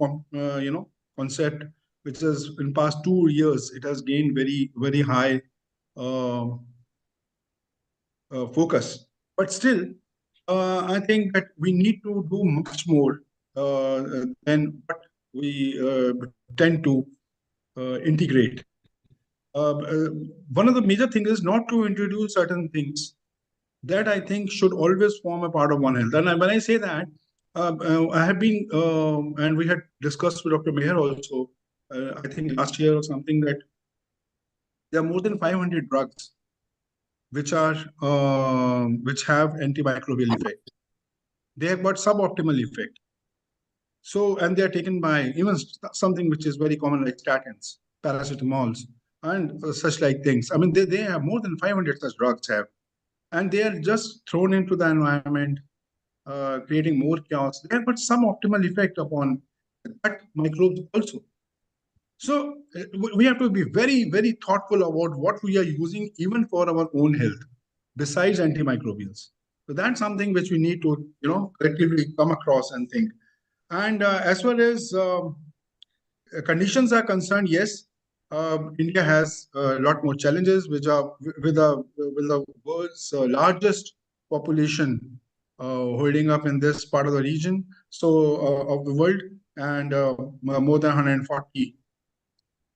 concept, which is in past 2 years, it has gained very, very high focus. But still, I think that we need to do much more than what we tend to integrate. One of the major things is not to introduce certain things that I think should always form a part of One Health. And when I say that, I have been, and we had discussed with Dr. Meher also, I think last year or something, that there are more than 500 drugs which have antimicrobial effect. They have got suboptimal effect. So, and they are taken by even something which is very common like statins, paracetamols, and such like things. I mean, they have more than 500 such drugs have, and they are just thrown into the environment, creating more chaos. They have got some optimal effect upon gut microbes also. So we have to be very, very thoughtful about what we are using even for our own health, besides antimicrobials. So that's something which we need to, collectively come across and think. And as far as conditions are concerned, yes, India has a lot more challenges, which are with the world's largest population holding up in this part of the region, of the world, and more than 140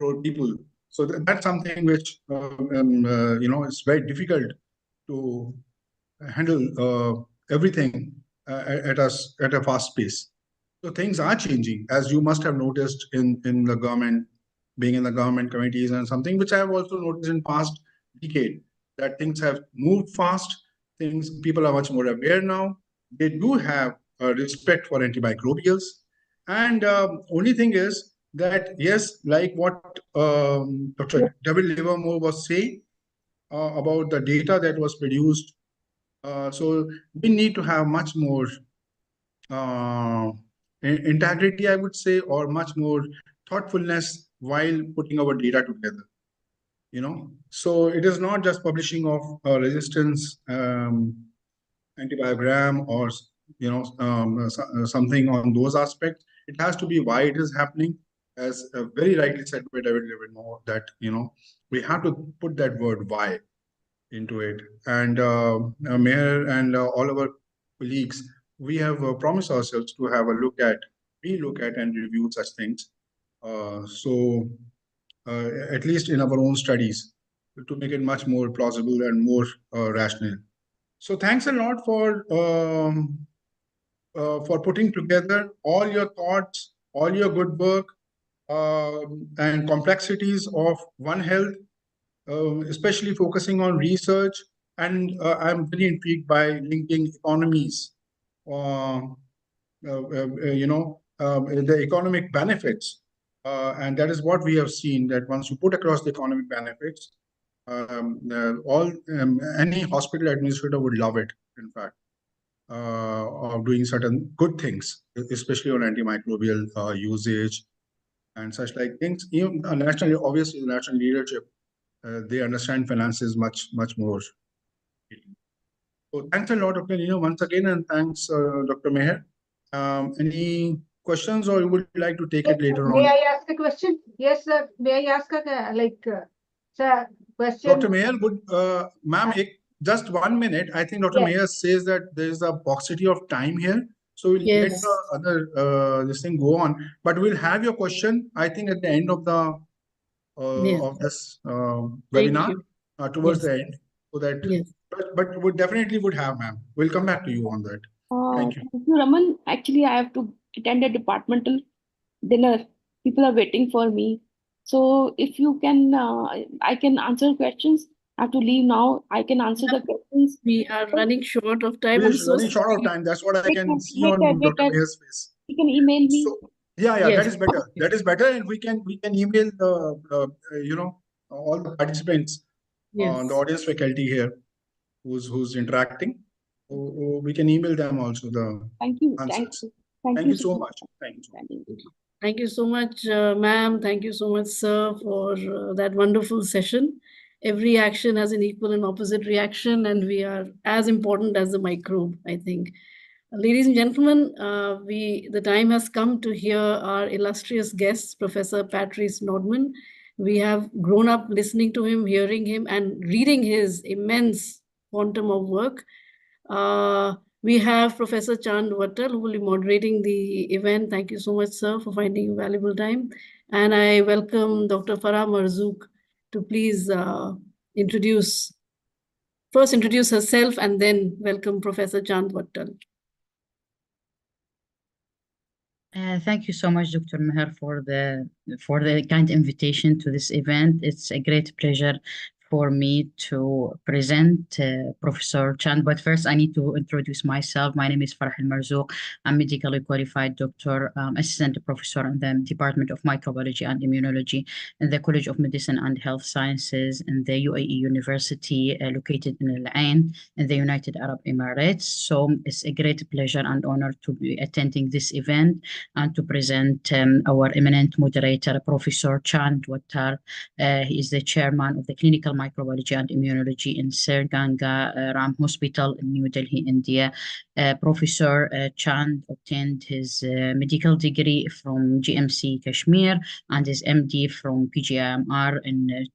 crore people. So that's something which is very difficult to handle everything at a fast pace. So things are changing, as you must have noticed in the government, being in the government committees, and something which I have also noticed in past decade, that things have moved fast. People are much more aware now. They do have respect for antimicrobials, and only thing is that, yes, like what Dr. David Livermore was saying about the data that was produced. So we need to have much more integrity, I would say, or much more thoughtfulness while putting our data together. So it is not just publishing of resistance antibiogram or something on those aspects. It has to be why it is happening, as very rightly said by David Livermore, that we have to put that word why into it. And Mayor and all our colleagues, we have promised ourselves to have a look at and review such things. At least in our own studies, to make it much more plausible and more rational. So thanks a lot for putting together all your thoughts, all your good work, and complexities of One Health, especially focusing on research. And I'm very intrigued by linking economies, the economic benefits. And that is what we have seen, that once you put across the economic benefits, any hospital administrator would love it, in fact, of doing certain good things, especially on antimicrobial usage and such like things. Even nationally, obviously, the national leadership, they understand finances much, much more. So thanks a lot, Dr. Nino, once again, and thanks, Dr. Meher. Any questions, or you would like to take it later on? May I ask a question? Yes, sir. May I ask sir, question? Dr. Meher, ma'am, just 1 minute. I think Dr. Meher says that there is a paucity of time here. So we'll let the other this thing go on. But we'll have your question, I think, at the end of the of this webinar, towards the end. So that, but we definitely would have, ma'am. We'll come back to you on that. Thank you. Thank you, Raman. Actually, I have to attend a departmental dinner. People are waiting for me. So if you can, I can answer questions. I have to leave now. I can answer the questions. Since we are running short of time, I'm We're so running short of sorry. time. That's what I can see Later, on Dr. later, Meher's face. you can email me. So yeah, Yes. that is better. That is better, and we can email the you know, all the participants, the Yes. audience faculty here who's interacting. We can email them also the Thank you. answers. Thank Thank you you so so much. much. Thank you so much. Thank you so much, ma'am. Thank you so much, sir, for that wonderful session. Every action has an equal and opposite reaction, and we are as important as the microbe, I think. Ladies and gentlemen, the time has come to hear our illustrious guest, Professor Patrice Nordman. We have grown up listening to him, hearing him, and reading his immense quantum of work. We have Professor Chand Wattal, who will be moderating the event. Thank you so much, sir, for finding valuable time. And I welcome Dr. Farah Marzouk to please introduce herself and then welcome Professor Chand Wattal. Thank you so much, Dr. Meher, for the kind invitation to this event. It's a great pleasure for me to present Professor Chand. But first, I need to introduce myself. My name is Farah Al-Marzouk. I'm medically qualified doctor, assistant professor in the Department of Microbiology and Immunology in the College of Medicine and Health Sciences in the UAE University, located in Al Ain in the United Arab Emirates. So it's a great pleasure and honor to be attending this event and to present our eminent moderator, Professor Chand Wattar. He is the chairman of the Clinical Microbiology and Immunology in Sir Ganga Ram Hospital in New Delhi, India. Professor Chand obtained his medical degree from GMC Kashmir and his MD from PGIMR in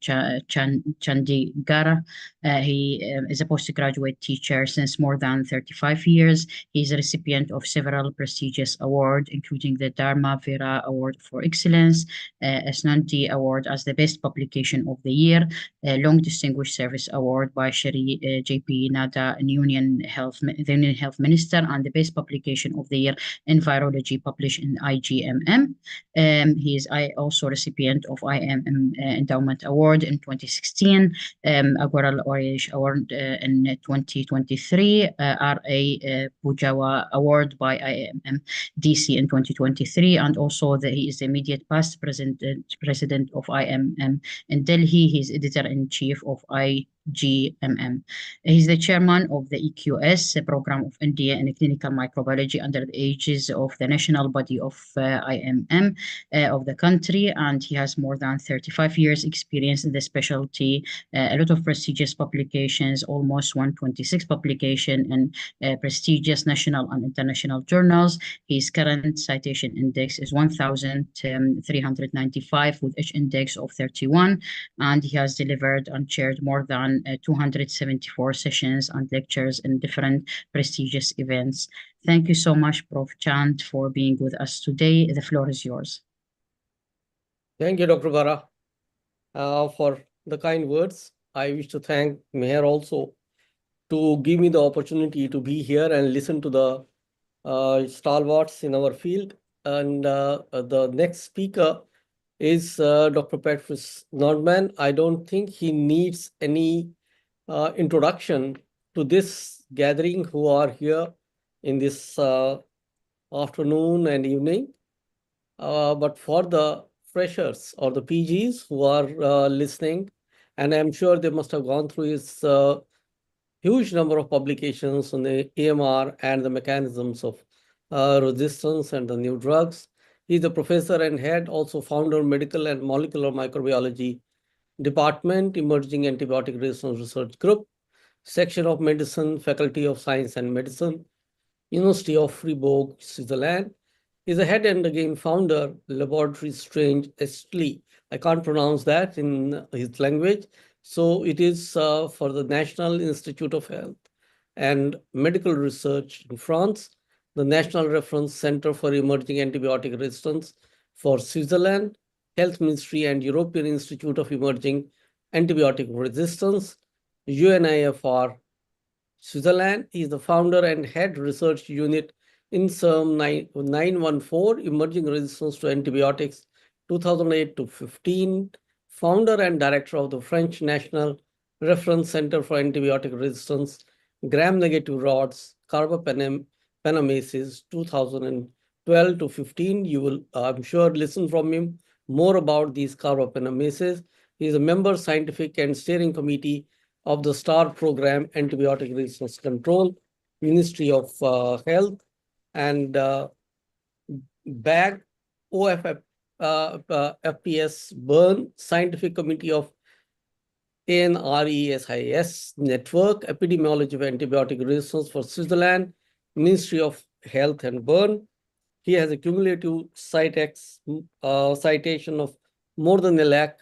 Chandigarh. He is a postgraduate teacher since more than 35 years. He is a recipient of several prestigious awards, including the Dharma Vera Award for Excellence, Asnandi Award as the Best Publication of the Year, Long Distinguished Service Award by Shri J.P. Nada, the Union Health Minister, and the Best Publication of the Year in Virology published in IGMM. He is also recipient of IMM Endowment Award in 2016, Agoral Orange Award in 2023, RA Pujawa Award by IMM DC in 2023, and also he is the immediate past president of IMM in Delhi. He is editor-in-chief of IGMM. He's the chairman of the EQS program of India in clinical microbiology under the aegis of the national body of IMM of the country, and he has more than 35 years experience in the specialty, a lot of prestigious publications, almost 126 publications in prestigious national and international journals. His current citation index is 1,395 with H index of 31, and he has delivered and chaired more than 274 sessions and lectures in different prestigious events. Thank you so much, Prof. Chand, for being with us today. The floor is yours. Thank you, Dr. Bara, for the kind words. I wish to thank Meher also to give me the opportunity to be here and listen to the stalwarts in our field. And the next speaker is Dr. Patrice Nordman. I don't think he needs any introduction to this gathering who are here in this afternoon and evening. But for the freshers or the PGs who are listening, and I'm sure they must have gone through his huge number of publications on the AMR and the mechanisms of resistance and the new drugs. He's a professor and head, also founder, medical and molecular microbiology department, emerging antibiotic resistance research group, section of medicine, faculty of science and medicine, University of Fribourg, Switzerland. He's a head and again founder, Laboratory Strange Estli. I can't pronounce that in his language. So it is for the National Institute of Health and Medical Research in France, the National Reference Center for Emerging Antibiotic Resistance for Switzerland, Health Ministry and European Institute of Emerging Antibiotic Resistance, UNIFR Switzerland. He is the founder and head research unit in SERM 914, Emerging Resistance to Antibiotics, 2008 to 15, founder and director of the French National Reference Center for Antibiotic Resistance, gram-negative rods, carbapenemases, 2012 to 15. You will, I'm sure, listen from him more about these carbapenemases. He is a member, scientific and steering committee of the STAR program, Antibiotic Resistance Control, Ministry of Health, and BAG, OFF, FPS, Bern, Scientific Committee of ANRESIS Network, Epidemiology of Antibiotic Resistance for Switzerland, Ministry of Health and Bern. He has a cumulative citation of more than a lakh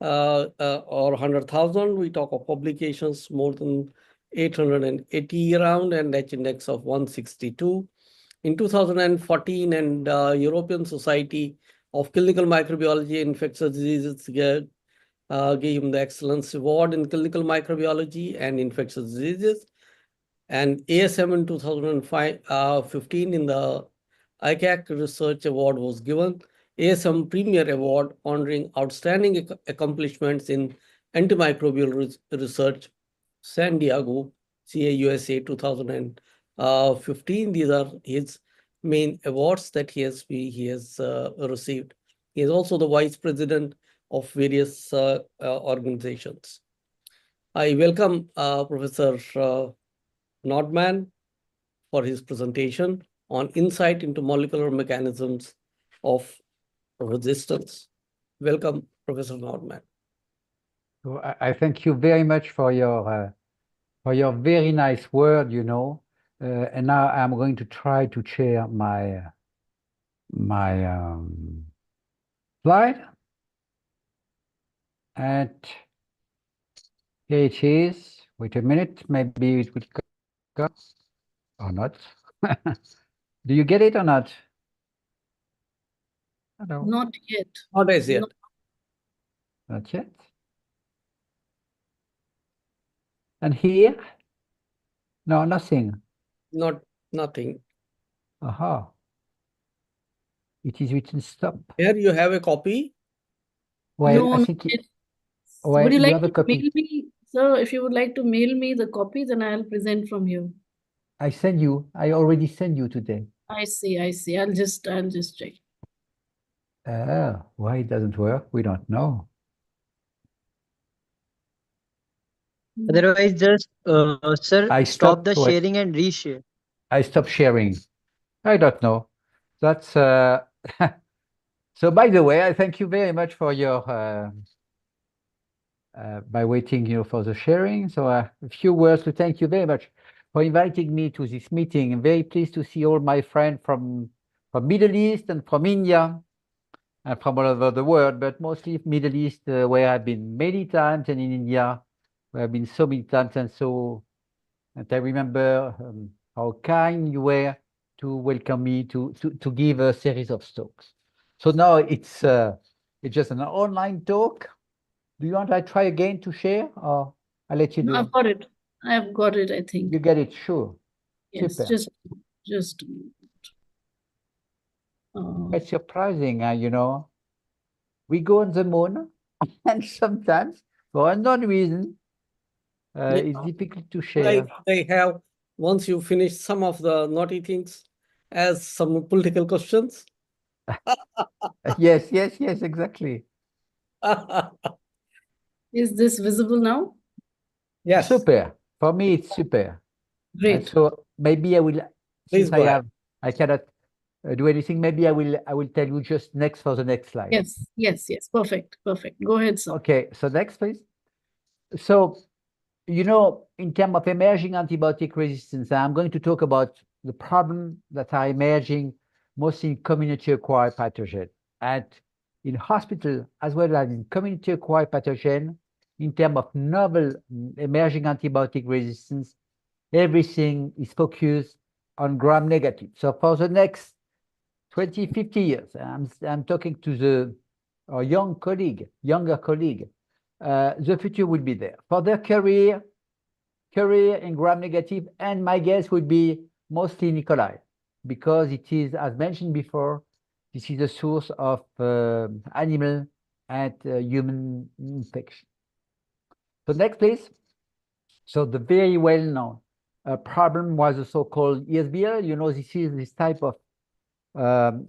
or 100,000. We talk of publications more than 880 around, and H index of 162. In 2014, and European Society of Clinical Microbiology and Infectious Diseases gave him the Excellence Award in Clinical Microbiology and Infectious Diseases. And ASM in 2015 in the ICAC Research Award was given. ASM Premier Award honoring outstanding accomplishments in antimicrobial research, San Diego, CAUSA 2015. These are his main awards that he has received. He is also the vice president of various organizations. I welcome Professor Nordman for his presentation on insight into molecular mechanisms of resistance. Welcome, Professor Nordman. So I thank you very much for your very nice word, you know. And now I'm going to try to share my slide. And here it is. Wait a minute, maybe it will come or not. Do you get it or not? Hello. Not yet. Not as yet. Not yet. And here? No, nothing. Nothing. Aha. It is written stop. Here you have a copy. Well, No, I not think yet. well, Would you like have a to copy. mail me, sir? If you would like to mail me the copy, then I'll present from here. I already sent you today. I see. I'll just check. Why it doesn't work? We don't know. Otherwise, just sir, I stop the stopped. Wait, sharing and reshare. I stopped sharing. I don't know. That's so. By the way, I thank you very much for your by waiting, you know, for the sharing. So a few words to thank you very much for inviting me to this meeting. I'm very pleased to see all my friends from Middle East and from India and from all over the world, but mostly Middle East, where I've been many times, and in India, where I've been so many times. And I remember how kind you were to welcome me to give a series of talks. So now it's just an online talk. Do you want I try again to share, or I'll let you do? No, I've got it. I've got it, I think. You get it, sure. Yes, Super. just It's surprising, you know. We go on the moon, and sometimes, for unknown reason, it's difficult to share. They have, once you finish some of the naughty things, as some political questions. Yes, exactly. Is this visible now? Yes. Super. For me, it's super. Great. So maybe I will, Please since go ahead. I cannot do anything, maybe I will tell you just next for the next slide. Yes. Perfect. Go ahead, sir. Okay, so next, please. So, you know, in terms of emerging antibiotic resistance, I'm going to talk about the problem that are emerging mostly in community-acquired pathogen and in hospital as well as in community-acquired pathogen. In terms of novel emerging antibiotic resistance, everything is focused on gram-negative. So for the next 20, 50 years, I'm talking to our younger colleague, the future will be there. For their career in gram-negative, and my guess would be mostly in E. coli, because it is, as mentioned before, this is a source of animal and human infection. So next, please. So the very well-known problem was the so-called ESBL. You know, this is this type of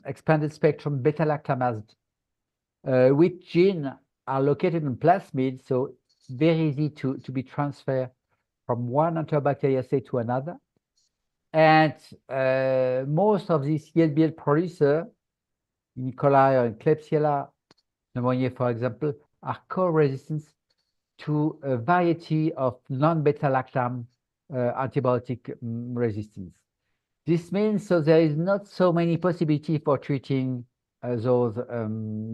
expanded spectrum beta-lactamase, which genes are located in plasmid, so very easy to be transferred from one antibacterial state to another. And most of these ESBL producers, E. coli or Klebsiella pneumoniae, for example, are co-resistant to a variety of non-beta-lactam antibiotic resistance. This means so there is not so many possibility for treating those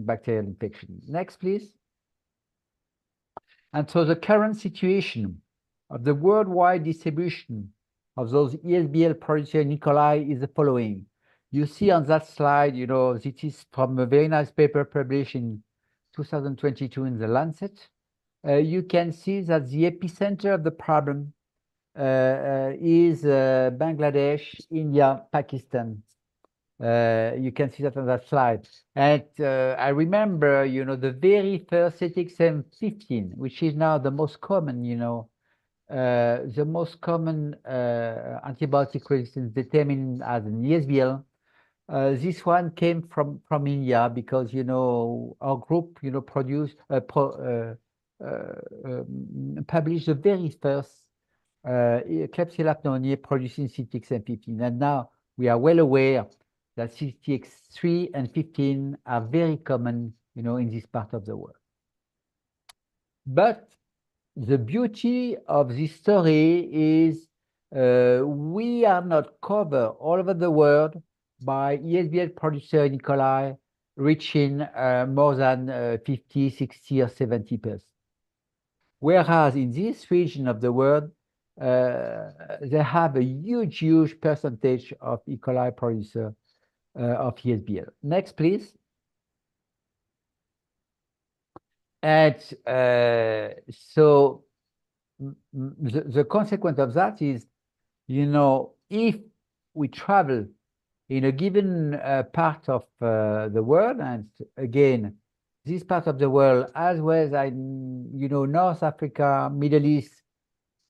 bacterial infections. Next, please. And so the current situation of the worldwide distribution of those ESBL producers in E. coli is the following. You see on that slide, you know, this is from a very nice paper published in 2022 in The Lancet. You can see that the epicenter of the problem is Bangladesh, India, Pakistan. You can see that on that slide. And I remember, you know, the very first CTXM15, which is now the most common, you know, the most common antibiotic resistance determined as an ESBL. This one came from India because, you know, our group, you know, published the very first Klebsiella pneumoniae producing CTXM15. And now we are well aware that CTX3 and 15 are very common, you know, in this part of the world. But the beauty of this story is we are not covered all over the world by ESBL producer in E. coli reaching more than 50, 60, or 70%. Whereas in this region of the world, they have a huge percentage of E. coli producer of ESBL. Next, please. And so the consequence of that is, you know, if we travel in a given part of the world, and again, this part of the world, as well as, you know, North Africa, Middle East,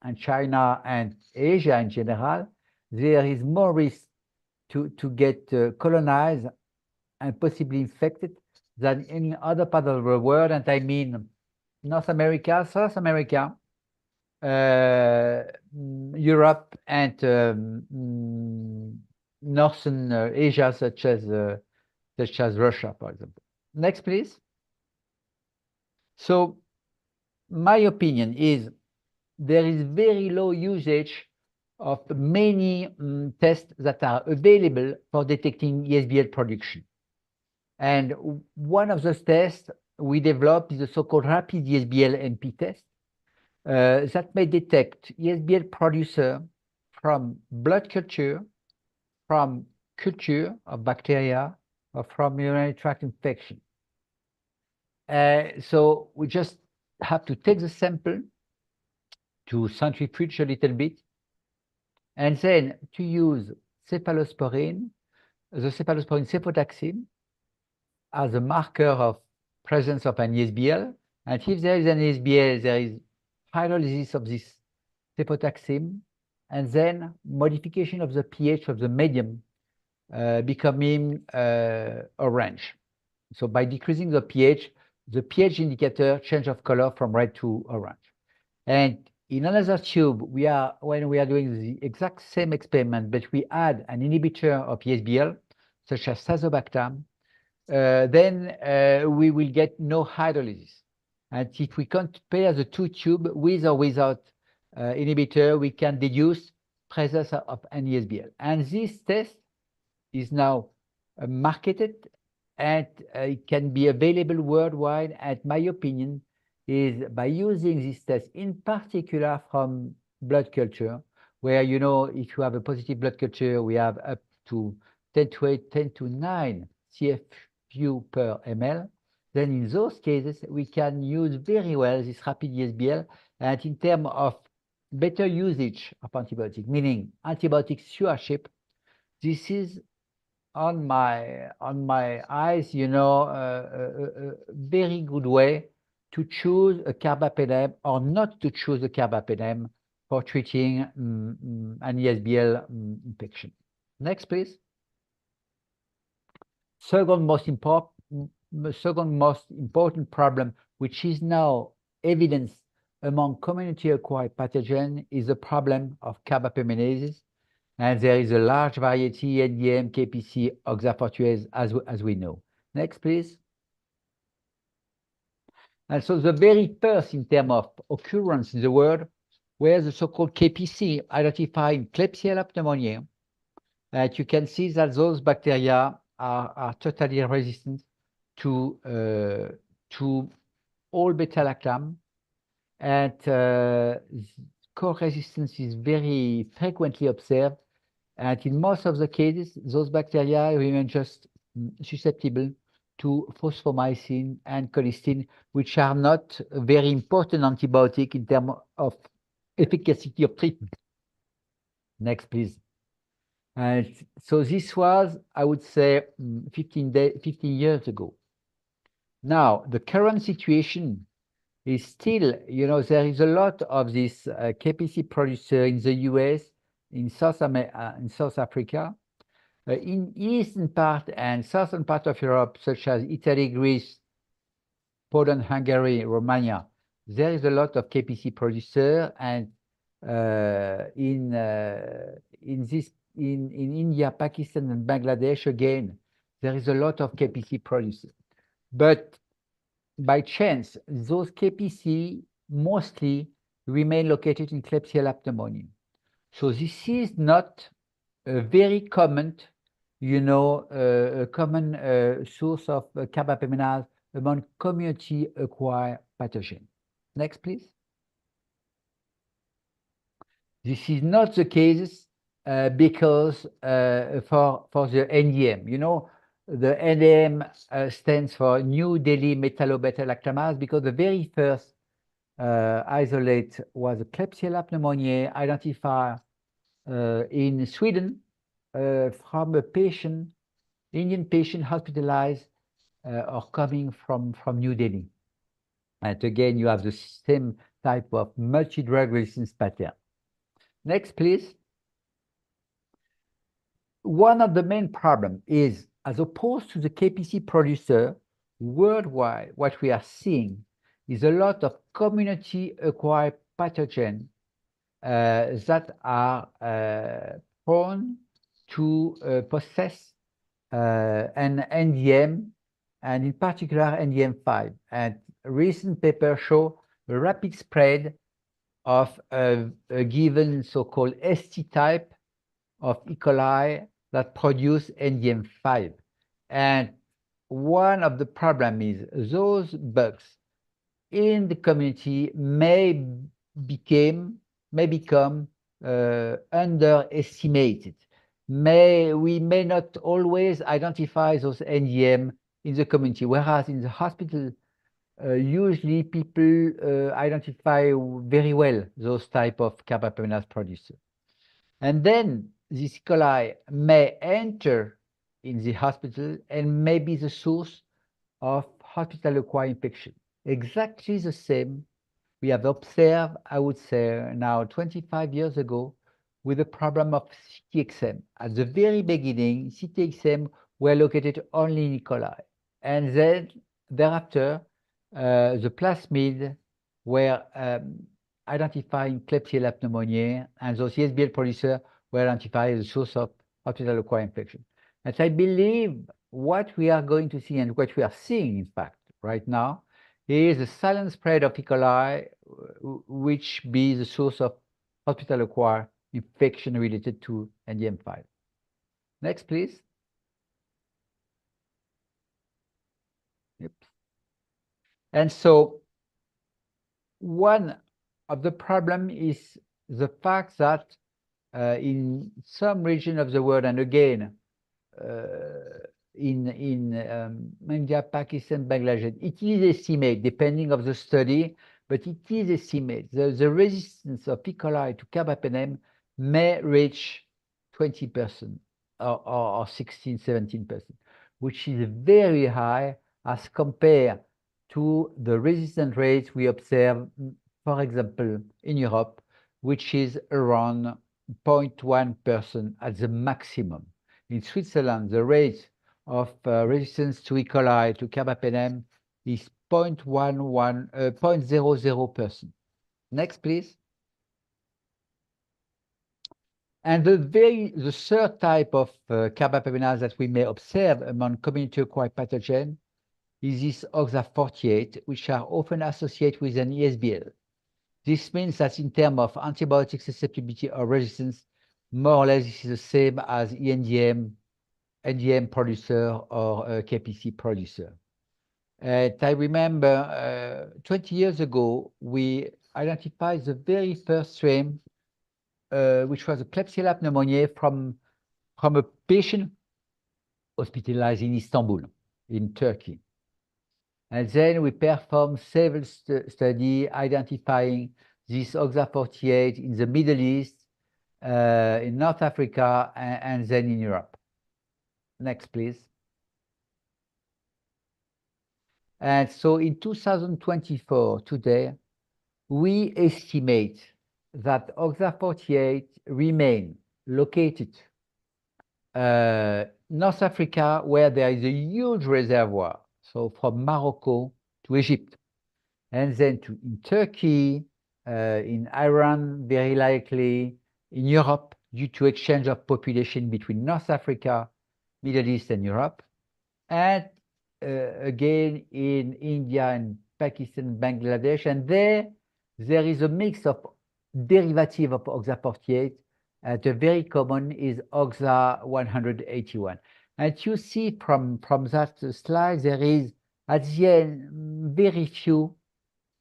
and China, and Asia in general, there is more risk to get colonized and possibly infected than any other part of the world. And I mean North America, South America, Europe, and Northern Asia, such as Russia, for example. Next, please. So my opinion is there is very low usage of many tests that are available for detecting ESBL production. And one of those tests we developed is the so-called rapid ESBL NP test that may detect ESBL producer from blood culture, from culture of bacteria, or from urinary tract infection. So we just have to take the sample, to centrifuge a little bit, and then to use cephalosporin, the cephalosporin cefotaxime, as a marker of presence of an ESBL. And if there is an ESBL, there is hydrolysis of this cefotaxime, and then modification of the pH of the medium becoming orange. So by decreasing the pH indicator change of color from red to orange. And in another tube, when we are doing the exact same experiment, but we add an inhibitor of ESBL, such as tazobactam, then we will get no hydrolysis. And if we compare the two tubes with or without inhibitor, we can deduce presence of an ESBL. And this test is now marketed, and it can be available worldwide. And my opinion is by using this test, in particular from blood culture, where, you know, if you have a positive blood culture, we have up to 10 to 8, 10 to 9 CFU per ml, then in those cases, we can use very well this rapid ESBL. And in terms of better usage of antibiotic, meaning antibiotic stewardship, this is on my eyes, you know, a very good way to choose a carbapenem or not to choose a carbapenem for treating an ESBL infection. Next, please. Second most important problem, which is now evidenced among community-acquired pathogen, is the problem of carbapenemases, and there is a large variety, NDM, KPC, oxafortuase, as we know. Next, please. And so the very first in terms of occurrence in the world were the so-called KPC identified in Klebsiella pneumoniae. You can see that those bacteria are totally resistant to all beta-lactam, and co-resistance is very frequently observed. And in most of the cases, those bacteria remain just susceptible to fosfomycin and colistin, which are not a very important antibiotic in terms of efficacy of treatment. Next, please. And so this was, I would say, 15 years ago. Now, the current situation is still, there is a lot of this KPC producer in the US, in South Africa, in eastern part and southern part of Europe, such as Italy, Greece, Poland, Hungary, Romania. There is a lot of KPC producer, and in India, Pakistan, and Bangladesh, again, there is a lot of KPC producers. But by chance, those KPC mostly remain located in Klebsiella pneumoniae. So this is not a very common, source of carbapenemas among community-acquired pathogens. Next, please. This is not the case because for the NDM, the NDM stands for New Delhi metallobeta-lactamase, because the very first isolate was a Klebsiella pneumoniae identified in Sweden from a patient, Indian patient hospitalized or coming from New Delhi. And again, you have the same type of multi-drug resistance pattern. Next, please. One of the main problems is, as opposed to the KPC producer, worldwide, what we are seeing is a lot of community-acquired pathogens that are prone to possess an NDM, and in particular NDM5. And recent papers show a rapid spread of a given so-called ST type of E. coli that produce NDM5. And one of the problems is those bugs in the community may become underestimated. We may not always identify those NDM in the community, whereas in the hospital, usually people identify very well those type of carbapenemas producers. And then this E. coli may enter in the hospital and may be the source of hospital-acquired infection. Exactly the same we have observed, I would say, now 25 years ago, with the problem of CTXM. At the very beginning, CTXM were located only in E. coli. And then thereafter, the plasmid were identifying Klebsiella pneumoniae, and those ESBL producers were identified as the source of hospital-acquired infection. And I believe what we are going to see, and what we are seeing, in fact, right now, is a silent spread of E. coli, which be the source of hospital-acquired infection related to NDM5. Next, please. Yep. And so one of the problem is the fact that in some region of the world, and again, in India, Pakistan, Bangladesh, it is estimated, depending on the study, but it is estimated the resistance of E. coli to carbapenem may reach 20% or 16, 17%, which is very high as compared to the resistance rates we observe, for example, in Europe, which is around 0.1% at the maximum. In Switzerland, the rate of resistance to E. coli to carbapenem is 0.00%. Next, please. And the third type of carbapenems that we may observe among community-acquired pathogen is this OXA48, which are often associated with an ESBL. This means that in terms of antibiotic susceptibility or resistance, more or less this is the same as NDM producer or KPC producer. And I remember 20 years ago, we identified the very first strain, which was a Klebsiella pneumoniae from a patient hospitalized in Istanbul, in Turkey. And then we performed several studies identifying this OXA48 in the Middle East, in North Africa, and then in Europe. Next, please. And so in 2024, today, we estimate that OXA48 remain located North Africa, where there is a huge reservoir, so from Morocco to Egypt, and then in Turkey, in Iran, very likely, in Europe, due to exchange of population between North Africa, Middle East, and Europe, and again in India and Pakistan, Bangladesh, and there is a mix of derivative of OXA48. The very common is OXA181. And you see from that slide, there is at the end very few,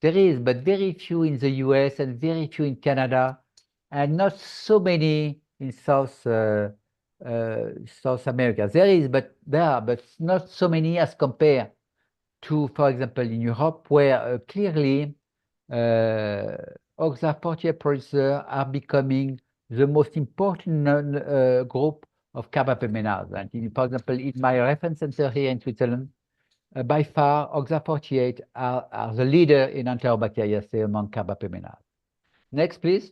but very few in the US and very few in Canada, and not so many in South America. There are, but not so many as compared to, for example, in Europe, where clearly OXA48 producers are becoming the most important group of carbapenems. And for example, in my reference center here in Switzerland, by far, OXA48 are the leader in Enterobacteriaceae among carbapenems. Next, please.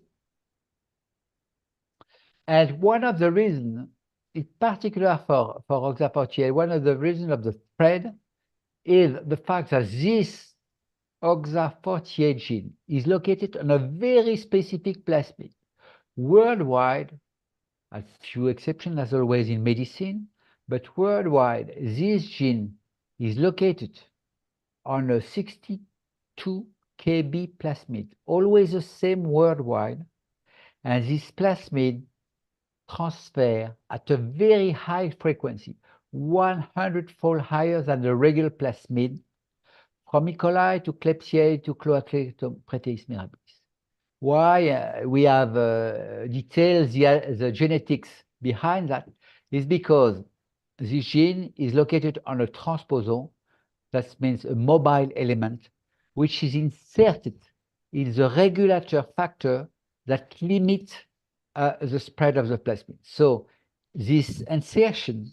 And one of the reasons, in particular for OXA48, one of the reasons of the spread is the fact that this OXA48 gene is located on a very specific plasmid. Worldwide, a few exceptions as always in medicine, but worldwide, this gene is located on a 62 kb plasmid, always the same worldwide, and this plasmid transfer at a very high frequency, 100-fold higher than the regular plasmid, from E. coli to Klebsiella to Cloacritum Proteus mirabilis. Why we have detailed the genetics behind that is because this gene is located on a transposon, that means a mobile element, which is inserted in the regulator factor that limits the spread of the plasmid. So this insertion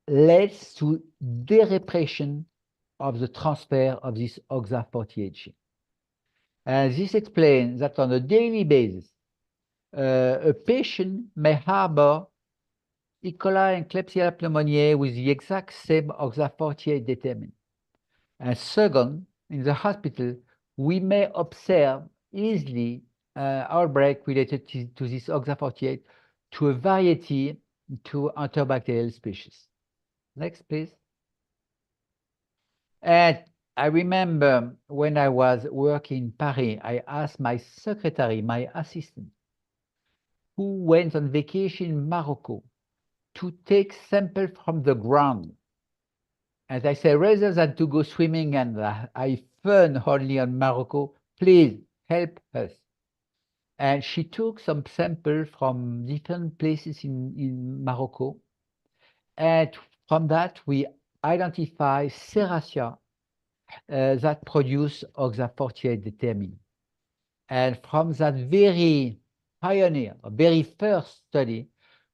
leads to derepression of the transfer of this OXA48 gene. And this explains that on a daily basis, a patient may harbor E. coli and Klebsiella pneumoniae with the exact same OXA48 determinant. And second, in the hospital, we may observe easily outbreak related to this OXA48 to a variety to enterobacterial species. Next, please. And I remember when I was working in Paris, I asked my secretary, my assistant, who went on vacation in Morocco, to take samples from the ground. And I said, rather than to go swimming and have fun only on Morocco, please help us. And she took some samples from different places in Morocco. And from that, we identify Serratia that produce OXA48 determinant. And from that very pioneer, very first study,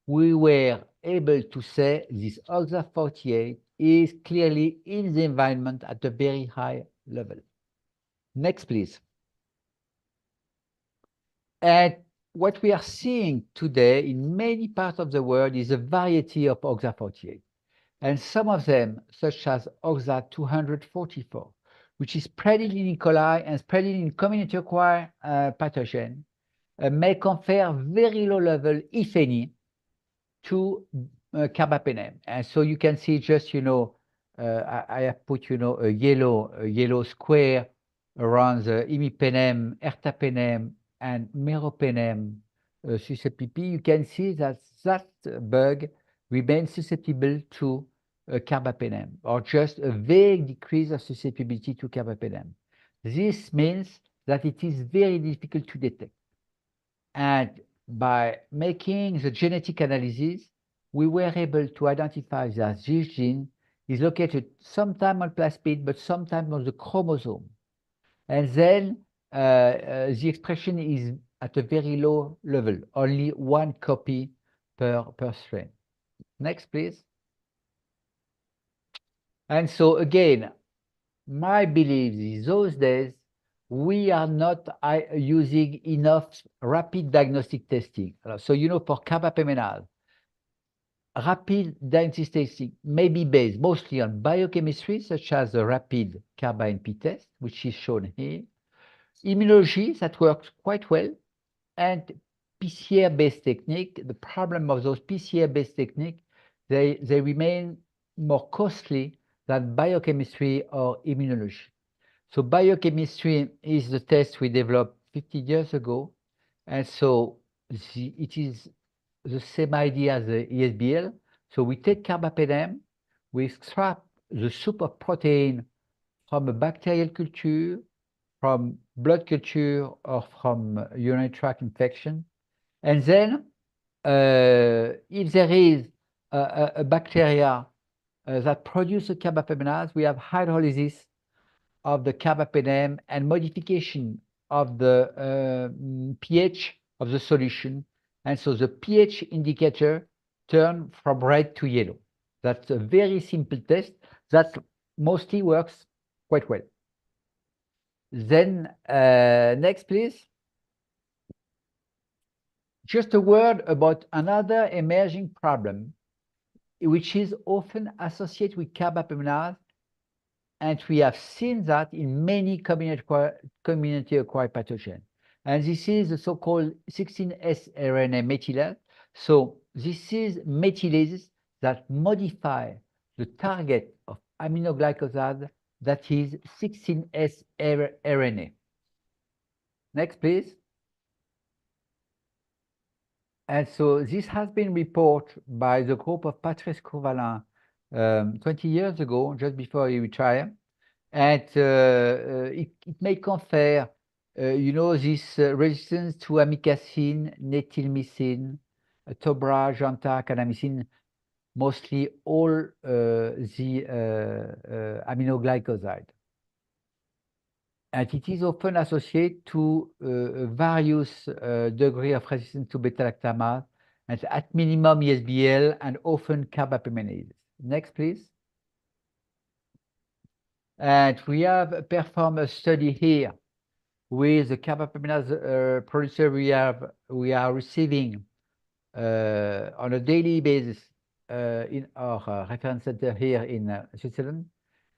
we were able to say this OXA48 is clearly in the environment at a very high level. Next, please. And what we are seeing today in many parts of the world is a variety of OXA48. And some of them, such as OXA244, which is spreading in E. coli and spreading in community-acquired pathogen, may confer very low level, if any, to carbapenem. And so you can see just, I have put, a yellow square around the imipenem, ertapenem, and meropenem susceptibility. You can see that that bug remains susceptible to carbapenem, or just a vague decrease of susceptibility to carbapenem. This means that it is very difficult to detect. And by making the genetic analysis, we were able to identify that this gene is located sometime on plasmid, but sometimes on the chromosome. And then the expression is at a very low level, only one copy per strain. Next, please. And so again, my belief is those days we are not using enough rapid diagnostic testing. So, for carbapenemol, rapid diagnostic testing may be based mostly on biochemistry, such as the rapid carba-NP test, which is shown here, immunology that works quite well, and PCR-based technique. The problem of those PCR-based techniques, they remain more costly than biochemistry or immunology. So biochemistry is the test we developed 50 years ago, and so it is the same idea as the ESBL. So we take carbapenem, we extract the soup of protein from a bacterial culture, from blood culture, or from urinary tract infection, and then if there is a bacteria that produces carbapenemase, we have hydrolysis of the carbapenem and modification of the pH of the solution. And so the pH indicator turns from red to yellow. That's a very simple test that mostly works quite well. Then next, please. Just a word about another emerging problem, which is often associated with carbapenemase, and we have seen that in many community-acquired pathogens. And this is the so-called 16S RNA methylase. So this is methylases that modify the target of aminoglycoside, that is 16S RNA. Next, please. And so this has been reported by the group of Patrice Courvalin 20 years ago, just before he retired. And it may confer, this resistance to amikacin, netilmicin, tobra, janta, kanamycin, mostly all the aminoglycoside. And it is often associated to various degree of resistance to beta-lactamase, and at minimum ESBL and often carbapenemase. Next, please. And we have performed a study here with the carbapenemase producer we are receiving on a daily basis in our reference center here in Switzerland.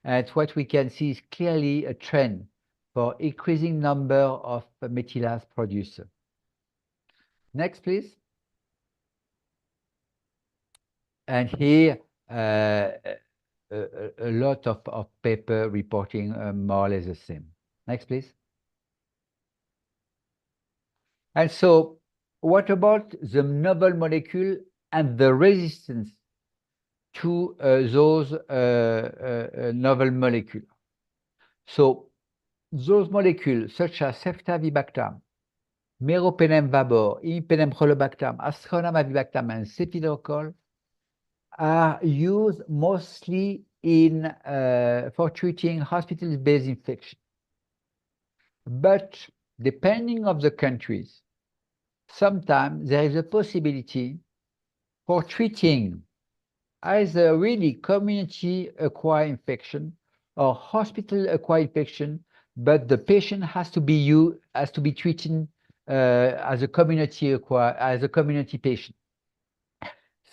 And what we can see is clearly a trend for increasing number of methylase producer. Next, please. And here, a lot of paper reporting more or less the same. Next, please. And so, what about the novel molecule and the resistance to those novel molecules? So, those molecules such as ceftavibactam, meropenem vabor, imipenem holobactam, astronam avibactam, and cefidrochol are used mostly in for treating hospital-based infection. But depending on the countries, sometimes there is a possibility for treating either really community-acquired infection or hospital-acquired infection, but the patient has to be treated as a community patient.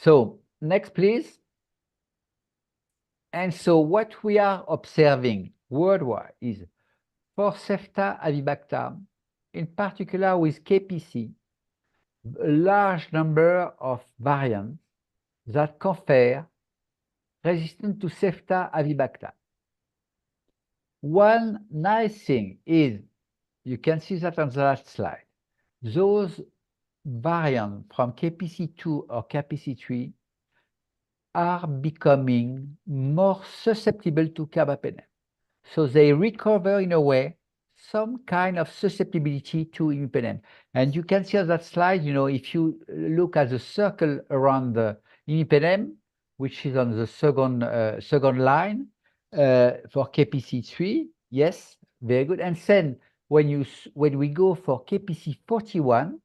So next, please. And so what we are observing worldwide is for ceftazidime, in particular with KPC, a large number of variants that confer resistance to ceftazidime. One nice thing is, you can see that on the last slide, those variants from KPC2 or KPC3 are becoming more susceptible to carbapenem. So they recover in a way some kind of susceptibility to imipenem. And you can see on that slide, if you look at the circle around the imipenem, which is on the second line for KPC3, yes, very good. And then when we go for KPC41,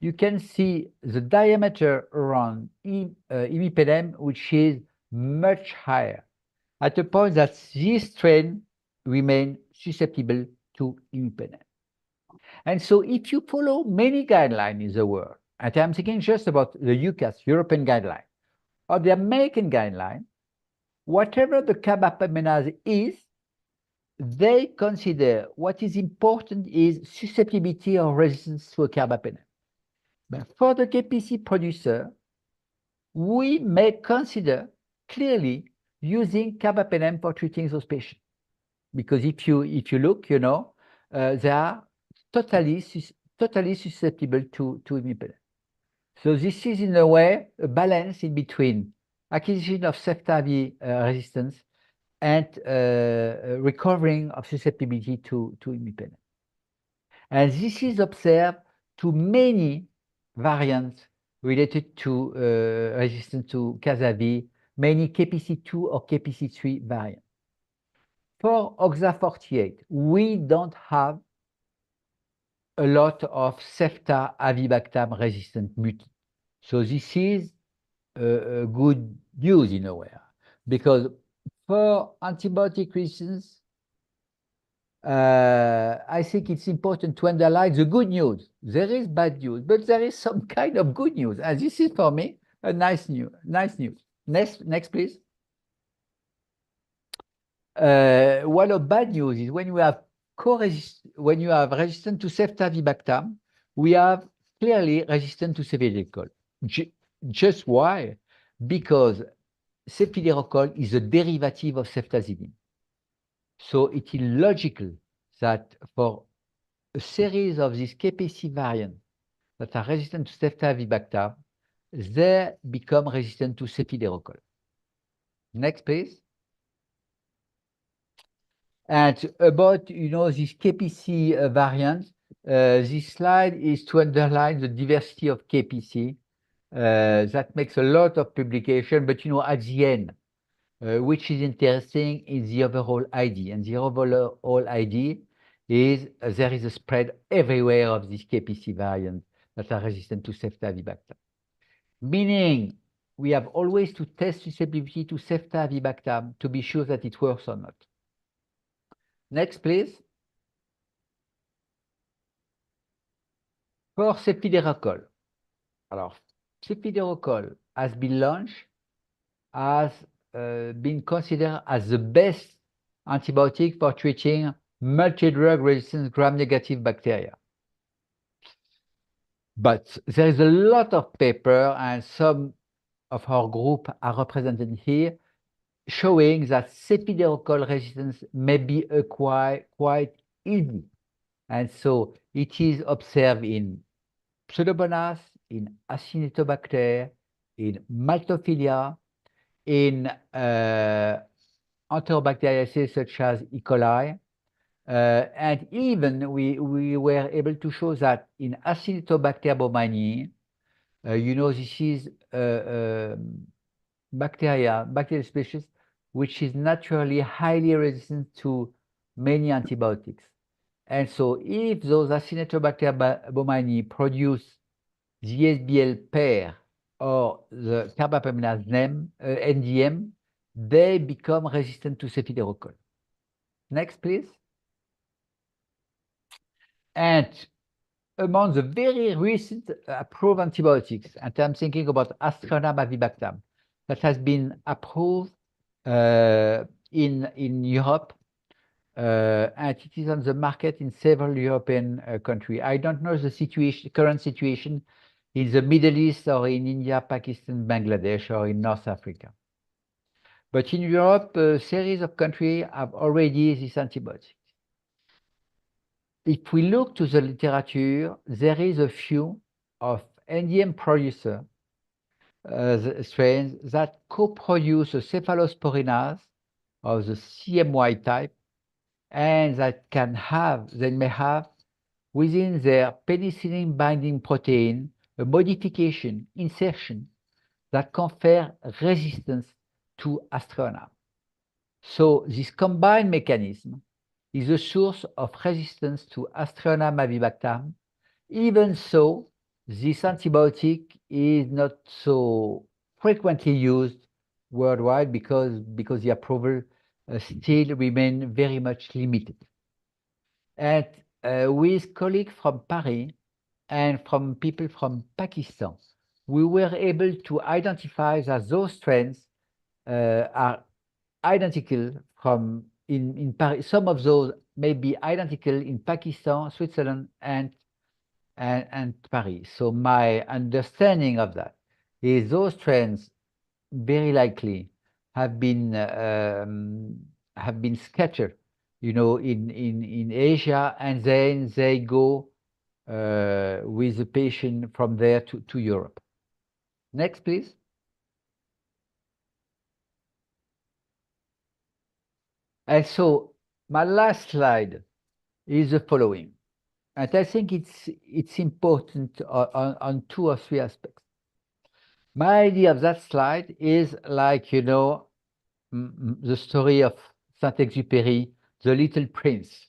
you can see the diameter around imipenem, which is much higher, at a point that this strain remain susceptible to imipenem. And so if you follow many guidelines in the world, and I'm thinking just about the UCAS, European guideline, or the American guideline, whatever the carbapenemase is, they consider what is important is susceptibility or resistance to a carbapenem. But for the KPC producer, we may consider clearly using carbapenem for treating those patients, because if you look, they are totally susceptible to imipenem. So this is in a way a balance in between acquisition of ceftazidime resistance and recovering of susceptibility to imipenem. And this is observed to many variants related to resistance to Casavi, many KPC2 or KPC3 variants. For OXA48, we don't have a lot of ceftazidime resistant mutants. So this is good news in a way, because for antibiotic resistance, I think it's important to underline the good news. There is bad news, but there is some kind of good news, and this is for me a nice news. Next, please. One of bad news is when you have resistance to ceftazidime, we have clearly resistance to cefiderocol. Just why? Because cefiderocol is a derivative of ceftazidime. So it is logical that for a series of these KPC variants that are resistant to ceftazidime, they become resistant to cefiderocol. Next, please. And about these KPC variants, this slide is to underline the diversity of KPC. That makes a lot of publication, but at the end, which is interesting is the overall ID, and the overall ID is there is a spread everywhere of these KPC variants that are resistant to ceftazidime. Meaning, we have always to test susceptibility to ceftazidime to be sure that it works or not. Next, please. For cefiderocol. Alors, cefiderocol has been launched as been considered as the best antibiotic for treating multi-drug resistant gram-negative bacteria. But there is a lot of paper, and some of our group are represented here, showing that cefiderocol resistance may be acquired quite easy. And so it is observed in Pseudomonas, in Acinetobacter, in Maltophilia, in Enterobacteriaceae such as E. coli, and even we were able to show that in Acinetobacter baumannii, this is bacterial species which is naturally highly resistant to many antibiotics. And so if those Acinetobacter baumannii produce the SBL pair or the carbapenemase NDM, they become resistant to cefiderocol. Next, please. And among the very recent approved antibiotics, and I'm thinking about Astrana avibactam, that has been approved in Europe, and it is on the market in several European countries. I don't know the current situation in the Middle East or in India, Pakistan, Bangladesh, or in North Africa. But in Europe, a series of countries have already this antibiotic. If we look to the literature, there is a few of NDM producer strains that co-produce a cephalosporinase of the CMY type, and that they may have within their penicillin binding protein a modification, insertion, that confer resistance to Astrana. So this combined mechanism is a source of resistance to Astrana avibactam, even so this antibiotic is not so frequently used worldwide because the approval still remain very much limited. And with colleagues from Paris and from people from Pakistan, we were able to identify that those strains are identical from in Paris. Some of those may be identical in Pakistan, Switzerland, and Paris. So my understanding of that is those strains very likely have been scattered, in Asia, and then they go with the patient from there to Europe. Next, please. And so my last slide is the following, and I think it's important on 2 or 3 aspects. My idea of that slide is like, the story of Saint-Exupéry, The Little Prince.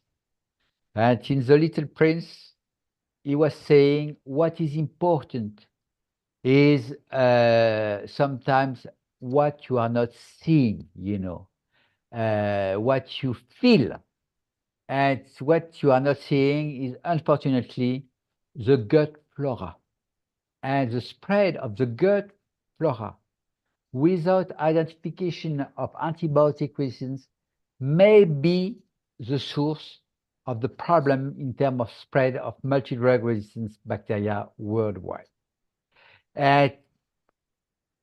And in The Little Prince, he was saying what is important is sometimes what you are not seeing, what you feel. And what you are not seeing is, unfortunately, the gut flora. And the spread of the gut flora without identification of antibiotic resistance may be the source of the problem in terms of spread of multi-drug resistance bacteria worldwide. And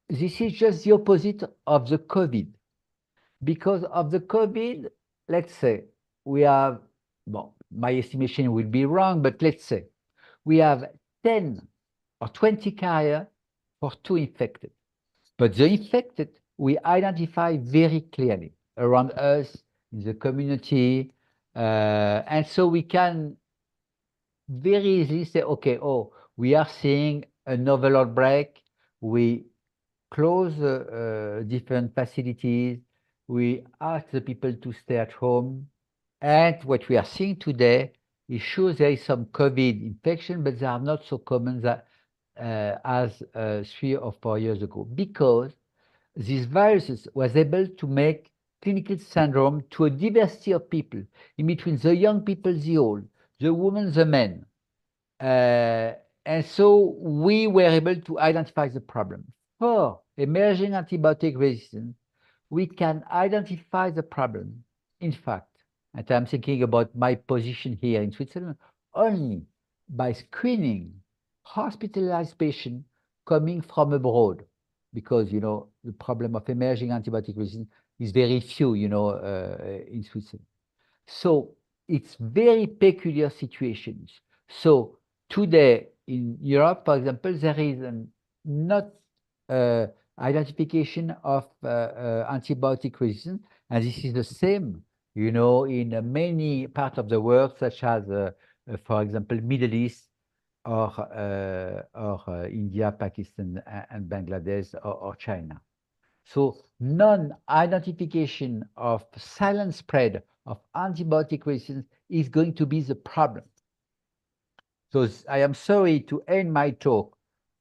this is just the opposite of the COVID. Because of the COVID, let's say we have, well, my estimation will be wrong, but let's say we have 10 or 20 carrier for 2 infected. But the infected, we identify very clearly around us, in the community, and so we can very easily say, okay, we are seeing a novel outbreak, we close different facilities, we ask the people to stay at home, and what we are seeing today is sure there is some COVID infection, but they are not so common that, as 3 or 4 years ago, because this virus was able to make clinical syndrome to a diversity of people, in between the young people, the old, the women, the men. And so we were able to identify the problem. For emerging antibiotic resistance, we can identify the problem, in fact, and I'm thinking about my position here in Switzerland, only by screening hospitalized patients coming from abroad, because, the problem of emerging antibiotic resistance is very few, in Switzerland. So it's very peculiar situations. So today in Europe, for example, there is not identification of antibiotic resistance, and this is the same, in many parts of the world, such as, for example, Middle East or India, Pakistan, and Bangladesh, or China. So non-identification of silent spread of antibiotic resistance is going to be the problem. So I am sorry to end my talk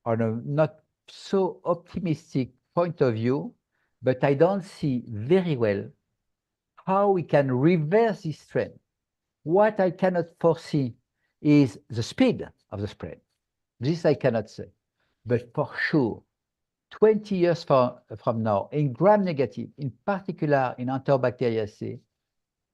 on a not so optimistic point of view, but I don't see very well how we can reverse this trend. What I cannot foresee is the speed of the spread. This I cannot say. But for sure, 20 years from now, in gram-negative, in particular in Enterobacteriaceae,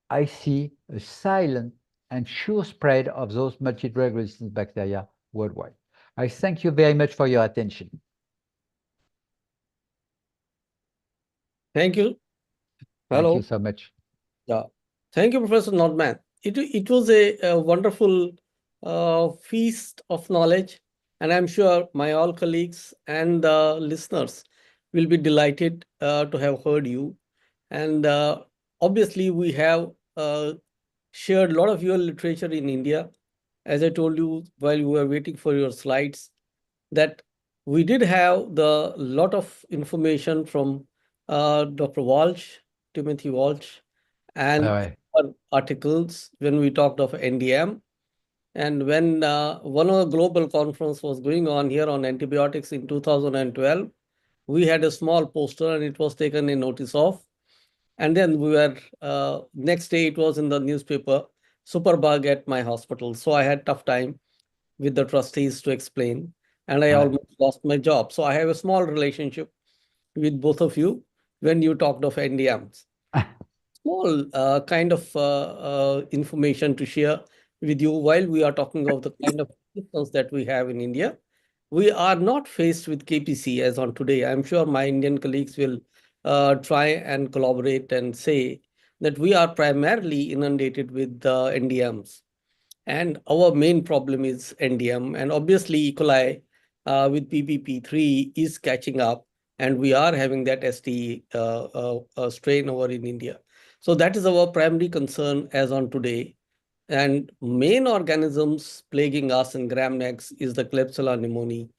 I see a silent and sure spread of those multi-drug resistant bacteria worldwide. I thank you very much for your attention. Thank you. Hello. Thank you so much. Yeah. Thank you, Professor Nordman. It was a wonderful feast of knowledge, and I'm sure my all colleagues and listeners will be delighted to have heard you. And obviously, we have shared a lot of your literature in India. As I told you while we were waiting for your slides, that we did have the lot of information from Dr. Walsh, Timothy Walsh, and articles when we talked of NDM. And when one of the global conference was going on here on antibiotics in 2012, we had a small poster and it was taken a notice of. And then we were, next day it was in the newspaper, superbug at my hospital. So I had tough time with the trustees to explain, and I almost lost my job. So I have a small relationship with both of you when you talked of NDMs. Small kind of information to share with you while we are talking of the kind of systems that we have in India. We are not faced with KPC as on today. I'm sure my Indian colleagues will try and collaborate and say that we are primarily inundated with NDMs. And our main problem is NDM. And obviously, E. coli with PPP3 is catching up. And we are having that ST strain over in India. So that is our primary concern as on today. And main organisms plaguing us in gram-negs is the Klebsiella pneumoniae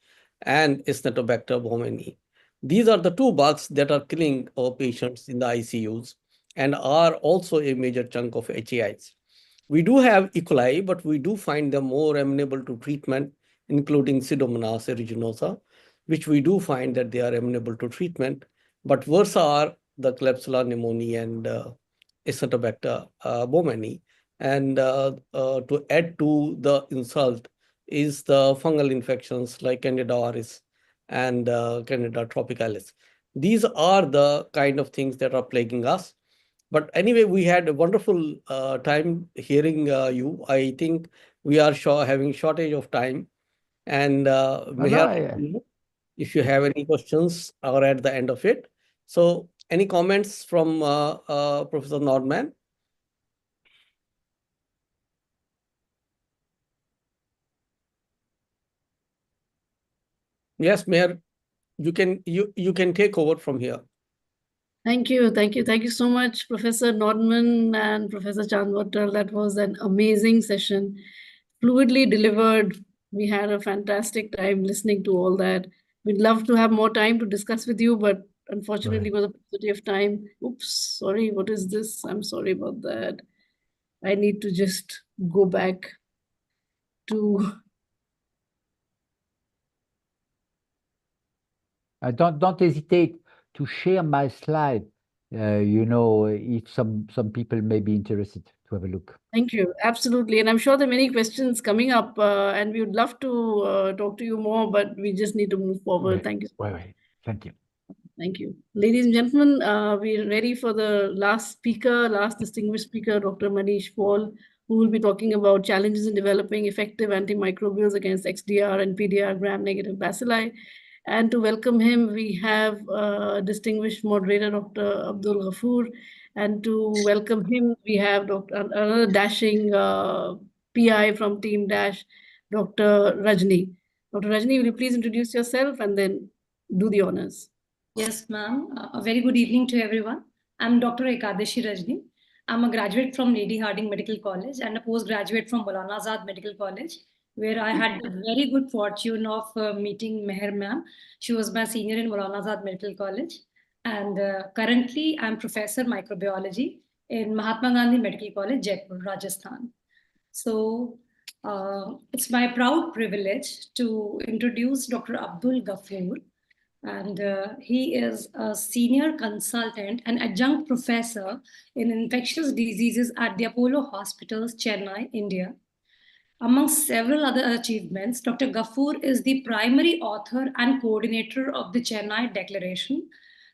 and Acinetobacter baumannii. These are the two bugs that are killing our patients in the ICUs and are also a major chunk of HAIs. We do have E. coli, but we do find them more amenable to treatment, including Pseudomonas aeruginosa, which we do find that they are amenable to treatment. But worse are the Klebsiella pneumoniae and Acinetobacter baumannii. And to add to the insult is the fungal infections like Candida auris and Candida tropicalis. These are the kind of things that are plaguing us. But anyway, we had a wonderful time hearing you. I think we are having shortage of time. And if you have any questions or at the end of it. So any comments from Professor Nordman? Yes, Meher, you can take over from here. Thank you so much, Professor Nordman and Professor Chandwatar. That was an amazing session, fluidly delivered. We had a fantastic time listening to all that. We'd love to have more time to discuss with you, but unfortunately, because of paucity of time. Oops, sorry, what is this? I'm sorry about that. I need to just go back to. Don't hesitate to share my slide. If some people may be interested to have a look. Thank you. Absolutely. And I'm sure there are many questions coming up, and we would love to talk to you more, but we just need to move forward. Thank you. Thank you. Thank you. Ladies and gentlemen, we're ready for the last distinguished speaker, Dr. Manish Paul, who will be talking about challenges in developing effective antimicrobials against XDR and PDR gram-negative bacilli. And to welcome him, we have distinguished moderator, Dr. Abdul Ghafoor. And to welcome him, we have another dashing PI from Team Dash, Dr. Rajni. Dr. Rajni, will you please introduce yourself and then do the honors? Yes, ma'am. A very good evening to everyone. I'm Dr. Ekadashi Rajni. I'm a graduate from Lady Hardinge Medical College and a postgraduate from Maulana Azad Medical College, where I had the very good fortune of meeting Meher ma'am. She was my senior in Maulana Azad Medical College. And currently, I'm Professor Microbiology in Mahatma Gandhi Medical College, Jaipur, Rajasthan. So it's my proud privilege to introduce Dr. Abdul Ghafoor, And he is a senior consultant and adjunct professor in infectious diseases at the Apollo Hospitals, Chennai, India. Among several other achievements, Dr. Ghafoor is the primary author and coordinator of the Chennai Declaration.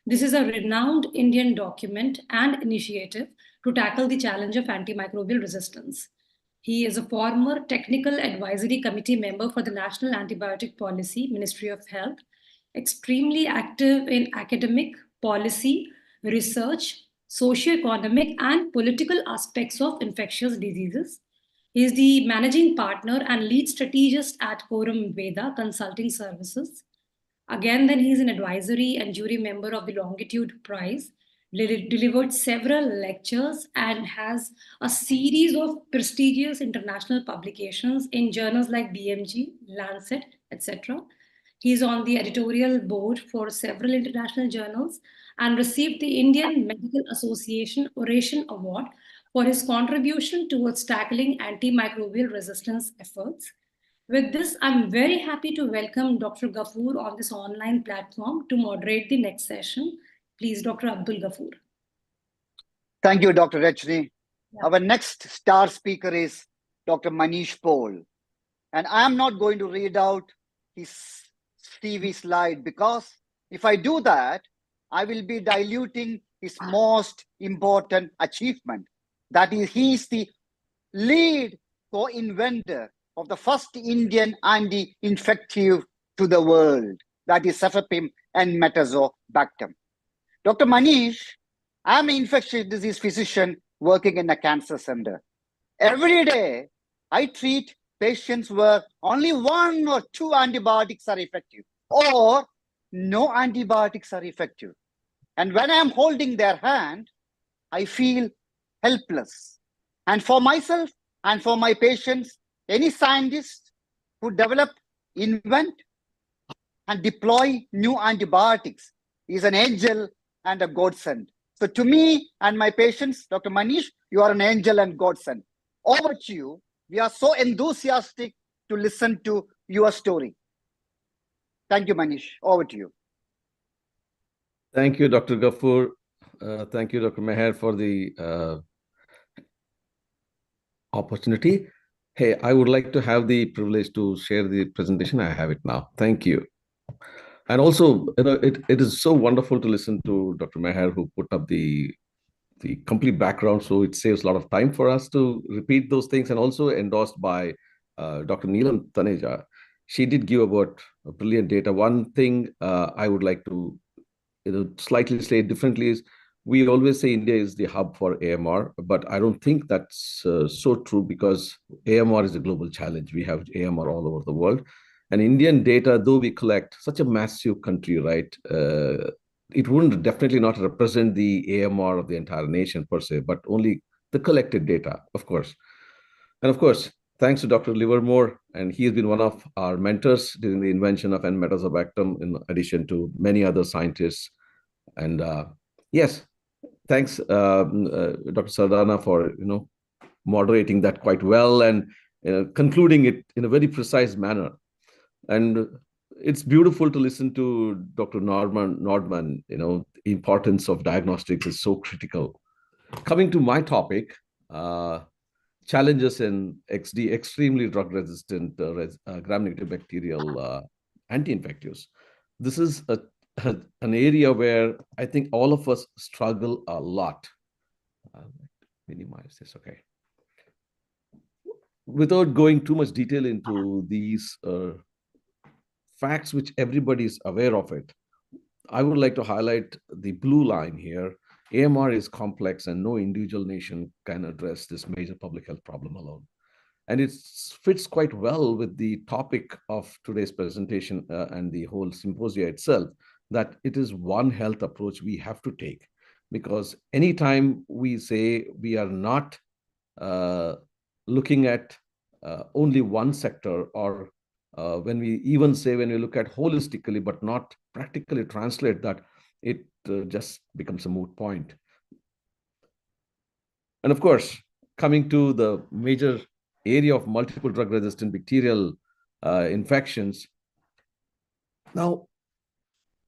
This is a renowned Indian document and initiative to tackle the challenge of antimicrobial resistance. He is a former technical advisory committee member for the National Antibiotic Policy, Ministry of Health, extremely active in academic, policy, research, socio-economic, and political aspects of infectious diseases. He is the managing partner and lead strategist at Quorum Veda Consulting Services. Again, then he is an advisory and jury member of the Longitude Prize, delivered several lectures, and has a series of prestigious international publications in journals like BMG, Lancet, etc. He is on the editorial board for several international journals and received the Indian Medical Association Oration Award for his contribution towards tackling antimicrobial resistance efforts. With this, I'm very happy to welcome Dr. Ghafoor on this online platform to moderate the next session. Please, Dr. Abdul Ghafoor. Thank you, Dr. Rachni. Our next star speaker is Dr. Manish Paul. And I'm not going to read out his CV slide because if I do that, I will be diluting his most important achievement. That is, he is the lead co-inventor of the first Indian anti-infective to the world, that is cefepime and metazobactam. Dr. Manish, I'm an infectious disease physician working in a cancer center. Every day, I treat patients where only 1 or 2 antibiotics are effective, or no antibiotics are effective. And when I'm holding their hand, I feel helpless. And for myself and for my patients, any scientist who develop, invent, and deploy new antibiotics is an angel and a godsend. So to me and my patients, Dr. Manish, you are an angel and godsend. Over to you. We are so enthusiastic to listen to your story. Thank you, Manish. Over to you. Thank you, Dr. Ghafoor. Thank you, Dr. Meher, for the opportunity. Hey, I would like to have the privilege to share the presentation. I have it now. Thank you. And also, it is so wonderful to listen to Dr. Meher, who put up the complete background, so it saves a lot of time for us to repeat those things, and also endorsed by Dr. Neelam Taneja. She did give about brilliant data. One thing I would like to slightly say differently is, we always say India is the hub for AMR, but I don't think that's so true, because AMR is a global challenge. We have AMR all over the world. And Indian data, though we collect, such a massive country, right? It wouldn't definitely not represent the AMR of the entire nation per se, but only the collected data, of course. And of course, thanks to Dr. Livermore, and he has been one of our mentors during the invention of N-metazobactam, in addition to many other scientists. And yes, thanks, Dr. Sardana, for moderating that quite well and concluding it in a very precise manner. And it's beautiful to listen to Dr. Nordman. The importance of diagnostics is so critical. Coming to my topic, challenges in XD, extremely drug-resistant gram-negative bacterial anti-infectives. This is an area where I think all of us struggle a lot. Minimize this, okay. Without going too much detail into these facts, which everybody is aware of it, I would like to highlight the blue line here. AMR is complex, and no individual nation can address this major public health problem alone. And it fits quite well with the topic of today's presentation and the whole symposia itself, that it is one health approach we have to take. Because anytime we say we are not looking at only one sector, or when we even say, when we look at holistically but not practically translate that, it just becomes a moot point. And of course, coming to the major area of multiple drug-resistant bacterial infections. Now,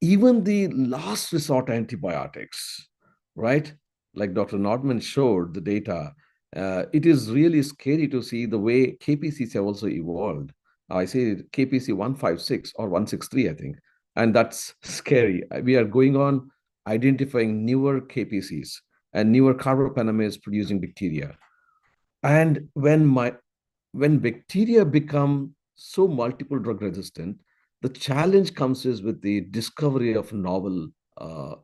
even the last resort antibiotics, right? Like Dr. Nordman showed the data, it is really scary to see the way KPCs have also evolved. I say KPC 156 or 163, I think, and that's scary. We are going on identifying newer KPCs and newer carbapenemase producing bacteria. And when bacteria become so multiple drug resistant, the challenge comes is with the discovery of novel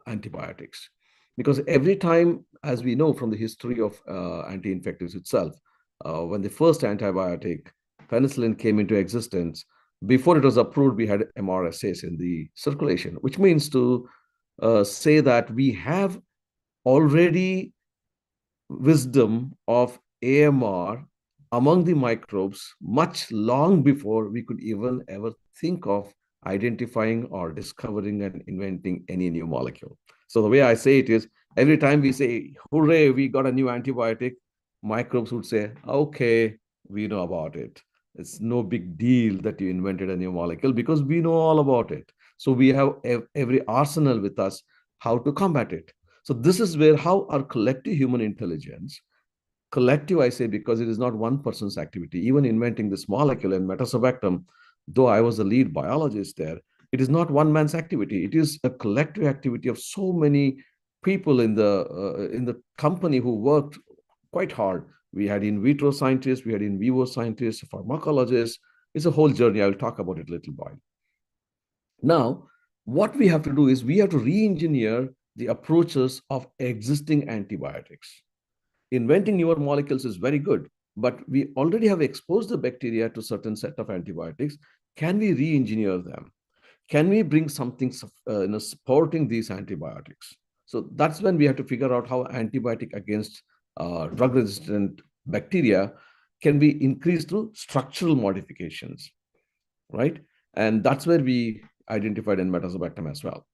antibiotics. Because every time, as we know from the history of anti-infectives itself, when the first antibiotic, penicillin, came into existence, before it was approved, we had MRSAs in the circulation, which means to say that we have already wisdom of AMR among the microbes much long before we could even ever think of identifying or discovering and inventing any new molecule. So the way I say it is, every time we say, hooray, we got a new antibiotic, microbes would say, okay, we know about it. It's no big deal that you invented a new molecule because we know all about it. So we have every arsenal with us how to combat it. So this is where how our collective human intelligence, collective I say because it is not one person's activity, even inventing this molecule in metasobactam, though I was the lead biologist there, it is not one man's activity. It is a collective activity of so many people in the company who worked quite hard. We had in vitro scientists, we had in vivo scientists, pharmacologists. It's a whole journey. I'll talk about it a little while. Now, what we have to do is we have to re-engineer the approaches of existing antibiotics. Inventing newer molecules is very good, but we already have exposed the bacteria to a certain set of antibiotics. Can we re-engineer them? Can we bring something supporting these antibiotics? So that's when we have to figure out how antibiotic against drug-resistant bacteria can be increased through structural modifications, right? And that's where we identified enmetazobactam as well.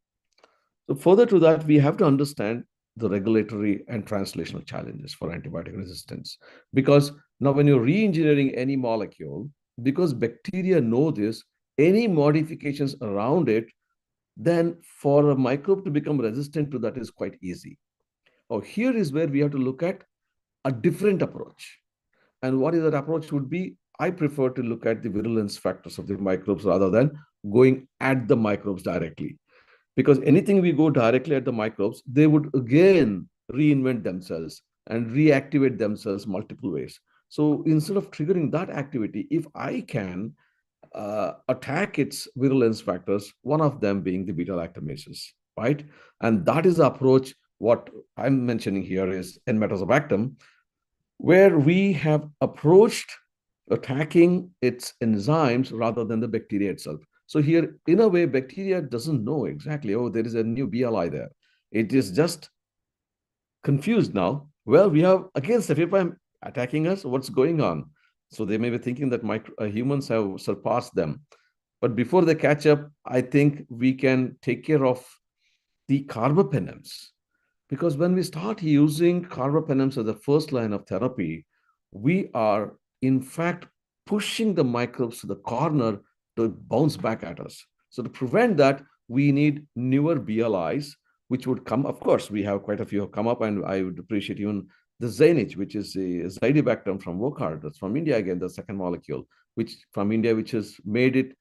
So further to that, we have to understand the regulatory and translational challenges for antibiotic resistance. Because now when you're re-engineering any molecule, because bacteria know this, any modifications around it, then for a microbe to become resistant to that is quite easy. Oh, here is where we have to look at a different approach. And what is that approach would be? I prefer to look at the virulence factors of the microbes rather than going at the microbes directly. Because anything we go directly at the microbes, they would again reinvent themselves and reactivate themselves multiple ways. So instead of triggering that activity, if I can attack its virulence factors, one of them being the beta-lactamases, right? And that is the approach. What I'm mentioning here is enmetazobactam, where we have approached attacking its enzymes rather than the bacteria itself. So here, in a way, bacteria doesn't know exactly, oh, there is a new BLI there. It is just confused now. Well, we have, again, Cefepime attacking us. What's going on? So they may be thinking that humans have surpassed them. But before they catch up, I think we can take care of the carbapenems. Because when we start using carbapenems as the first line of therapy, we are, in fact, pushing the microbes to the corner to bounce back at us. So to prevent that, we need newer BLIs, which would come. Of course, we have quite a few come up, and I would appreciate even the Zainich, which is the Zidibactam from Wokhart. That's from India again, the second molecule, which from India, which has made it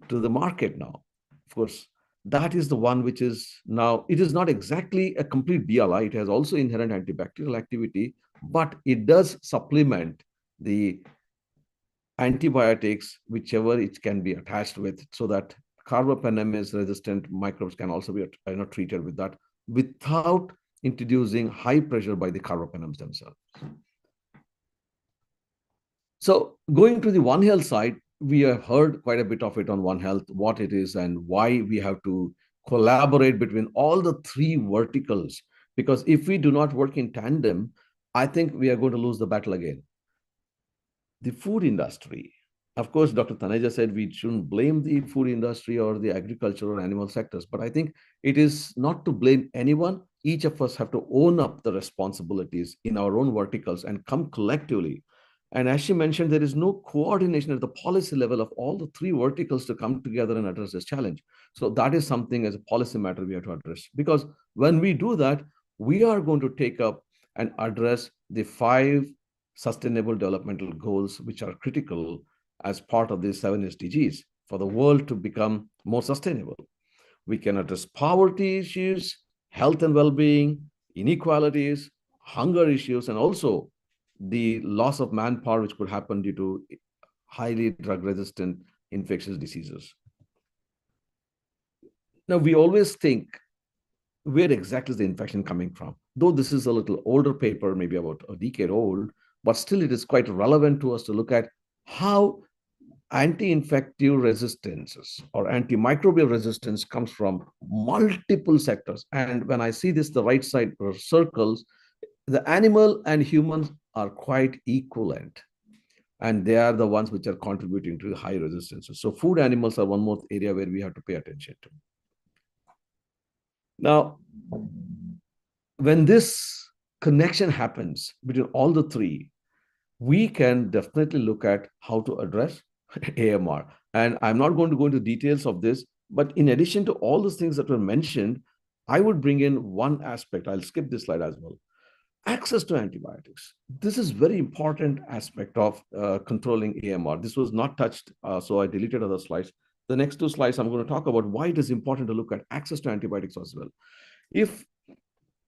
to the market now. Of course, that is the one which is now, it is not exactly a complete BLI. It has also inherent antibacterial activity, but it does supplement the antibiotics, whichever it can be attached with, so that carbapenemase resistant microbes can also be treated with that without introducing high pressure by the carbapenems themselves. So going to the One Health side, we have heard quite a bit of it on One Health, what it is and why we have to collaborate between all the three verticals. Because if we do not work in tandem, I think we are going to lose the battle again. The food industry. Of course, Dr. Taneja said we shouldn't blame the food industry or the agriculture or animal sectors, but I think it is not to blame anyone. Each of us have to own up the responsibilities in our own verticals and come collectively. And as she mentioned, there is no coordination at the policy level of all the three verticals to come together and address this challenge. So that is something as a policy matter we have to address. Because when we do that, we are going to take up and address the 5 sustainable developmental goals, which are critical as part of the 7 SDGs for the world to become more sustainable. We can address poverty issues, health and well-being, inequalities, hunger issues, and also the loss of manpower which could happen due to highly drug-resistant infectious diseases. Now, we always think, where exactly is the infection coming from? Though this is a little older paper, maybe about a decade old, but still it is quite relevant to us to look at how anti-infective resistances or antimicrobial resistance comes from multiple sectors. And when I see this, the right side circles, the animal and humans are quite equivalent. And they are the ones which are contributing to the high resistances. So food animals are one more area where we have to pay attention to. Now, when this connection happens between all the three, we can definitely look at how to address AMR. And I'm not going to go into details of this, but in addition to all those things that were mentioned, I would bring in one aspect. I'll skip this slide as well. Access to antibiotics. This is very important aspect of controlling AMR. This was not touched, so I deleted other slides. The next 2 slides, I'm going to talk about why it is important to look at access to antibiotics as well. If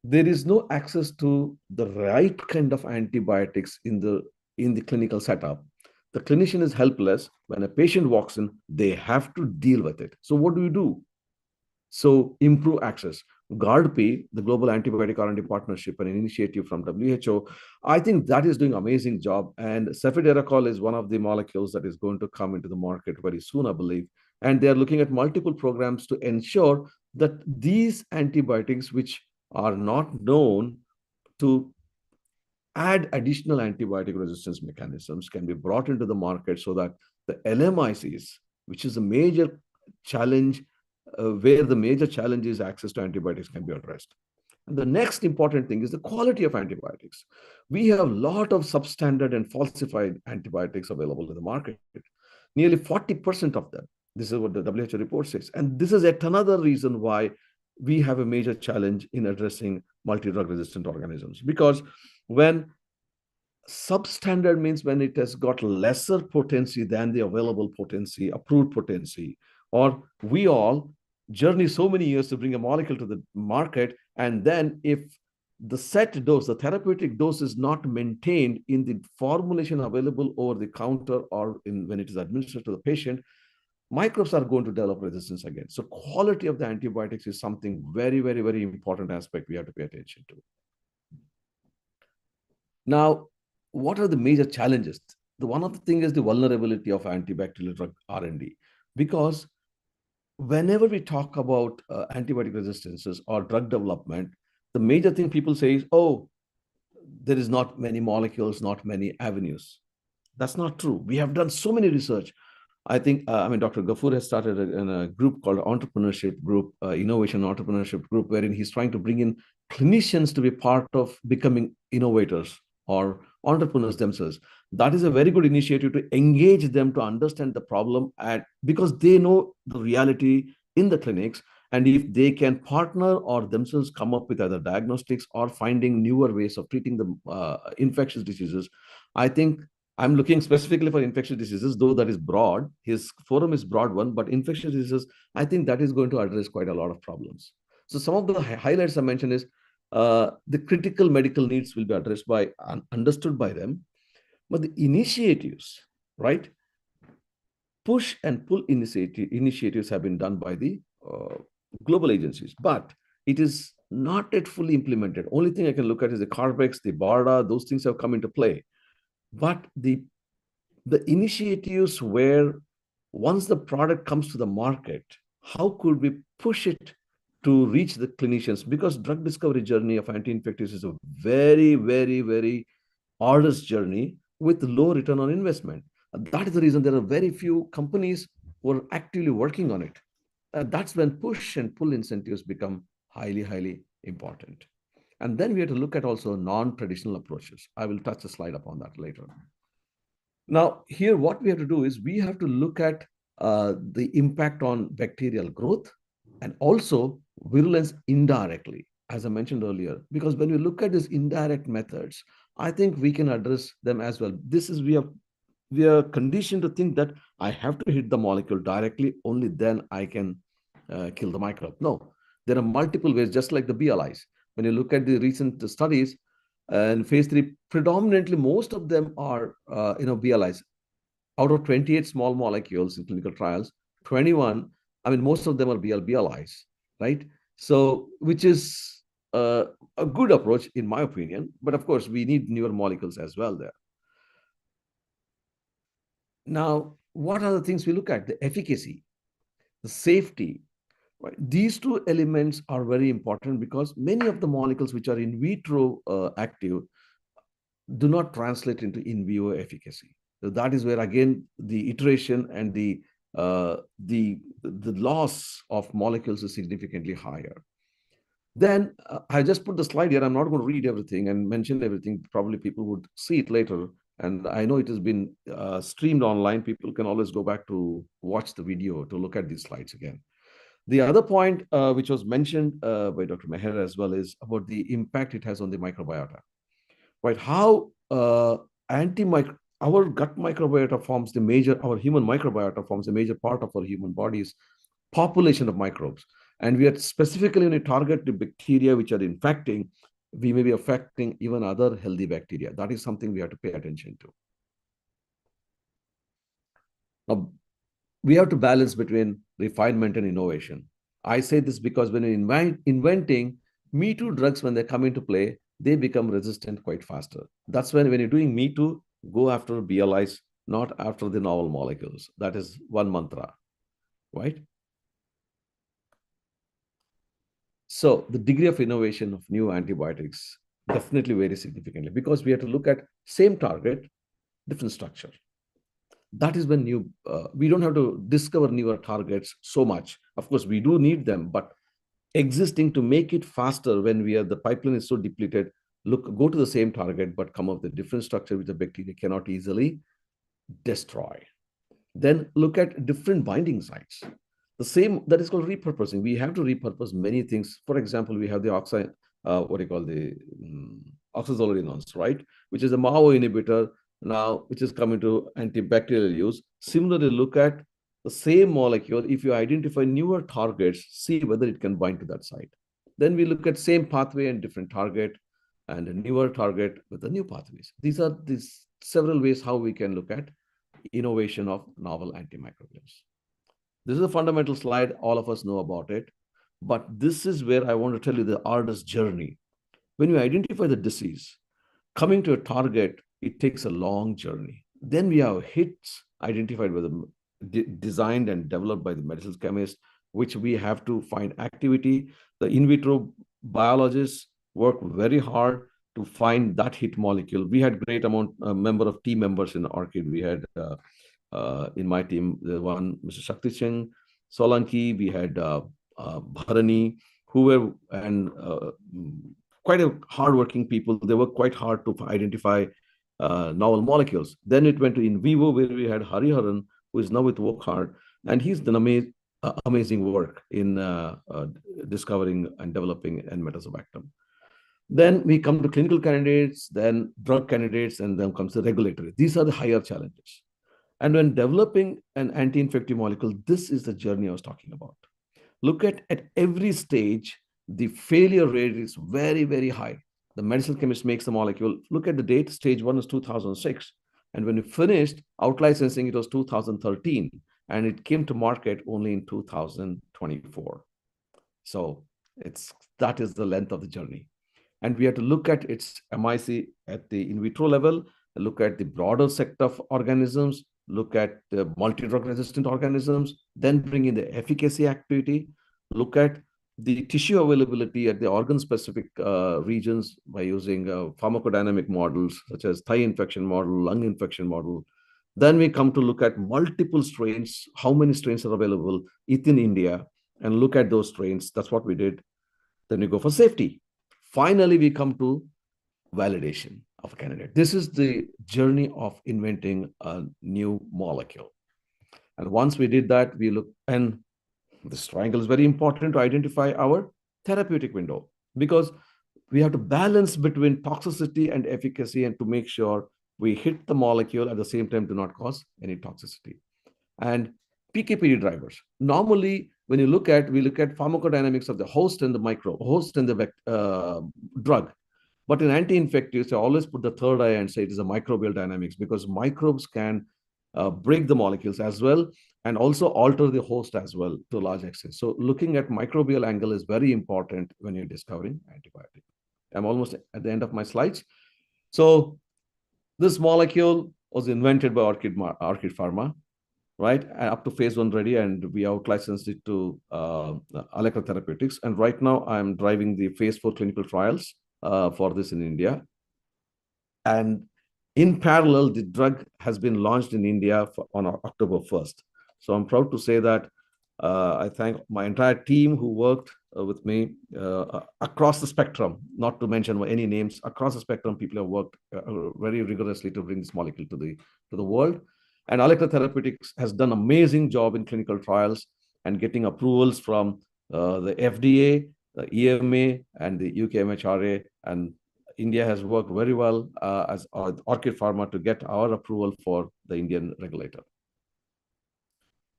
there is no access to the right kind of antibiotics in the clinical setup, the clinician is helpless. When a patient walks in, they have to deal with it. So what do you do? So improve access. GARDP, the Global Antibiotic R&D Partnership, an initiative from WHO, I think that is doing an amazing job. And cefiderocol is one of the molecules that is going to come into the market very soon, I believe. And they are looking at multiple programs to ensure that these antibiotics, which are not known to add additional antibiotic resistance mechanisms, can be brought into the market so that the LMICs, which is a major challenge, where the major challenge is access to antibiotics, can be addressed. And the next important thing is the quality of antibiotics. We have a lot of substandard and falsified antibiotics available in the market, nearly 40% of them. This is what the WHO report says. And this is yet another reason why we have a major challenge in addressing multi-drug resistant organisms. Because when substandard means when it has got lesser potency than the available potency, approved potency, or we all journey so many years to bring a molecule to the market, and then if the set dose, the therapeutic dose, is not maintained in the formulation available over the counter or when it is administered to the patient, microbes are going to develop resistance again. So quality of the antibiotics is something very, very, very important aspect we have to pay attention to. Now, what are the major challenges? One of the things is the vulnerability of antibacterial drug R&D, because whenever we talk about antibiotic resistances or drug development, the major thing people say is, oh, there is not many molecules, not many avenues. That's not true. We have done so many research. I think, Dr. Ghafoor has started a group called Entrepreneurship Group, Innovation Entrepreneurship Group, wherein he's trying to bring in clinicians to be part of becoming innovators or entrepreneurs themselves. That is a very good initiative to engage them to understand the problem, because they know the reality in the clinics. And if they can partner or themselves come up with either diagnostics or finding newer ways of treating the infectious diseases, I think I'm looking specifically for infectious diseases, though that is broad. His forum is broad one, but infectious diseases, I think that is going to address quite a lot of problems. So some of the highlights I mentioned is the critical medical needs will be addressed by understood by them, but the initiatives, right? Push and pull initiatives have been done by the global agencies, but it is not yet fully implemented. Only thing I can look at is the CARBEX, the BARDA, those things have come into play. But the initiatives where once the product comes to the market, how could we push it to reach the clinicians? Because drug discovery journey of anti-infectives is a very, very, very arduous journey with low return on investment. That is the reason there are very few companies who are actively working on it. That's when push and pull incentives become highly, highly important. And then we have to look at also non-traditional approaches. I will touch a slide upon that later. Now, here what we have to do is we have to look at the impact on bacterial growth and also virulence indirectly, as I mentioned earlier. Because when we look at these indirect methods, I think we can address them as well. We are conditioned to think that I have to hit the molecule directly, only then I can kill the microbe. No, there are multiple ways, just like the BLIs. When you look at the recent studies and phase 3, predominantly most of them are BLIs. Out of 28 small molecules in clinical trials, 21, I mean, most of them are BLIs, right? So, which is a good approach, in my opinion. But of course, we need newer molecules as well there. Now, what are the things we look at? The efficacy, the safety. Right? These two elements are very important because many of the molecules which are in vitro active do not translate into in vivo efficacy. So that is where again the iteration and the loss of molecules is significantly higher. Then I just put the slide here. I'm not going to read everything and mention everything. Probably people would see it later. And I know it has been streamed online. People can always go back to watch the video to look at these slides again. The other point, which was mentioned by Dr. Meher as well, is about the impact it has on the microbiota. Right? How our gut microbiota forms the major, our human microbiota forms a major part of our human body's population of microbes. And we are specifically when we target the bacteria which are infecting, we may be affecting even other healthy bacteria. That is something we have to pay attention to. Now, we have to balance between refinement and innovation. I say this because when you're inventing Me Too drugs, when they come into play, they become resistant quite faster. That's when you're doing Me Too, go after BLIs, not after the novel molecules. That is one mantra, right? So the degree of innovation of new antibiotics definitely varies significantly because we have to look at same target, different structure. That is when we don't have to discover newer targets so much. Of course, we do need them, but existing to make it faster when the pipeline is so depleted, go to the same target, but come up with a different structure which the bacteria cannot easily destroy. Then look at different binding sites. The same, that is called repurposing. We have to repurpose many things. For example, we have the oxazolidinones, right? Which is a MAO inhibitor now, which is coming to antibacterial use. Similarly, look at the same molecule. If you identify newer targets, see whether it can bind to that site. Then we look at same pathway and different target and a newer target with the new pathways. These are these several ways how we can look at innovation of novel antimicrobials. This is a fundamental slide. All of us know about it. But this is where I want to tell you the artist's journey. When you identify the disease, coming to a target, it takes a long journey. Then we have hits identified by designed and developed by the medicinal chemist, which we have to find activity. The in vitro biologists work very hard to find that hit molecule. We had great number of team members in ORCID. We had in my team, the one, Mr. Shakti Singh, Solanki, we had Bharani, who were quite a hardworking people. They worked quite hard to identify novel molecules. Then it went to in vivo, where we had Hariharan, who is now with Wokhart, and he's done amazing work in discovering and developing N-metazobactam. Then we come to clinical candidates, then drug candidates, and then comes the regulatory. These are the higher challenges. And when developing an anti-infective molecule, this is the journey I was talking about. Look at every stage, the failure rate is very, very high. The medicinal chemist makes the molecule. Look at the date. Stage 1 is 2006. And when we finished out-licensing, it was 2013. And it came to market only in 2024. So that is the length of the journey. And we have to look at its MIC at the in vitro level, look at the broader set of organisms, look at the multi-drug resistant organisms, then bring in the efficacy activity, look at the tissue availability at the organ-specific regions by using pharmacodynamic models, such as thigh infection model, lung infection model. Then we come to look at multiple strains, how many strains are available within India, and look at those strains. That's what we did. Then we go for safety. Finally, we come to validation. of a candidate. This is the journey of inventing a new molecule. And once we did that, we look, and this triangle is very important to identify our therapeutic window, because we have to balance between toxicity and efficacy and to make sure we hit the molecule at the same time, do not cause any toxicity. And PKPD drivers. Normally, when we look at pharmacodynamics of the host and the drug. But in anti-infectives, I always put the third eye and say it is a microbial dynamics, because microbes can break the molecules as well and also alter the host as well to a large extent. So looking at microbial angle is very important when you're discovering antibiotic. I'm almost at the end of my slides. So this molecule was invented by Orchid Pharma, right? Up to phase 1 ready, and we out licensed it to Allegra Therapeutics. And right now I'm driving the phase 4 clinical trials for this in India. And in parallel, the drug has been launched in India on October 1st. So I'm proud to say that I thank my entire team who worked with me across the spectrum, not to mention any names, across the spectrum, people have worked very rigorously to bring this molecule to the world. And Allegra Therapeutics has done an amazing job in clinical trials and getting approvals from the FDA, the EMA, and the UK MHRA. And India has worked very well as Orchid Pharma to get our approval for the Indian regulator.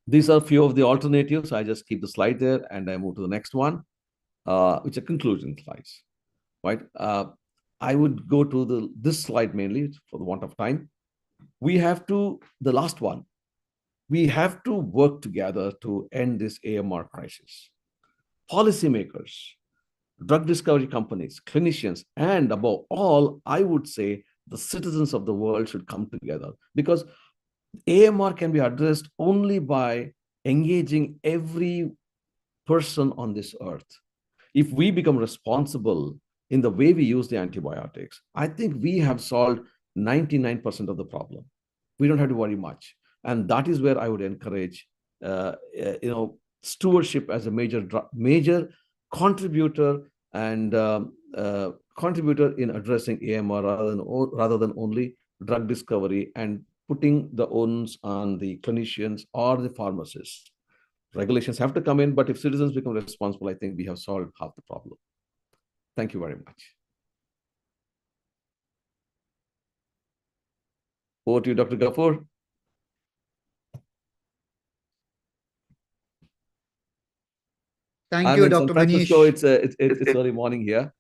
These are a few of the alternatives. I just keep the slide there and I move to the next one, which are conclusion slides, right? I would go to this slide mainly for the want of time. We have to, the last one, we have to work together to end this AMR crisis. Policymakers, drug discovery companies, clinicians, and above all, I would say the citizens of the world should come together, because AMR can be addressed only by engaging every person on this earth. If we become responsible in the way we use the antibiotics, I think we have solved 99% of the problem. We don't have to worry much. And that is where I would encourage stewardship as a major contributor and contributor in addressing AMR rather than only drug discovery and putting the onus on the clinicians or the pharmacists. Regulations have to come in, but if citizens become responsible, I think we have solved half the problem. Thank you very much. Over to you, Dr. Ghaffur. Thank you, Dr. Manish. It's early morning here.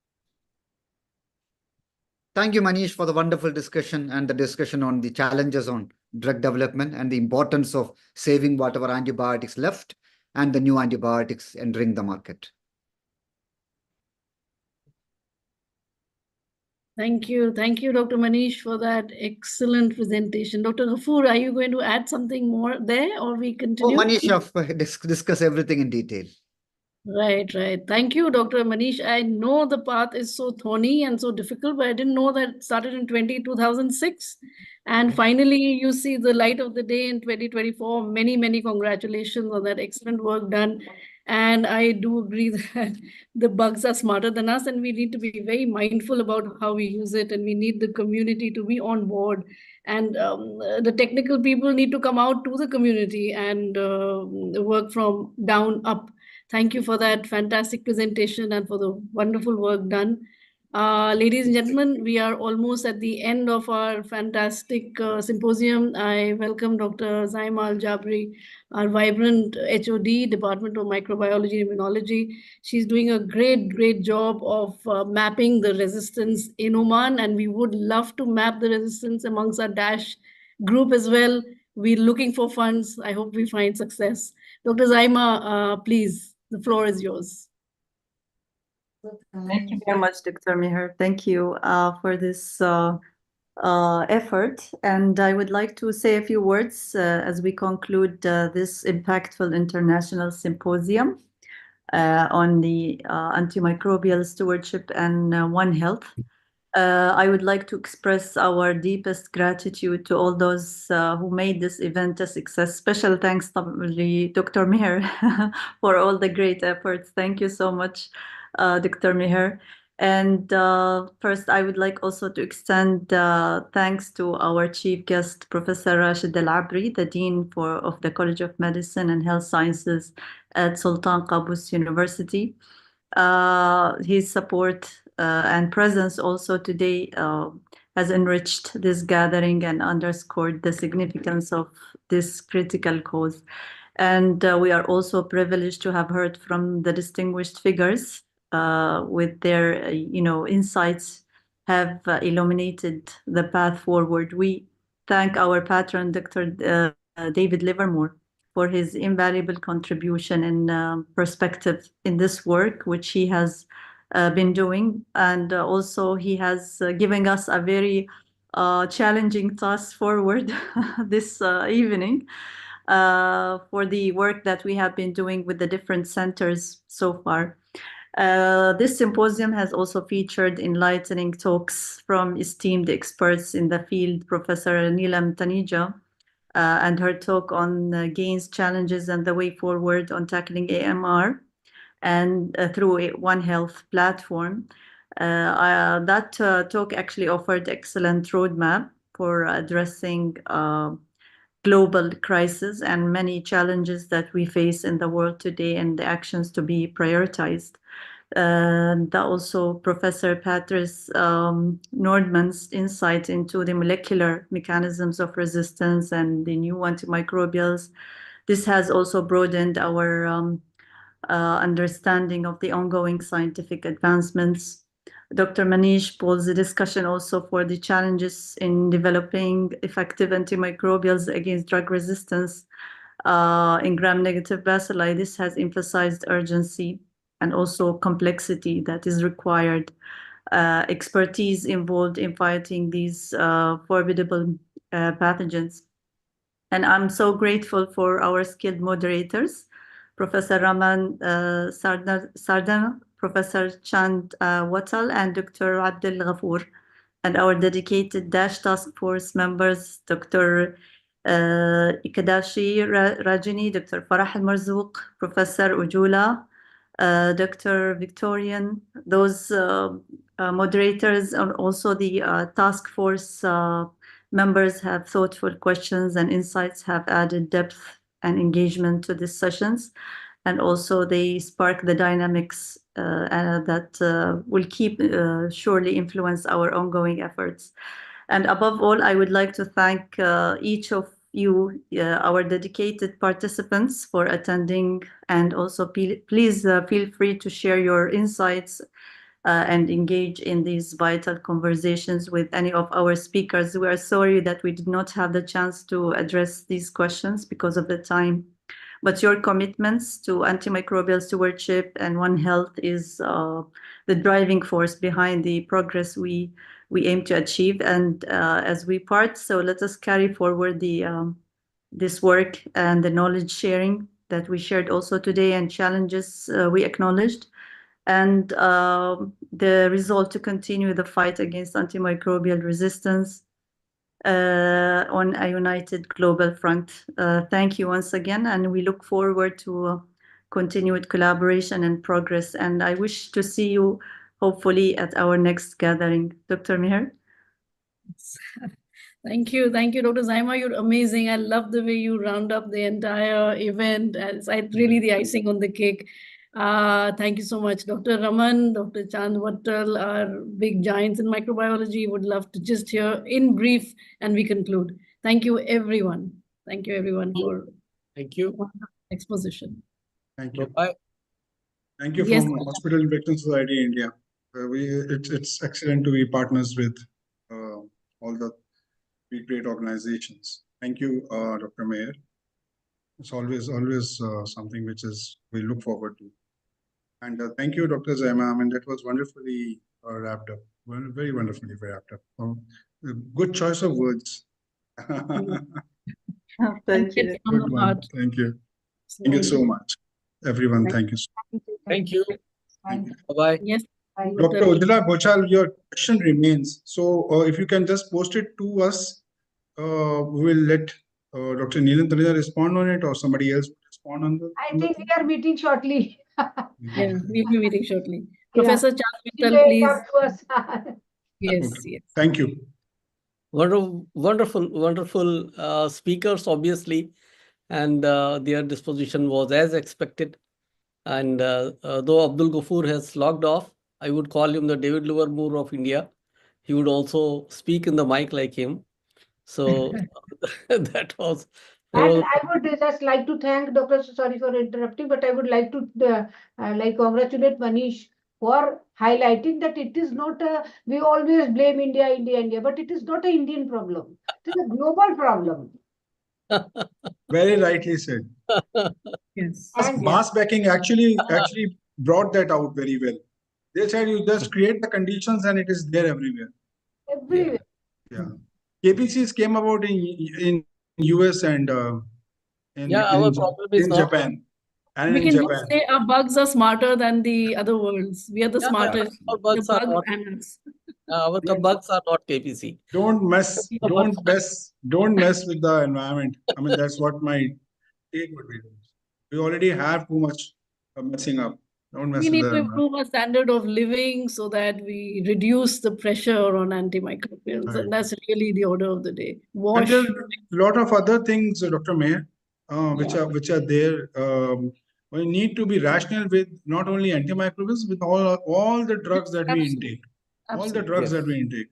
Thank you, Manish, for the wonderful discussion and the discussion on the challenges on drug development and the importance of saving whatever antibiotics left and the new antibiotics entering the market. Thank you, Dr. Manish, for that excellent presentation. Dr. Ghaffur, are you going to add something more there, or we continue? Oh, Manish, discuss everything in detail. Right. Thank you, Dr. Manish. I know the path is so thorny and so difficult, but I didn't know that it started in 2006. And finally, you see the light of the day in 2024. Many, many congratulations on that excellent work done. And I do agree that the bugs are smarter than us, and we need to be very mindful about how we use it. And we need the community to be on board. And the technical people need to come out to the community and work from down up. Thank you for that fantastic presentation and for the wonderful work done. Ladies and gentlemen, we are almost at the end of our fantastic symposium. I welcome Dr. Zaima Al-Jabri, our vibrant HOD, Department of Microbiology and Immunology. She's doing a great job of mapping the resistance in Oman, and we would love to map the resistance amongst our DASH group as well. We're looking for funds. I hope we find success. Dr. Zaima, please. The floor is yours. Thank you very much, Dr. Meher. Thank you for this effort. And I would like to say a few words as we conclude this impactful international symposium on the antimicrobial stewardship and One Health. I would like to express our deepest gratitude to all those who made this event a success. Special thanks to Dr. Meher for all the great efforts. Thank you so much, Dr. Meher. And first, I would like also to extend thanks to our chief guest, Professor Rashid Al-Abri, the Dean of the College of Medicine and Health Sciences at Sultan Qaboos University. His support and presence also today has enriched this gathering and underscored the significance of this critical cause. And we are also privileged to have heard from the distinguished figures with their, insights have illuminated the path forward. We thank our patron, Dr. David Livermore, for his invaluable contribution and perspective in this work, which he has been doing. And also he has given us a very challenging task forward this evening for the work that we have been doing with the different centers so far. This symposium has also featured enlightening talks from esteemed experts in the field, Professor Neelam Taneja, and her talk on gains, challenges, and the way forward on tackling AMR and through a One Health platform. That talk actually offered excellent roadmap for addressing global crisis and many challenges that we face in the world today and the actions to be prioritized. Also Professor Patrice Nordman's insight into the molecular mechanisms of resistance and the new antimicrobials. This has also broadened our understanding of the ongoing scientific advancements. Dr. Manish Paul's discussion also for the challenges in developing effective antimicrobials against drug resistance in gram-negative bacilli. This has emphasized urgency and also complexity that is required, expertise involved in fighting these formidable pathogens. And I'm so grateful for our skilled moderators, Professor Raman Sardana, Professor Chand Watal, and Dr. Abdel Ghafour, and our dedicated DASH task force members, Dr. Ikadashi Rajini, Dr. Farah Al-Marzouk, Professor Ujula, Dr. Victorian, those moderators, and also the task force members have thoughtful questions and insights, have added depth and engagement to these sessions. And also they spark the dynamics that will keep surely influence our ongoing efforts. And above all, I would like to thank each of you, our dedicated participants, for attending, and also please feel free to share your insights and engage in these vital conversations with any of our speakers. We are sorry that we did not have the chance to address these questions because of the time, but your commitments to antimicrobial stewardship and One Health is the driving force behind the progress we aim to achieve. And as we part, so let us carry forward this work and the knowledge sharing that we shared also today, and challenges we acknowledged, and the resolve to continue the fight against antimicrobial resistance on a united global front. Thank you once again, and we look forward to continued collaboration and progress. And I wish to see you hopefully at our next gathering. Dr. Meher? Thank you, Dr. Zaima. You're amazing. I love the way you round up the entire event. It's really the icing on the cake. Thank you so much, Dr. Raman, Dr. Chand Wattal, our big giants in microbiology. Would love to just hear in brief, and we conclude. Thank you, everyone. Thank you, everyone, for exposition. Thank you. Bye. Thank you Yes. from Hospital Infection Society India. It's excellent to be partners with all the great organizations. Thank you, Dr. Mayer. It's always something which we look forward to. And thank you, Dr. Zaima. I mean, that was wonderfully wrapped up. Very wonderfully wrapped up. Good choice of words. Thank you. Good one. Thank you. Thank you so much, everyone. Thank you. Thank you. Bye-bye. Yes. Dr. Ujjwala Bochal, your question remains. So if you can just post it to us, we will let Dr. Neelam Taneja respond on it, or somebody else respond on the. I think we are meeting shortly. Yeah, we'll be meeting shortly. Professor Yeah. Chan Give Mittal, a please. cup to us. Yes, Okay. yes. Thank you. Wonderful speakers, obviously, and their disposition was as expected. And though Abdul Ghafoor has logged off, I would call him the David Livermore of India. He would also speak in the mic like him. So that was. And I would just like to thank Dr. Sorry for interrupting, but I would like to congratulate Manish for highlighting that it is not we always blame India, but it is not an Indian problem. It is a global problem. Very rightly said. Yes. Mass backing actually brought that out very well. They said you just create the conditions and it is there everywhere. Everywhere. Yeah. KPCs came about in US and Our problem is in not. Japan. And We in can Japan. just say our bugs are smarter than the other worlds. We are the smartest. Our The bugs are bug not. and us. Our bugs are not KPC. Don't mess with the environment. I mean, that's what my take would be. We already have too much messing up. Don't mess We with need the to environment. improve our standard of living so that we reduce the pressure on antimicrobials. Right. And that's really the order of the day. And Wash. there are a lot of other things, Dr. Mayor, which are there. We need to be rational with not only antimicrobials, with all the drugs that we intake. All the drugs that we intake.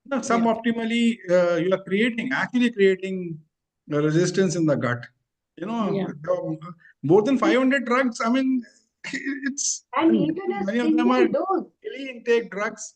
Now, suboptimally, you are actually creating resistance in the gut. More than 500 drugs. I mean, it's and even a many of them are single dose. daily intake drugs.